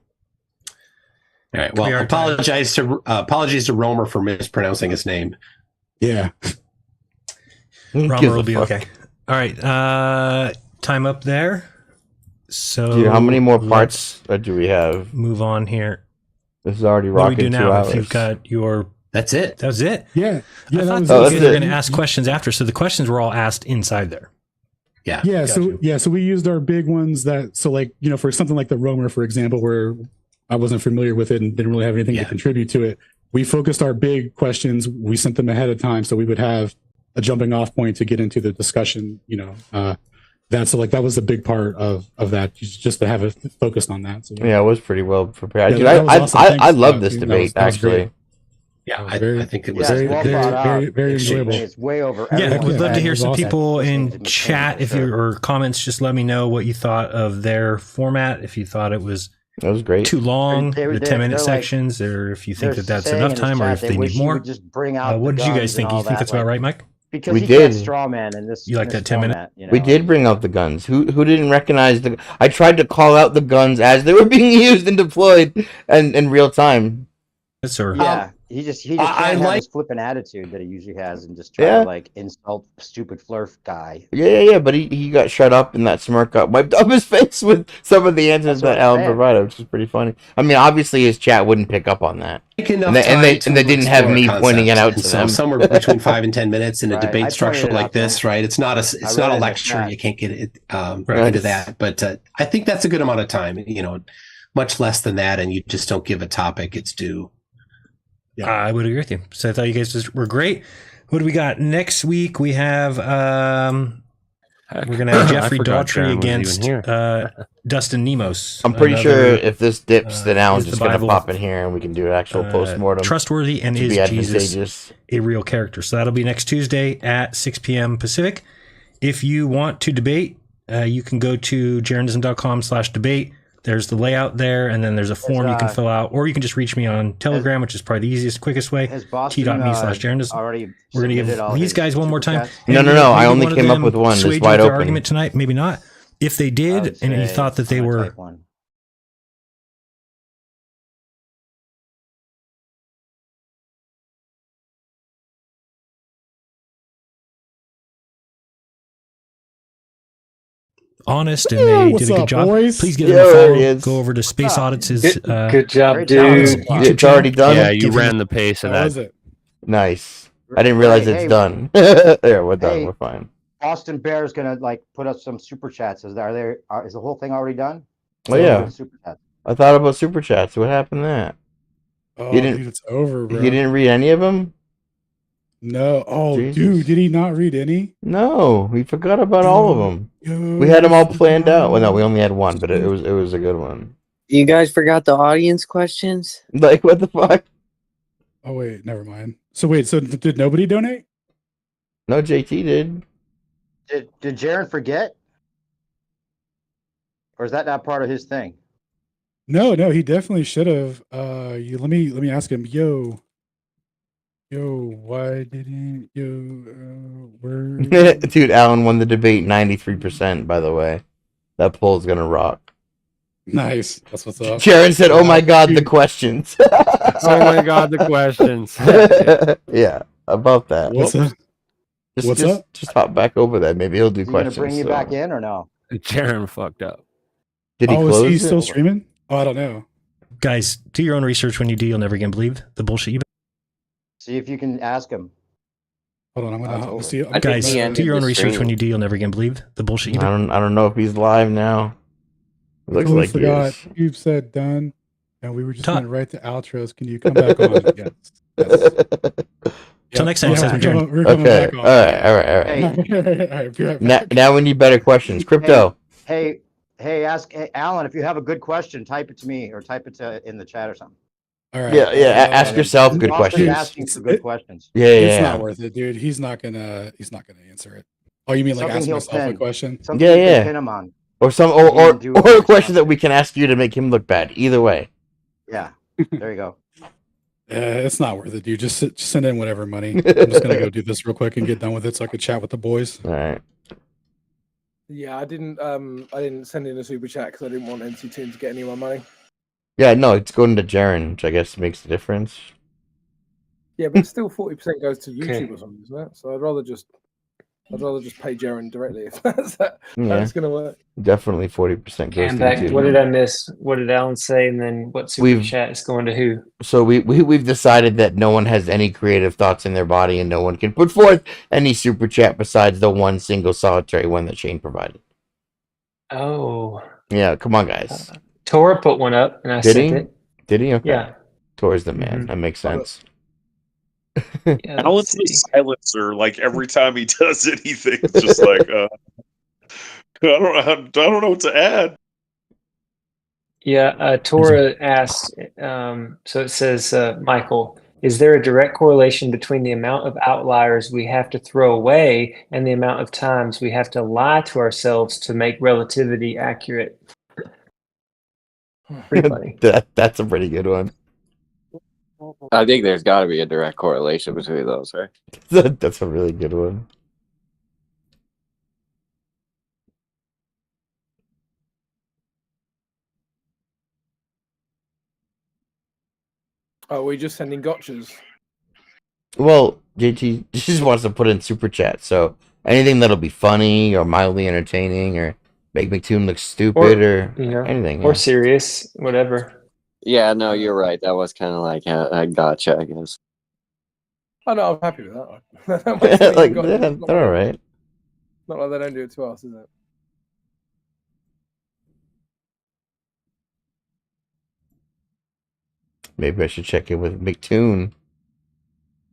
All right. Well, apologies to Romer for mispronouncing his name.
Yeah.
Romer will be okay. All right. Time up there. So
dude, how many more parts do we have?
Move on here.
This is already
rocking 2 hours. If you've got
that's it.
That was it.
Yeah.
I thought you guys were going to ask questions after. So the questions were all asked inside there.
Yeah.
Yeah. So we used our big ones for something like the Romer, for example, where I wasn't familiar with it and didn't really have anything to contribute to it. We focused our big questions. We sent them ahead of time so we would have a jumping off point to get into the discussion. That was a big part of that, just to have it focused on that. So,
yeah, it was pretty well prepared.
Yeah,
dude, I love this debate, actually.
Yeah, I think it was
very enjoyable.
It's way over.
Yeah, we'd love to hear some people in chat or comments. Just let me know what you thought of their format. If you thought it was
great,
too long, the 10-minute sections, or if you think that's enough time, or if they need more.
Just bring out
what did you guys think? You think that's about right, Mike?
Because
we
he
did.
can't straw man in this.
You like that 10-minute?
We did bring out the guns. Who didn't recognize the? I tried to call out the guns as they were being used and deployed, and in real time.
Yeah. He just can't have his flippant attitude that he usually has and just try to insult stupid flurf guy.
Yeah. But he got shut up and that smirk got wiped off his face with some of the answers that Alan provided, which is pretty funny. I mean, obviously his chat wouldn't pick up on that, and they didn't have me pointing it out to them.
Somewhere between 5 and 10 minutes in a debate structure like this, right? It's not a lecture. You can't get it into that. But I think that's a good amount of time. Much less than that, and you just don't give a topic its due.
Yeah, I would agree with you. So I thought you guys were great. What do we got next week? We have.
I
We're going to have Jeffrey
forgot
Daughtry
Jaron was even
against
here.
Dustin Nemos.
I'm pretty sure
Another,
if this dips, then Alan's
is
just
the
going to
Bible,
pop in here and we can do an actual post-mortem.
trustworthy, and
to
is
be
Jesus
advantageous.
a real character? So that'll be next Tuesday at 6 p.m. Pacific. If you want to debate, you can go to jaronism.com/debate. There's the layout there, and then there's a form you can fill out, or you can just reach me on Telegram, which is probably the easiest, quickest way. T.me/jaronism. We're going to give these guys one more time.
No. I only came up with one. It's wide open.
Argument tonight, maybe not. If they did, and you thought that they were. Honest and they did a good job.
Boys?
Please give them a follow. Go over to Space Audits.
Good job, dude.
It's already done.
Yeah, you ran the pace of
How
that.
was it?
Nice. I didn't realize it's done. There, we're done. We're fine.
Austin Bear is gonna put up some super chats. Is the whole thing already done?
Oh yeah.
Super chats.
I thought about super chats. What happened to that?
Oh,
didn't,
dude, it's over, bro.
He didn't read any of them?
No. Oh,
Jesus.
dude, did he not read any?
No, we forgot about all of them. We had them all planned out. Well, no, we only had one, but it was a good one.
You guys forgot the audience questions?
Like, what the fuck?
Oh, wait, never mind. So, wait, did nobody donate?
No, JT did.
Did Jaron forget? Or is that not part of his thing?
No, he definitely should have. Let me ask him. Yo, why didn't where?
Dude, Alan won the debate 93%, by the way. That poll's gonna rock.
Nice. That's what's up.
Jaron said, oh my god, the questions.
Oh my god, the questions.
Yeah, about that.
What's up?
Just hop back over that. Maybe he'll do
Is he
questions.
gonna bring you back in or no?
Jaron fucked up.
Did he
Is
close
he
it?
still streaming? Oh, I don't know.
Guys, do your own research. When you do, you'll never again believe the bullshit you.
See if you can ask him.
Hold on, I'm gonna see.
Guys, do your own research. When you do, you'll never again believe the bullshit you.
I don't know if he's live now. It looks like
forgot.
he is.
You've said done, and we were just going right to outros. Can you come back on? Yes.
Till next time,
we're coming
Okay.
back on.
All right.
All right, be right back.
Now we need better questions. Crypto.
Hey, ask Alan if you have a good question. Type it to me or type it in the chat or something.
All right.
Yeah. Ask yourself good questions.
Asking for good questions.
Yeah.
It's not worth it, dude. He's not gonna answer it. Oh, you mean like
Something
ask myself a question?
Yeah.
Pin him on.
Or a question that we can ask you to make him look bad. Either way.
Yeah. There you go.
It's not worth it, dude. Just send in whatever money. I'm just gonna go do this real quick and get done with it so I could chat with the boys.
All right.
Yeah, I didn't send in a super chat because I didn't want NC2 to get any of my money.
Yeah, no, it's going to Jaron, which I guess makes a difference.
Yeah, but still 40% goes to YouTube or something, isn't it? So I'd rather just pay Jaron directly if that's gonna work.
Definitely 40% goes to
back.
YouTube.
What did I miss? What did Alan say? And then what super chat is going to who?
So we've decided that no one has any creative thoughts in their body, and no one can put forth any super chat besides the one single solitary one that Shane provided.
Oh.
Yeah, come on, guys.
Tora put one up, and I sent it.
Did he? Okay.
Yeah.
Tora's the man. That makes sense.
Alan's the silencer. Like every time he does anything, it's just like I don't know what to add.
Yeah, Tora asked. So it says, Michael, is there a direct correlation between the amount of outliers we have to throw away and the amount of times we have to lie to ourselves to make relativity accurate? Pretty funny.
That's a pretty good one.
I think there's got to be a direct correlation between those, right?
That's a really good one.
Oh, we're just sending gotchas.
Well, JT just wants to put in super chat, so anything that'll be funny or mildly entertaining or make McToon look stupid or anything.
Or serious, whatever.
Yeah, no, you're right. That was kind of like a gotcha, I guess.
Oh no, I'm happy with that.
They're all right.
Not like they don't do it to us, is it?
Maybe I should check in with McToon.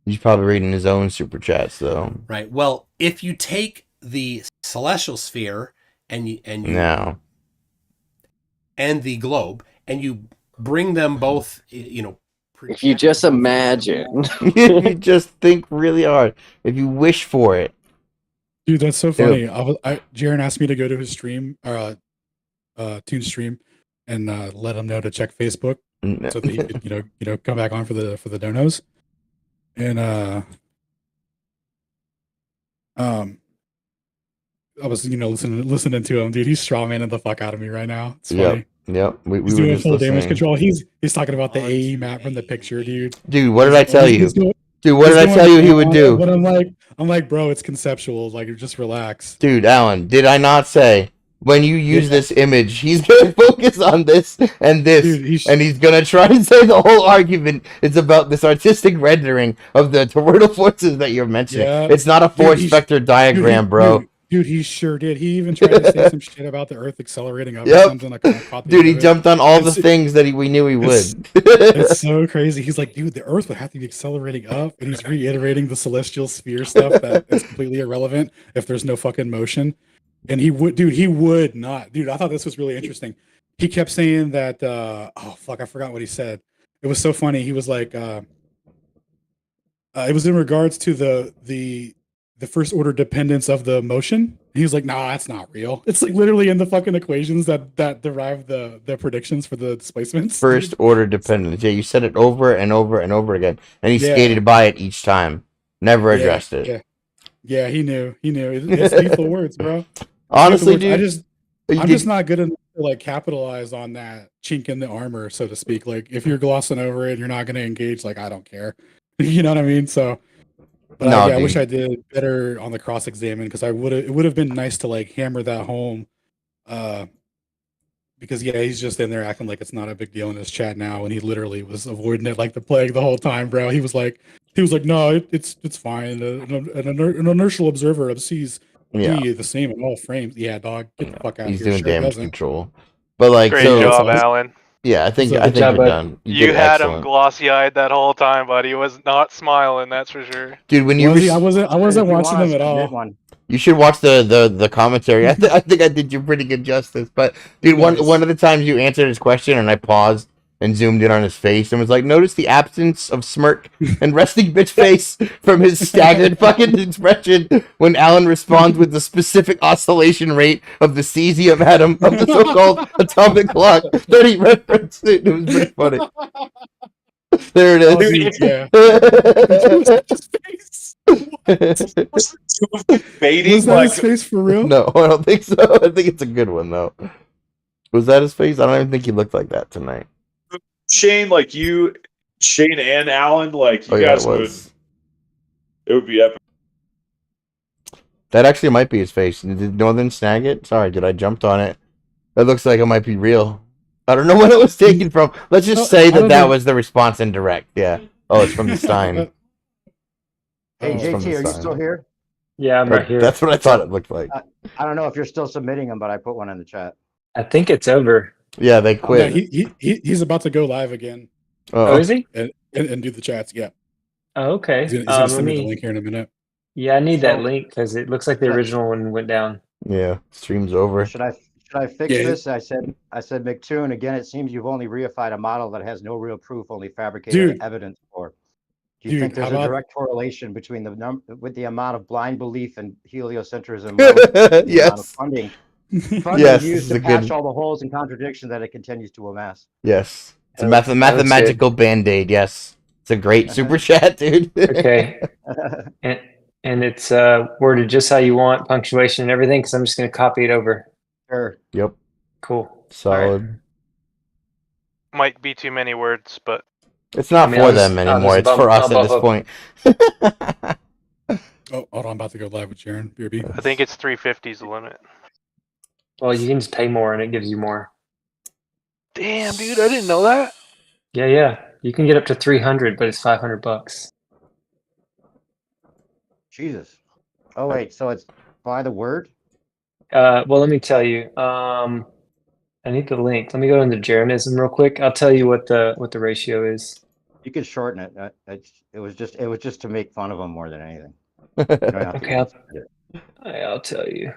He's probably reading his own super chats, though.
Right. Well, if you take the celestial sphere and you
No.
and the globe, and you bring them both,
If you just imagine.
If you just think really hard, if you wish for it.
Dude, that's so funny. Jaren asked me to go to his stream, Toon stream, and let him know to check Facebook so that he could, come back on for the donos. And I was, listening to him, dude. He's strawmanning the fuck out of me right now. It's funny.
Yep.
He's doing full damage control. He's talking about the AE map from the picture, dude.
Dude, what did I tell you? Dude, what did I tell you he would do?
But I'm like, bro, it's conceptual. Like, just relax.
Dude, Alan, did I not say when you use this image, he's gonna focus on this and this, dude, and he's gonna try to say the whole argument is about this artistic rendering of the toroidal forces that you're mentioning. Yeah. It's not a force vector diagram, bro.
Dude, he sure did. He even tried to say some shit about the Earth accelerating up.
Yep. Dude, he jumped on all the things that we knew he would.
It's so crazy. He's like, dude, the Earth would have to be accelerating up, and he's reiterating the celestial sphere stuff that is completely irrelevant if there's no fucking motion. And he would not. Dude, I thought this was really interesting. He kept saying that, I forgot what he said. It was so funny. He was like, it was in regards to the first order dependence of the motion. He was like, nah, that's not real. It's like literally in the fucking equations that derive the predictions for the displacements.
First order dependence. Yeah, you said it over and over and over again. And he skated by it each time. Never addressed it.
Yeah, he knew. It's lethal words, bro.
Honestly, dude.
I'm just not good enough to like capitalize on that chink in the armor, so to speak. Like if you're glossing over it, you're not going to engage. Like I don't care. You know what I mean? So, but I wish I did better on the cross examine because it would have been nice to like hammer that home. Because he's just in there acting like it's not a big deal in his chat now, and he literally was avoiding it like the plague the whole time, bro. He was like, no, it's fine. An inertial observer sees the same in all frames. Yeah, dog, get the fuck out of here.
He's doing damage control, but like,
great job, Alan.
Yeah, I think you're done.
You had him glossy-eyed that whole time, buddy. He was not smiling, that's for sure.
Dude, when
I wasn't watching them at all.
You should watch the commentary. I think I did you pretty good justice. But dude, one of the times you answered his question and I paused and zoomed in on his face and was like, notice the absence of smirk and resting bitch face from his staggered fucking expression when Alan responds with the specific oscillation rate of the cesium atom of the so-called atomic clock that he referenced. It was pretty funny. There it is.
Was that his face for real?
No, I don't think so. I think it's a good one though. Was that his face? I don't even think he looked like that tonight.
Shane, Shane and Alan, you guys would. It would be epic.
That actually might be his face. Did Northern snag it? Sorry, did I jumped on it? That looks like it might be real. I don't know what it was taken from. Let's just say that was the response indirect. Yeah. Oh, it's from the Stein.
Hey, JT, are you still here?
Yeah, I'm right here.
That's what I thought it looked like.
I don't know if you're still submitting them, but I put one in the chat.
I think it's over.
Yeah, they quit.
Yeah, he's about to go live again.
Oh, is he?
And do the chats. Yeah.
Oh, okay.
He's gonna send me the link here in a minute.
Yeah, I need that link because it looks like the original one went down.
Yeah, stream's over.
Should I fix this? I said McToon, again, it seems you've only reified a model that has no real proof, only fabricated evidence for. Do you think there's a direct correlation between the amount of blind belief and heliocentrism amount of funding used to patch all the holes and contradictions that it continues to amass?
Yes. It's a mathematical band-aid, yes. It's a great super chat, dude.
Okay. And it's worded just how you want, punctuation and everything, because I'm just going to copy it over.
Sure.
Yep.
Cool.
Solid.
Right. Might be too many words, but
it's not for them anymore. It's for us at this point.
Oh, hold on. I'm about to go live with Sharon. BRB.
I think it's 350 is the limit.
Well, you can just pay more and it gives you more.
Damn, dude, I didn't know that.
Yeah. You can get up to 300, but it's $500.
Jesus. Oh wait, so it's by the word?
Well, let me tell you. I need the link. Let me go into Jeranism real quick. I'll tell you what the ratio is.
You can shorten it. It was just to make fun of him more than anything.
Okay. I'll tell you.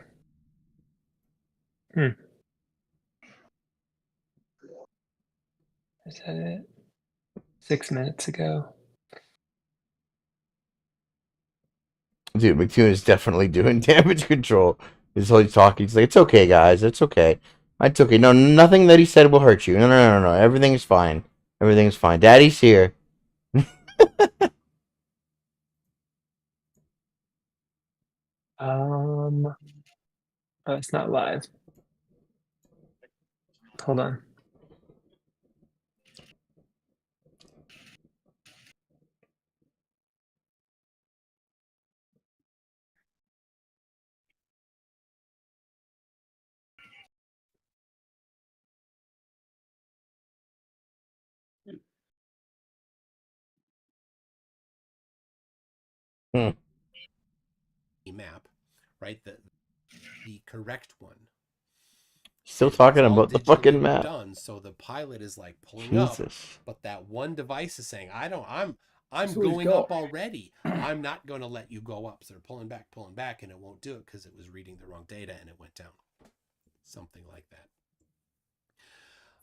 Is that it? 6 minutes ago.
Dude, McToon is definitely doing damage control. He's always talking. He's like, it's okay, guys. It's okay. It's okay. No, nothing that he said will hurt you. No. Everything is fine. Everything's fine. Daddy's here.
Oh, it's not live. Hold on.
Map, right? The correct one.
Still talking about the fucking map.
Done, so the pilot is like pulling
Jesus.
up, but that one device is saying, I'm going up already. I'm not going to let you go up. So they're pulling back, and it won't do it because it was reading the wrong data and it went down. Something like that.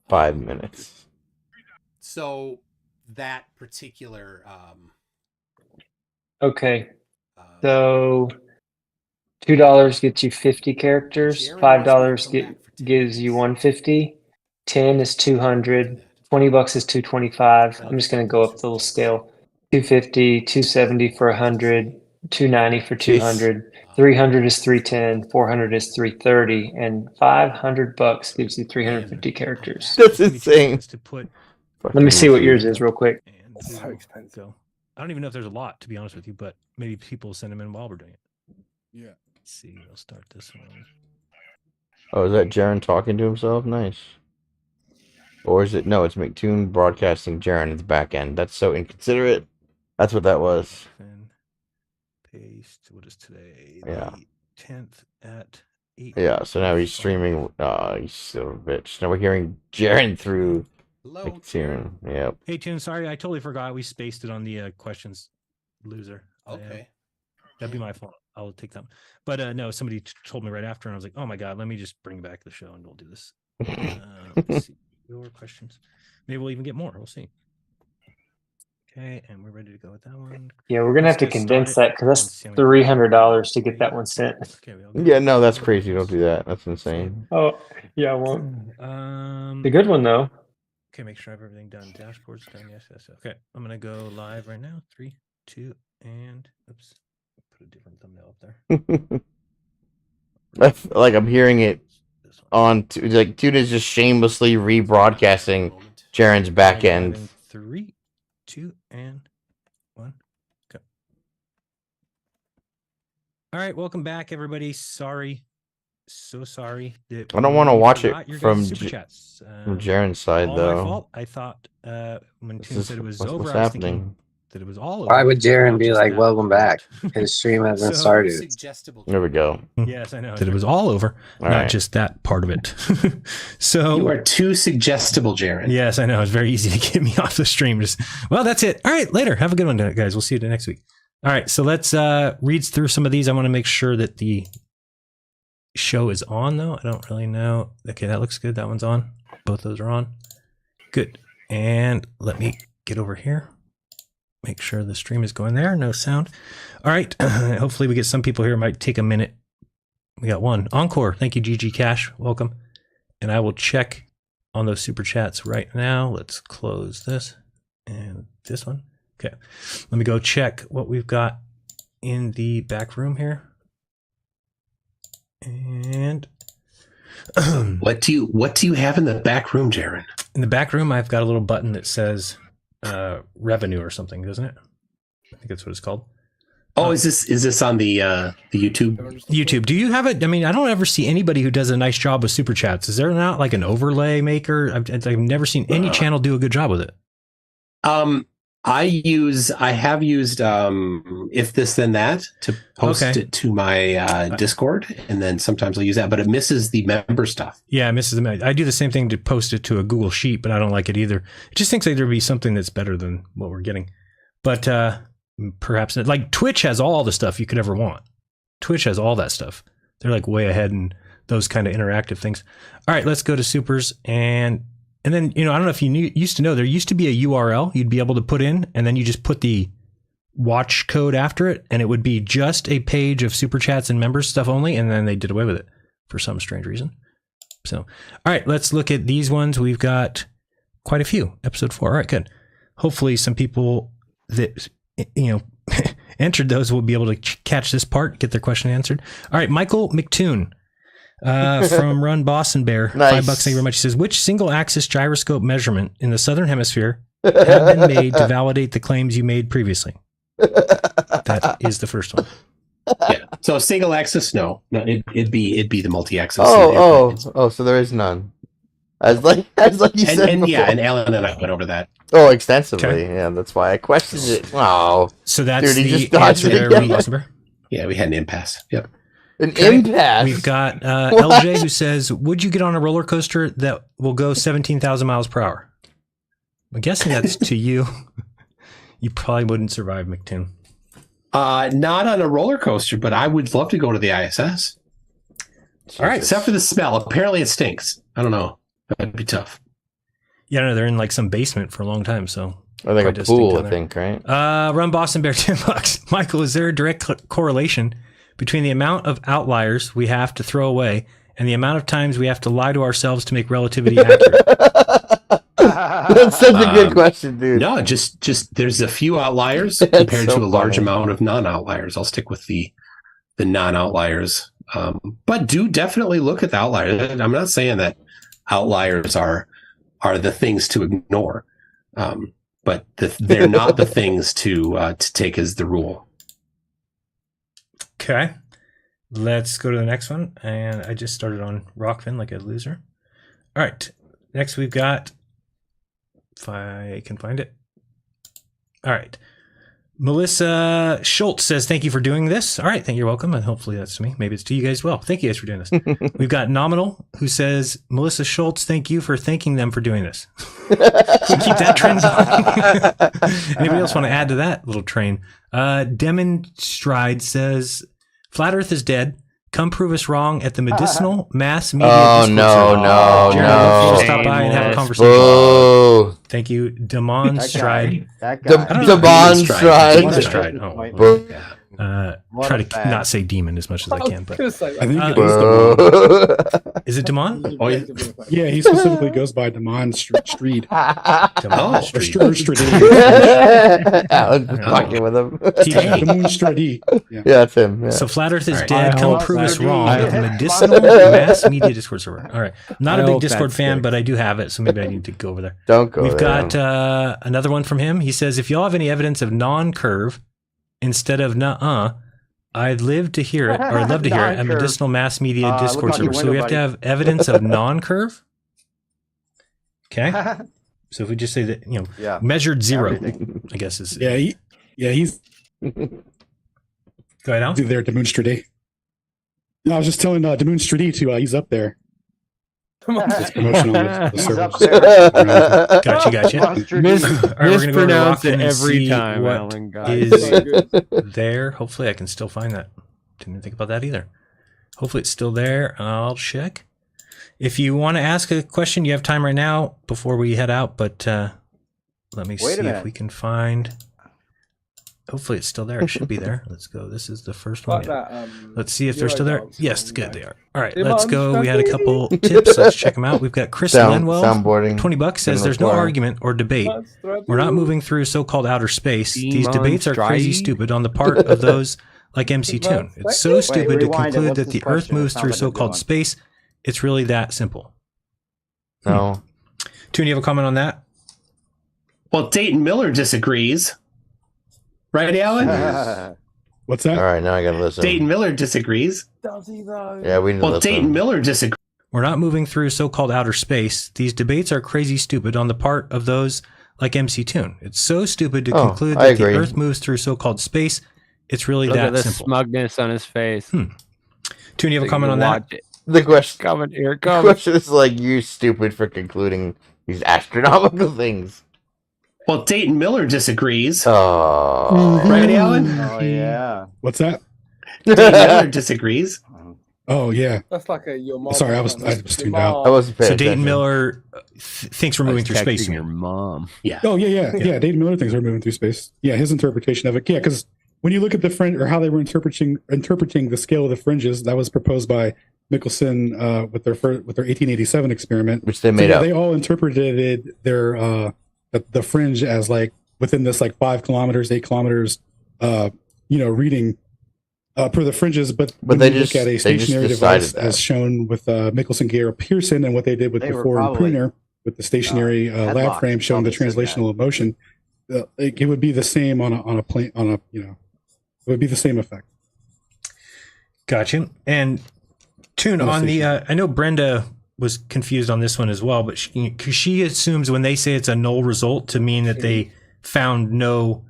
5 minutes.
So that particular
Okay. So $2 gets you 50 characters. $5 gives you 150. 10 is 200. $20 is 225. I'm just going to go up the little scale. 250, 270 for 100, 290 for 200. 300 is 310. 400 is 330, and $500 gives you 350 characters.
That's insane.
Let me see what yours is real quick.
That's so expensive.
Go. I don't even know if there's a lot, to be honest with you, but maybe people send them in while we're doing it.
Yeah.
Let's see. I'll start this one.
Oh, is that Jaren talking to himself? Nice. Or is it? No, it's McToon broadcasting Jaren at the back end. That's so inconsiderate. That's what that was.
And paste. What is today?
Yeah.
The 10th at 8.
Yeah, so now he's streaming. He's still a bitch. Now we're hearing Jaren through McToon. Yep.
Hey, Toon, sorry, I totally forgot. We spaced it on the questions loser.
Okay.
That'd be my fault. I'll take that. But no, somebody told me right after, and I was like, oh my God, let me just bring back the show and we'll do this. Let's see. Your questions. Maybe we'll even get more. We'll see. Okay, and we're ready to go with that one.
Yeah, we're going to have to condense that because that's $300 to get that one sent.
Okay,
Yeah, no, that's crazy. Don't do that. That's insane.
Oh, yeah, I won't. The good one, though.
Okay, make sure I have everything done. Dashboard's done. Yes. Okay, I'm going to go live right now. 3, 2, and oops. Put a different thumbnail up there.
I feel like I'm hearing it on like Tune is just shamelessly rebroadcasting Jaren's back end.
3, 2, and 1. Go. All right, welcome back, everybody. Sorry, so sorry.
I don't want to watch it from
super chats.
From Jaren's side
all
though.
My fault. I thought when Tune said it was over, I was thinking that it was all over.
Why would Jaren be like, welcome back? His stream hasn't started.
There we go.
Yes, I know. That it was all over, not just that part of it. So
you are too suggestible, Jaren.
Yes, I know. It's very easy to get me off the stream. Well, that's it. All right, later. Have a good one, guys. We'll see you next week. All right, so let's read through some of these. I want to make sure that the show is on, though. I don't really know. Okay, that looks good. That one's on. Both those are on. Good. And let me get over here. Make sure the stream is going there. No sound. All right. Hopefully we get some people here. It might take a minute. We got one. Encore. Thank you, GG Cash. Welcome. And I will check on those super chats right now. Let's close this and this one. Okay. Let me go check what we've got in the back room here. And
what do you have in the back room, Jaren?
In the back room, I've got a little button that says revenue or something, doesn't it? I think that's what it's called.
Oh, is this on the YouTube?
YouTube. Do you have it? I mean, I don't ever see anybody who does a nice job with super chats. Is there not like an overlay maker? I've never seen any channel do a good job with it.
I have used If This Then That to post it to my Discord, and then sometimes I'll use that, but it misses the member stuff.
Yeah, it misses the. I do the same thing to post it to a Google Sheet, but I don't like it either. It just thinks like there'd be something that's better than what we're getting, but perhaps like Twitch has all the stuff you could ever want. Twitch has all that stuff. They're like way ahead in those kind of interactive things. All right, let's go to supers. And then, I don't know if you used to know, there used to be a URL you'd be able to put in, and then you just put the watch code after it, and it would be just a page of super chats and members stuff only, and then they did away with it for some strange reason. So, all right, let's look at these ones. We've got quite a few. Episode 4. All right, good. Hopefully some people that, entered those will be able to catch this part, get their question answered. All right, Michael McToon from Run Boston Bear.
Nice.
$5. Thank you very much. He says, which single axis gyroscope measurement in the Southern Hemisphere have been made to validate the claims you made previously? That is the first one.
Yeah. So single axis, no. It'd be the multi-axis.
So there is none. As like you said.
And yeah, and Alan and I went over that.
Oh, extensively.
Okay.
Yeah, that's why I questioned it. Oh,
so that's
dude,
the answer there.
Yeah, we had an impasse. Yep.
An impasse.
We've got LJ who says, would you get on a roller coaster that will go 17,000 miles per hour? I'm guessing that's to you. You probably wouldn't survive, McToon.
Not on a roller coaster, but I would love to go to the ISS. All right, except for the smell. Apparently it stinks. I don't know. That'd be tough.
Yeah, no, they're in like some basement for a long time, so
I think a pool, I think, right?
Run Boston Bear $10. Michael, is there a direct correlation between the amount of outliers we have to throw away and the amount of times we have to lie to ourselves to make relativity accurate?
That's such a good question, dude.
No, just there's a few outliers compared to a large amount of non-outliers. I'll stick with the non-outliers. But do definitely look at the outliers. I'm not saying that outliers are the things to ignore, but they're not the things to take as the rule.
Okay, let's go to the next one. And I just started on Rockfin like a loser. All right, next we've got, if I can find it. All right. Melissa Schultz says, thank you for doing this. All right, you're welcome. And hopefully that's to me. Maybe it's to you guys as well. Thank you guys for doing this. We've got Nominal who says, Melissa Schultz, thank you for thanking them for doing this. Keep that trend going. Anybody else want to add to that little train? Demonstride says, Flat Earth is dead. Come prove us wrong at the Medicinal Mass Media Discord.
No.
Stop by and have a conversation.
Boo.
Thank you, Demonstride.
Demonstride.
Try to not say demon as much as I can. But
I think it is Demon.
Is it Demon?
Oh, yeah, he specifically goes by Demon Street.
Demon
Street.
Alan's just fucking with him.
Demon Street.
Yeah, that's him. Yeah.
So Flat Earth is dead. Come prove us wrong at the Medicinal Mass Media Discord server. All right. Not a big Discord fan, but I do have it, so maybe I need to go over there.
Don't go
We've
there.
got another one from him. He says, if y'all have any evidence of non-curve instead of nuh-uh, I'd live to hear it, or I'd love to hear it at Medicinal Mass Media Discord server. So we have to have evidence of non-curve. Okay. So if we just say that, measured zero, I guess is.
He's.
Go ahead, Al.
There, Demonstrate. No, I was just telling Demonstrate to he's up there. It's promotional with the servers.
Gotcha.
Mispronounce it every time, Alan.
Is there? Hopefully I can still find that. Didn't even think about that either. Hopefully it's still there. I'll check. If you want to ask a question, you have time right now before we head out, but let me see if we can find. Hopefully it's still there. It should be there. Let's go. This is the first one. Let's see if they're still there. Yes, good. They are. All right, let's go. We had a couple tips. Let's check them out. We've got Chris Lenwell, $20 says there's no argument or debate. We're not moving through so-called outer space. These debates are crazy stupid on the part of those like MC Toon. It's so stupid to conclude that the Earth moves through so-called space. It's really that simple.
No.
Toon, you have a comment on that?
Well, Dayton Miller disagrees. Right, Alan?
What's that?
All right, now I gotta listen.
Dayton Miller disagrees.
Does he though?
Yeah, we need to listen.
Dayton Miller disagrees.
We're not moving through so-called outer space. These debates are crazy stupid on the part of those like MC Toon. It's so stupid to conclude that the Earth moves through so-called space. It's really
Look
that
at the
simple.
Smugness on his face.
Toon, you have a comment on that?
The question,
here it
the
comes.
question is like, you're stupid for concluding these astronomical things.
Well, Dayton Miller disagrees.
Oh.
Right, Alan?
Oh, yeah.
What's that?
Dave Miller disagrees.
Oh yeah.
That's like a your mom.
Sorry, I was tuned out.
I wasn't paying
So Dayton
attention.
Miller thinks we're moving through space.
Your mom.
Yeah.
Oh yeah. Dayton Miller thinks we're moving through space. Yeah, his interpretation of it. Yeah, because when you look at the fringe or how they were interpreting the scale of the fringes, that was proposed by Michelson with their 1887 experiment,
which they made up.
They all interpreted their the fringe as like within this like 5 kilometers, 8 kilometers, reading per the fringes. But when
they
you look at a stationary device as shown with Michelson-Gale-Pearson and what they did with before and Pruner with the stationary lab frame showing the translational motion, it would be the same on a plane it would be the same effect.
Gotcha. And Tune on the I know Brenda was confused on this one as well, but she assumes when they say it's a null result to mean that they found no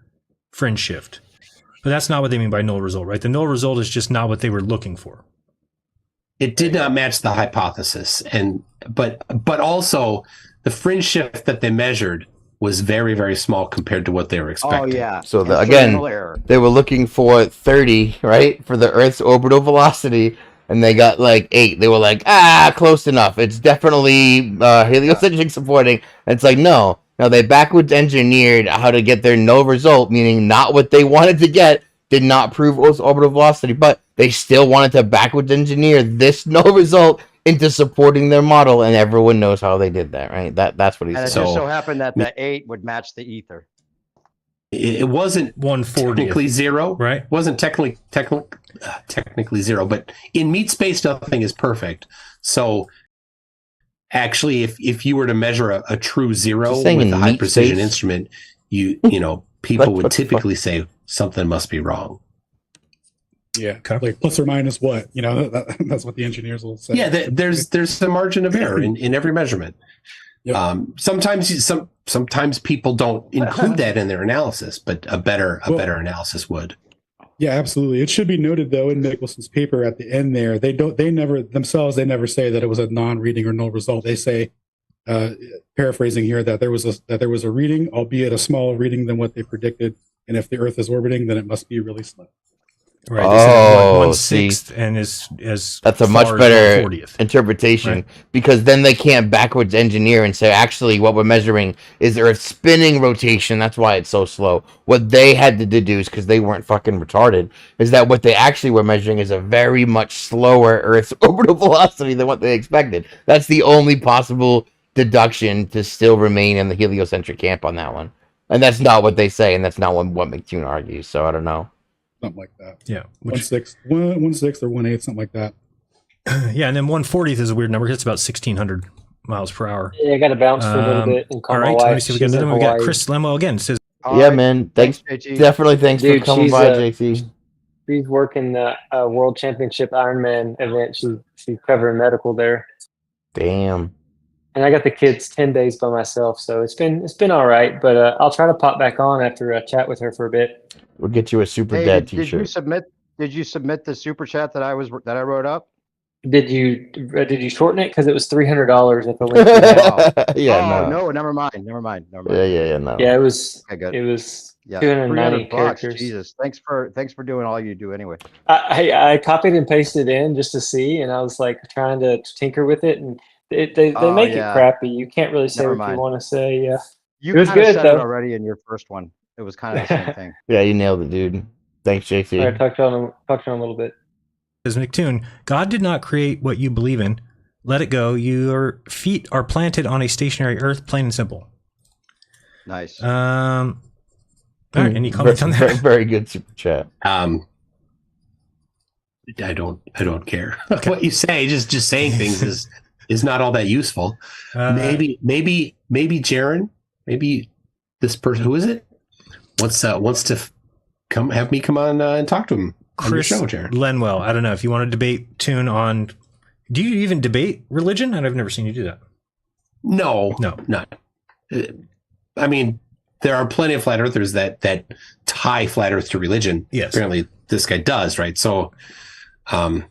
fringe shift. But that's not what they mean by null result, right? The null result is just not what they were looking for.
It did not match the hypothesis, but also the fringe shift that they measured was very, very small compared to what they were expecting.
Oh yeah.
So again, they were looking for 30, right, for the Earth's orbital velocity, and they got like 8. They were like, close enough. It's definitely heliocentric supporting. And it's like, no, they backwards engineered how to get their null result, meaning not what they wanted to get, did not prove Earth's orbital velocity, but they still wanted to backwards engineer this null result into supporting their model, and everyone knows how they did that, right? That's what he said.
And it just so happened that the 8 would match the ether.
It wasn't
140
technically 0,
right?
It wasn't technically 0, but in meat space, nothing is perfect. So actually, if you were to measure a true 0 with a high precision instrument, people would typically say something must be wrong.
Yeah, like plus or minus what? That's what the engineers will say.
Yeah, there's a margin of error in every measurement. Yep. Sometimes people don't include that in their analysis, but a better analysis would.
Yeah, absolutely. It should be noted though in Michelson's paper at the end there, they never say that it was a non-reading or null result. They say, paraphrasing here, that there was a reading, albeit a smaller reading than what they predicted, and if the Earth is orbiting, then it must be really slow.
Right. They said 1/6 and is
that's a much better interpretation, right? Because then they can't backwards engineer and say, actually, what we're measuring is Earth's spinning rotation. That's why it's so slow. What they had to deduce, because they weren't fucking retarded, is that what they actually were measuring is a very much slower Earth's orbital velocity than what they expected. That's the only possible deduction to still remain in the heliocentric camp on that one. And that's not what they say, and that's not what McTune argues. So I don't know.
Something like that.
Yeah.
1/6 or 1/8, something like that.
Yeah, and then 1/40 is a weird number. It's about 1,600 miles per hour.
Yeah, I got to bounce for a little bit and call
all right,
my wife.
let me see if we got another one. We got Chris Lemo again. Says,
yeah, man. Thanks definitely thanks for coming by, JT.
She's working the World Championship Ironman event. She's covering medical there.
Damn.
And I got the kids 10 days by myself, so it's been all right. But I'll try to pop back on after a chat with her for a bit.
We'll get you a super dad t-shirt.
Did you submit the super chat that I wrote up?
Did you shorten it because it was $300 at the link?
Yeah,
no, never mind.
Yeah, no.
Yeah, it was.
Okay, good.
It was
290
characters.
Jesus, thanks for doing all you do anyway.
I copied and pasted it in just to see, and I was like trying to tinker with it, and they make it crappy. You can't really say what you want to say. Yeah,
you
it was good
said
though.
It already in your first one. It was kind of the same thing.
Yeah, you nailed it, dude. Thanks, JC.
I talked on a little bit.
Says McTune, God did not create what you believe in. Let it go. Your feet are planted on a stationary Earth, plain and simple.
Nice.
All right, any comments on that?
Very, very good super chat.
I don't care what you say. Just saying things is not all that useful. Maybe Jaron, maybe this person, who is it? Wants to have me come on and talk to him on your show, Jaron.
Lenwell. I don't know if you want to debate Tune on. Do you even debate religion? I've never seen you do that.
No, not. I mean, there are plenty of flat earthers that tie flat Earth to religion.
Yes.
Apparently, this guy does, right? So, I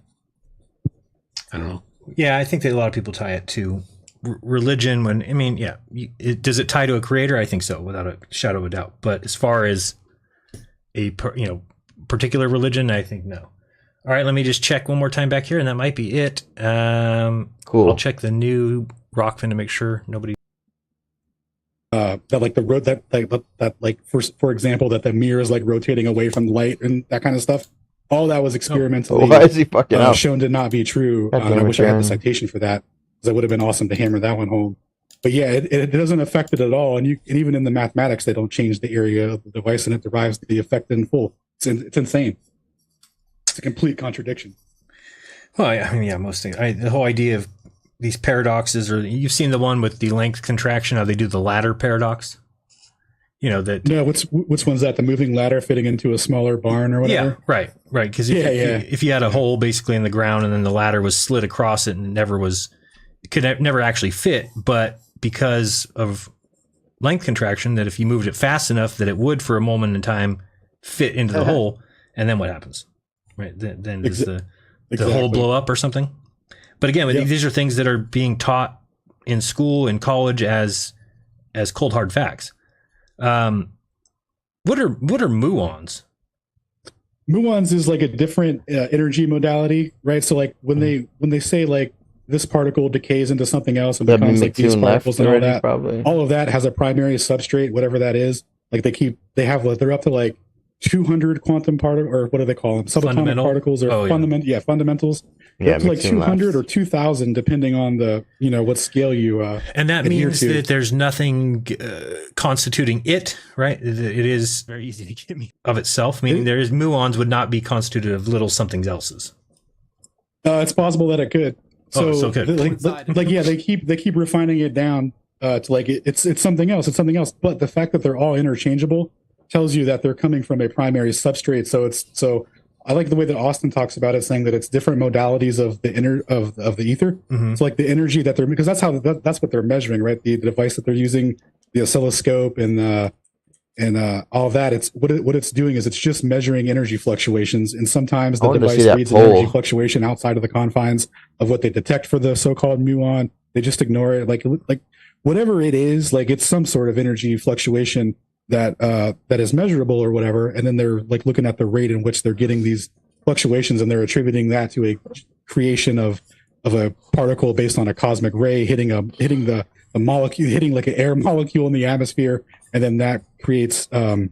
don't know.
Yeah, I think that a lot of people tie it to religion. Does it tie to a creator? I think so, without a shadow of a doubt. But as far as a particular religion, I think no. All right, let me just check one more time back here, and that might be it.
Cool.
I'll check the new Rockfin to make sure nobody.
That like the road that like for example that the mirror is like rotating away from the light and that kind of stuff. All that was experimentally
Why is he fucking up?
shown to not be true. I wish I had the citation for that because it would have been awesome to hammer that one home. But yeah, it doesn't affect it at all. And even in the mathematics, they don't change the area of the device, and it derives the effect in full. It's insane. It's a complete contradiction.
Well, I mean, yeah, most things. The whole idea of these paradoxes, or you've seen the one with the length contraction, how they do the ladder paradox. You know that.
No, which one's that? The moving ladder fitting into a smaller barn or whatever.
Yeah, right. Because if you had a hole basically in the ground and then the ladder was slid across it and could never actually fit, but because of length contraction, that if you moved it fast enough, that it would for a moment in time fit into the hole, and then what happens? Right, then does the hole blow up or something? But again, these are things that are being taught in school and college as cold hard facts. What are muons?
Muons is like a different energy modality, right? So like when they say like this particle decays into something else and becomes like these particles and all that, all of that has a primary substrate, whatever that is. Like they're up to like 200 quantum particle, or what do they call them? Subatomic particles or fundamentals. Yeah, like 200 or 2000, depending on the what scale you.
And that means that there's nothing constituting it, right? It is very easy to get me of itself. Meaning muons would not be constituted of little something else's.
It's possible that it could. So good. They keep refining it down to like it's something else. It's something else. But the fact that they're all interchangeable tells you that they're coming from a primary substrate. So I like the way that Austin talks about it, saying that it's different modalities of the of the ether. Mm-hmm. So like the energy that because that's what they're measuring, right? The device that they're using, the oscilloscope and all of that. It's what it's doing is it's just measuring energy fluctuations, and sometimes the device reads an energy fluctuation outside of the confines of what they detect for the so-called muon. They just ignore it, like whatever it is, like it's some sort of energy fluctuation that is measurable or whatever, and then they're like looking at the rate in which they're getting these fluctuations, and they're attributing that to a creation of a particle based on a cosmic ray hitting the molecule, hitting like an air molecule in the atmosphere, and then that creates the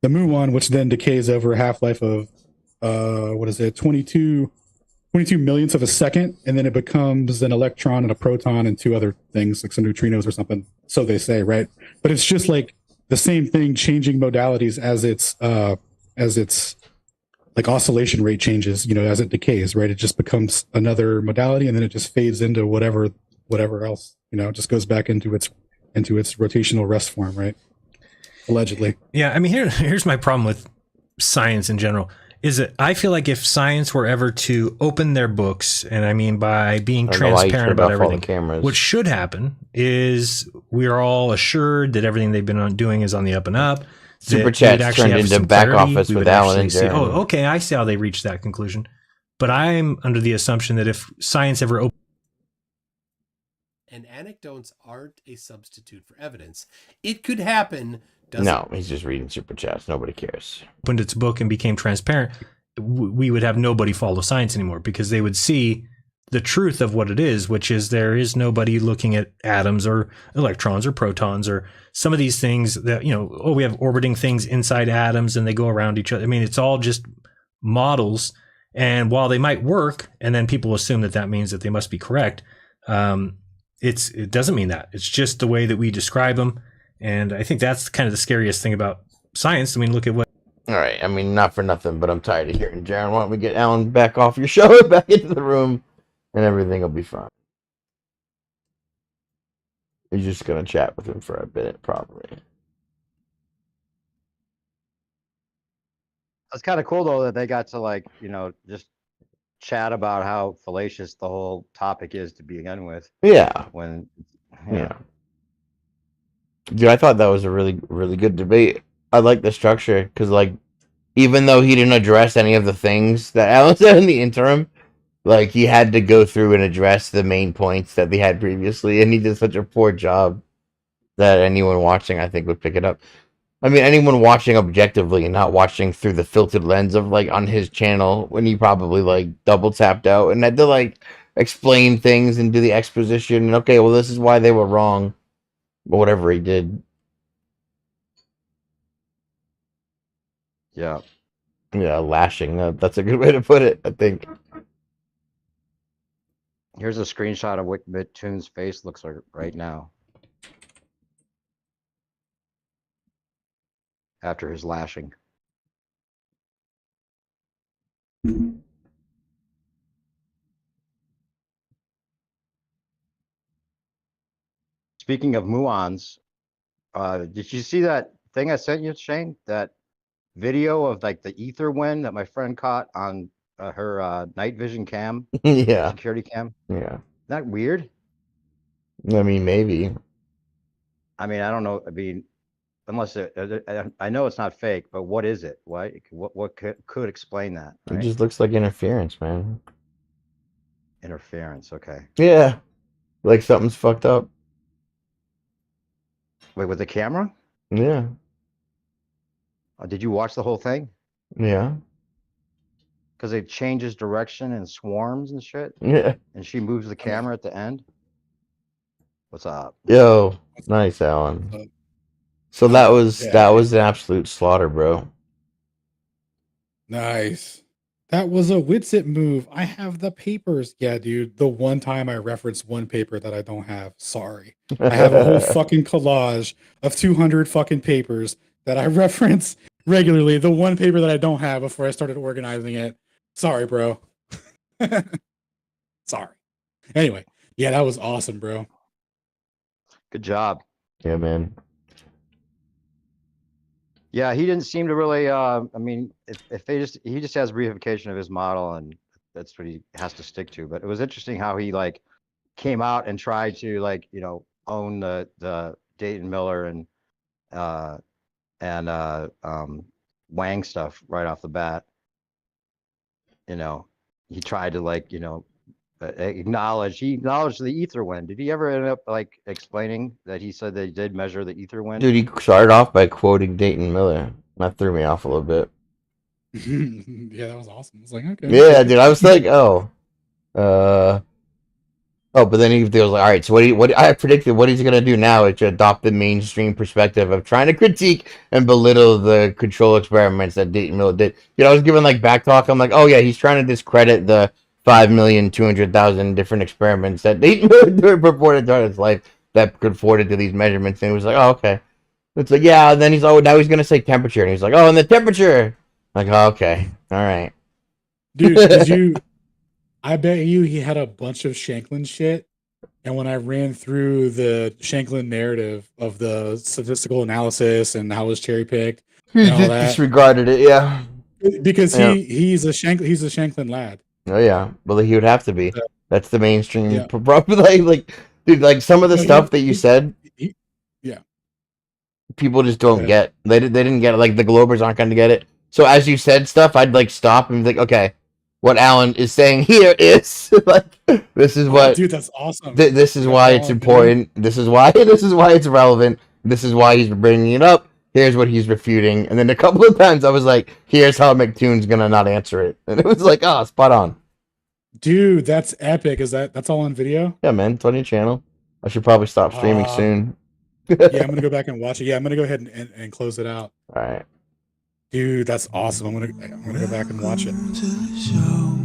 muon, which then decays over a half-life of 22 millionths of a second, and then it becomes an electron and a proton and two other things like some neutrinos or something, so they say, right? But it's just like the same thing, changing modalities as its like oscillation rate changes, as it decays, right? It just becomes another modality, and then it just fades into whatever else, it just goes back into its rotational rest form, right? Allegedly.
Yeah, I mean, here's my problem with science in general. Is that I feel like if science were ever to open their books, and I mean by being transparent about everything, what should happen is we are all assured that everything they've been doing is on the up and up.
Super Chat's turned into back office with Alan and Jeremy.
Oh, okay, I see how they reached that conclusion. But I'm under the assumption that if science ever opened,
and anecdotes aren't a substitute for evidence, it could happen.
No, he's just reading Super Chats. Nobody cares.
Opened its book and became transparent, we would have nobody follow science anymore, because they would see the truth of what it is, which is there is nobody looking at atoms or electrons or protons or some of these things that, we have orbiting things inside atoms and they go around each other. I mean, it's all just models. And while they might work, and then people assume that means that they must be correct, it doesn't mean that. It's just the way that we describe them. And I think that's kind of the scariest thing about science. I mean, look at what.
All right. I mean, not for nothing, but I'm tired of hearing Jaron. Why don't we get Alan back off your show, back into the room, and everything will be fine. You're just going to chat with him for a minute, probably.
It's kind of cool, though, that they got to, just chat about how fallacious the whole topic is to begin with.
Yeah.
Yeah.
Dude, I thought that was a really, really good debate. I like the structure because, even though he didn't address any of the things that Alan said in the interim, he had to go through and address the main points that they had previously, and he did such a poor job that anyone watching, I think, would pick it up. I mean, anyone watching objectively and not watching through the filtered lens of like on his channel when he probably like double tapped out and had to like explain things and do the exposition. And okay, well, this is why they were wrong, or whatever he did.
Yeah.
Yeah, lashing. That's a good way to put it, I think.
Here's a screenshot of what Mittoon's face looks like right now. After his lashing. Speaking of muons, did you see that thing I sent you, Shane? That video of like the ether wind that my friend caught on her night vision cam?
Yeah.
Security cam?
Yeah.
Isn't that weird?
I mean, maybe.
I mean, I don't know. I mean, unless I know it's not fake, but what is it? What could explain that?
It
Right?
just looks like interference, man.
Interference. Okay.
Yeah. Like something's fucked up.
Wait, with the camera?
Yeah.
Did you watch the whole thing?
Yeah.
Because it changes direction and swarms and shit.
Yeah.
And she moves the camera at the end. What's up?
Yo, nice, Alan. So that was an absolute slaughter, bro.
Nice. That was a Witsit move. I have the papers. Yeah, dude. The one time I referenced one paper that I don't have. Sorry. I have a whole fucking collage of 200 fucking papers that I reference regularly. The one paper that I don't have before I started organizing it. Sorry, bro. Sorry. Anyway, yeah, that was awesome, bro.
Good job.
Yeah, man.
Yeah, he didn't seem to really. I mean, if he just has reification of his model, and that's what he has to stick to. But it was interesting how he like came out and tried to like own the Dayton Miller and Wang stuff right off the bat. He tried to like acknowledge the ether wind. Did he ever end up like explaining that he said they did measure the ether wind?
Dude, he started off by quoting Dayton Miller. That threw me off a little bit.
Yeah, that was awesome. I was like, okay.
Yeah, dude, I was like, but then he was like, all right, so what I predicted what he's gonna do now is to adopt the mainstream perspective of trying to critique and belittle the control experiments that Dayton Miller did. I was giving like back talk. I'm like, oh yeah, he's trying to discredit the 5,200,000 different experiments that Dayton Miller purported throughout his life that conformed to these measurements. And he was like, oh, okay. It's like, yeah, and then now he's gonna say temperature, and he's like, oh, and the temperature. Like, oh, okay, all right.
Dude, did you? I bet he had a bunch of Shanklin shit, and when I ran through the Shanklin narrative of the statistical analysis and how it was cherry picked,
He just disregarded it, yeah.
Because he's a Shanklin lad.
Oh yeah, well he would have to be. That's the mainstream. Yeah. Like, dude, like some of the stuff that you said.
Yeah.
People just don't get. They didn't get it. Like the Globers aren't going to get it. So as you said stuff, I'd like stop and be like, okay, what Alan is saying here is like this is what.
Dude, that's awesome.
This is why it's important. This is why it's relevant. This is why he's bringing it up. Here's what he's refuting. And then a couple of times I was like, here's how McToon's gonna not answer it. And it was like, oh, spot on.
Dude, that's epic. That's all on video?
Yeah, man. It's on your channel. I should probably stop streaming soon.
Yeah, I'm gonna go back and watch it. Yeah, I'm gonna go ahead and close it out.
All right.
Dude, that's awesome. I'm gonna go back and watch it.
To the show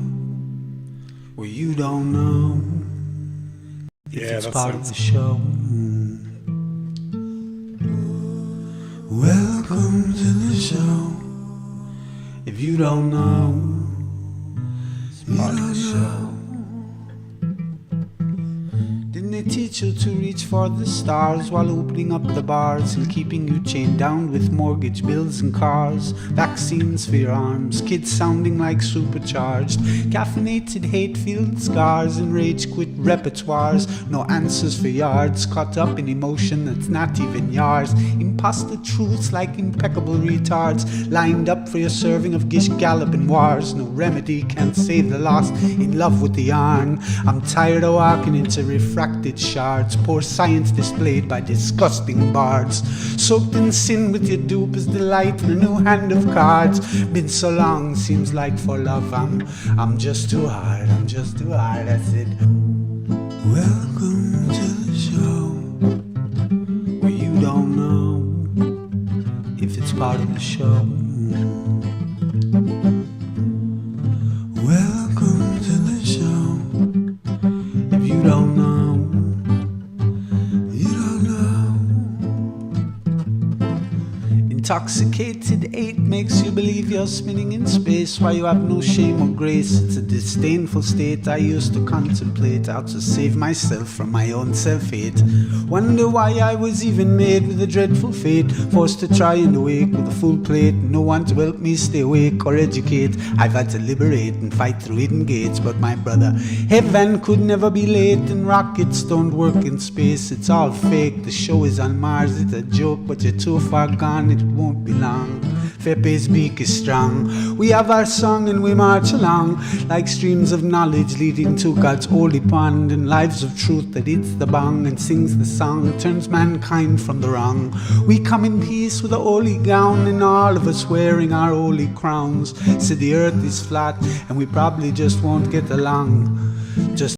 where you don't know if it's part of the show. Welcome to the show. If you don't know, it's part of the show. Didn't they teach you to reach for the stars while opening up the bars and keeping you chained down with mortgage bills and cars? Vaccines for your arms, kids sounding like supercharged, caffeinated hate-filled scars and rage-quit repertoires. No answers for yards, caught up in emotion that's not even yours. Imposter truths like impeccable retards, lined up for your serving of Gish Galloping wars. No remedy can save the lost, in love with the yarn. I'm tired of walking into refractory inverted shards. Poor science displayed by disgusting bards. Soaked in sin with your dupe is delight in a new hand of cards. Been so long, seems like for love I'm just too hard, I'm just too hard, that's it. Welcome to the show, where you don't know if it's part of the show. Welcome to the show. If you don't know, you don't know. Intoxicated 8 makes you believe you're spinning in space, while you have no shame or grace. It's a disdainful state I used to contemplate, how to save myself from my own self-hate. Wonder why I was even made with a dreadful fate, forced to try and awake with a full plate, no one to help me stay awake or educate. I've had to liberate and fight through hidden gates, but my brother, heaven could never be late, and rockets don't work in space. It's all fake, the show is on Mars, it's a joke, but you're too far gone, it won't be long. Fepe's beak is strong. We have our song and we march along like streams of knowledge leading to God's holy pond, and lives of truth that hits the bong and sings the song, turns mankind from the wrong. We come in peace with a holy gown, and all of us wearing our holy crowns. Said the earth is flat and we probably just won't get along. Just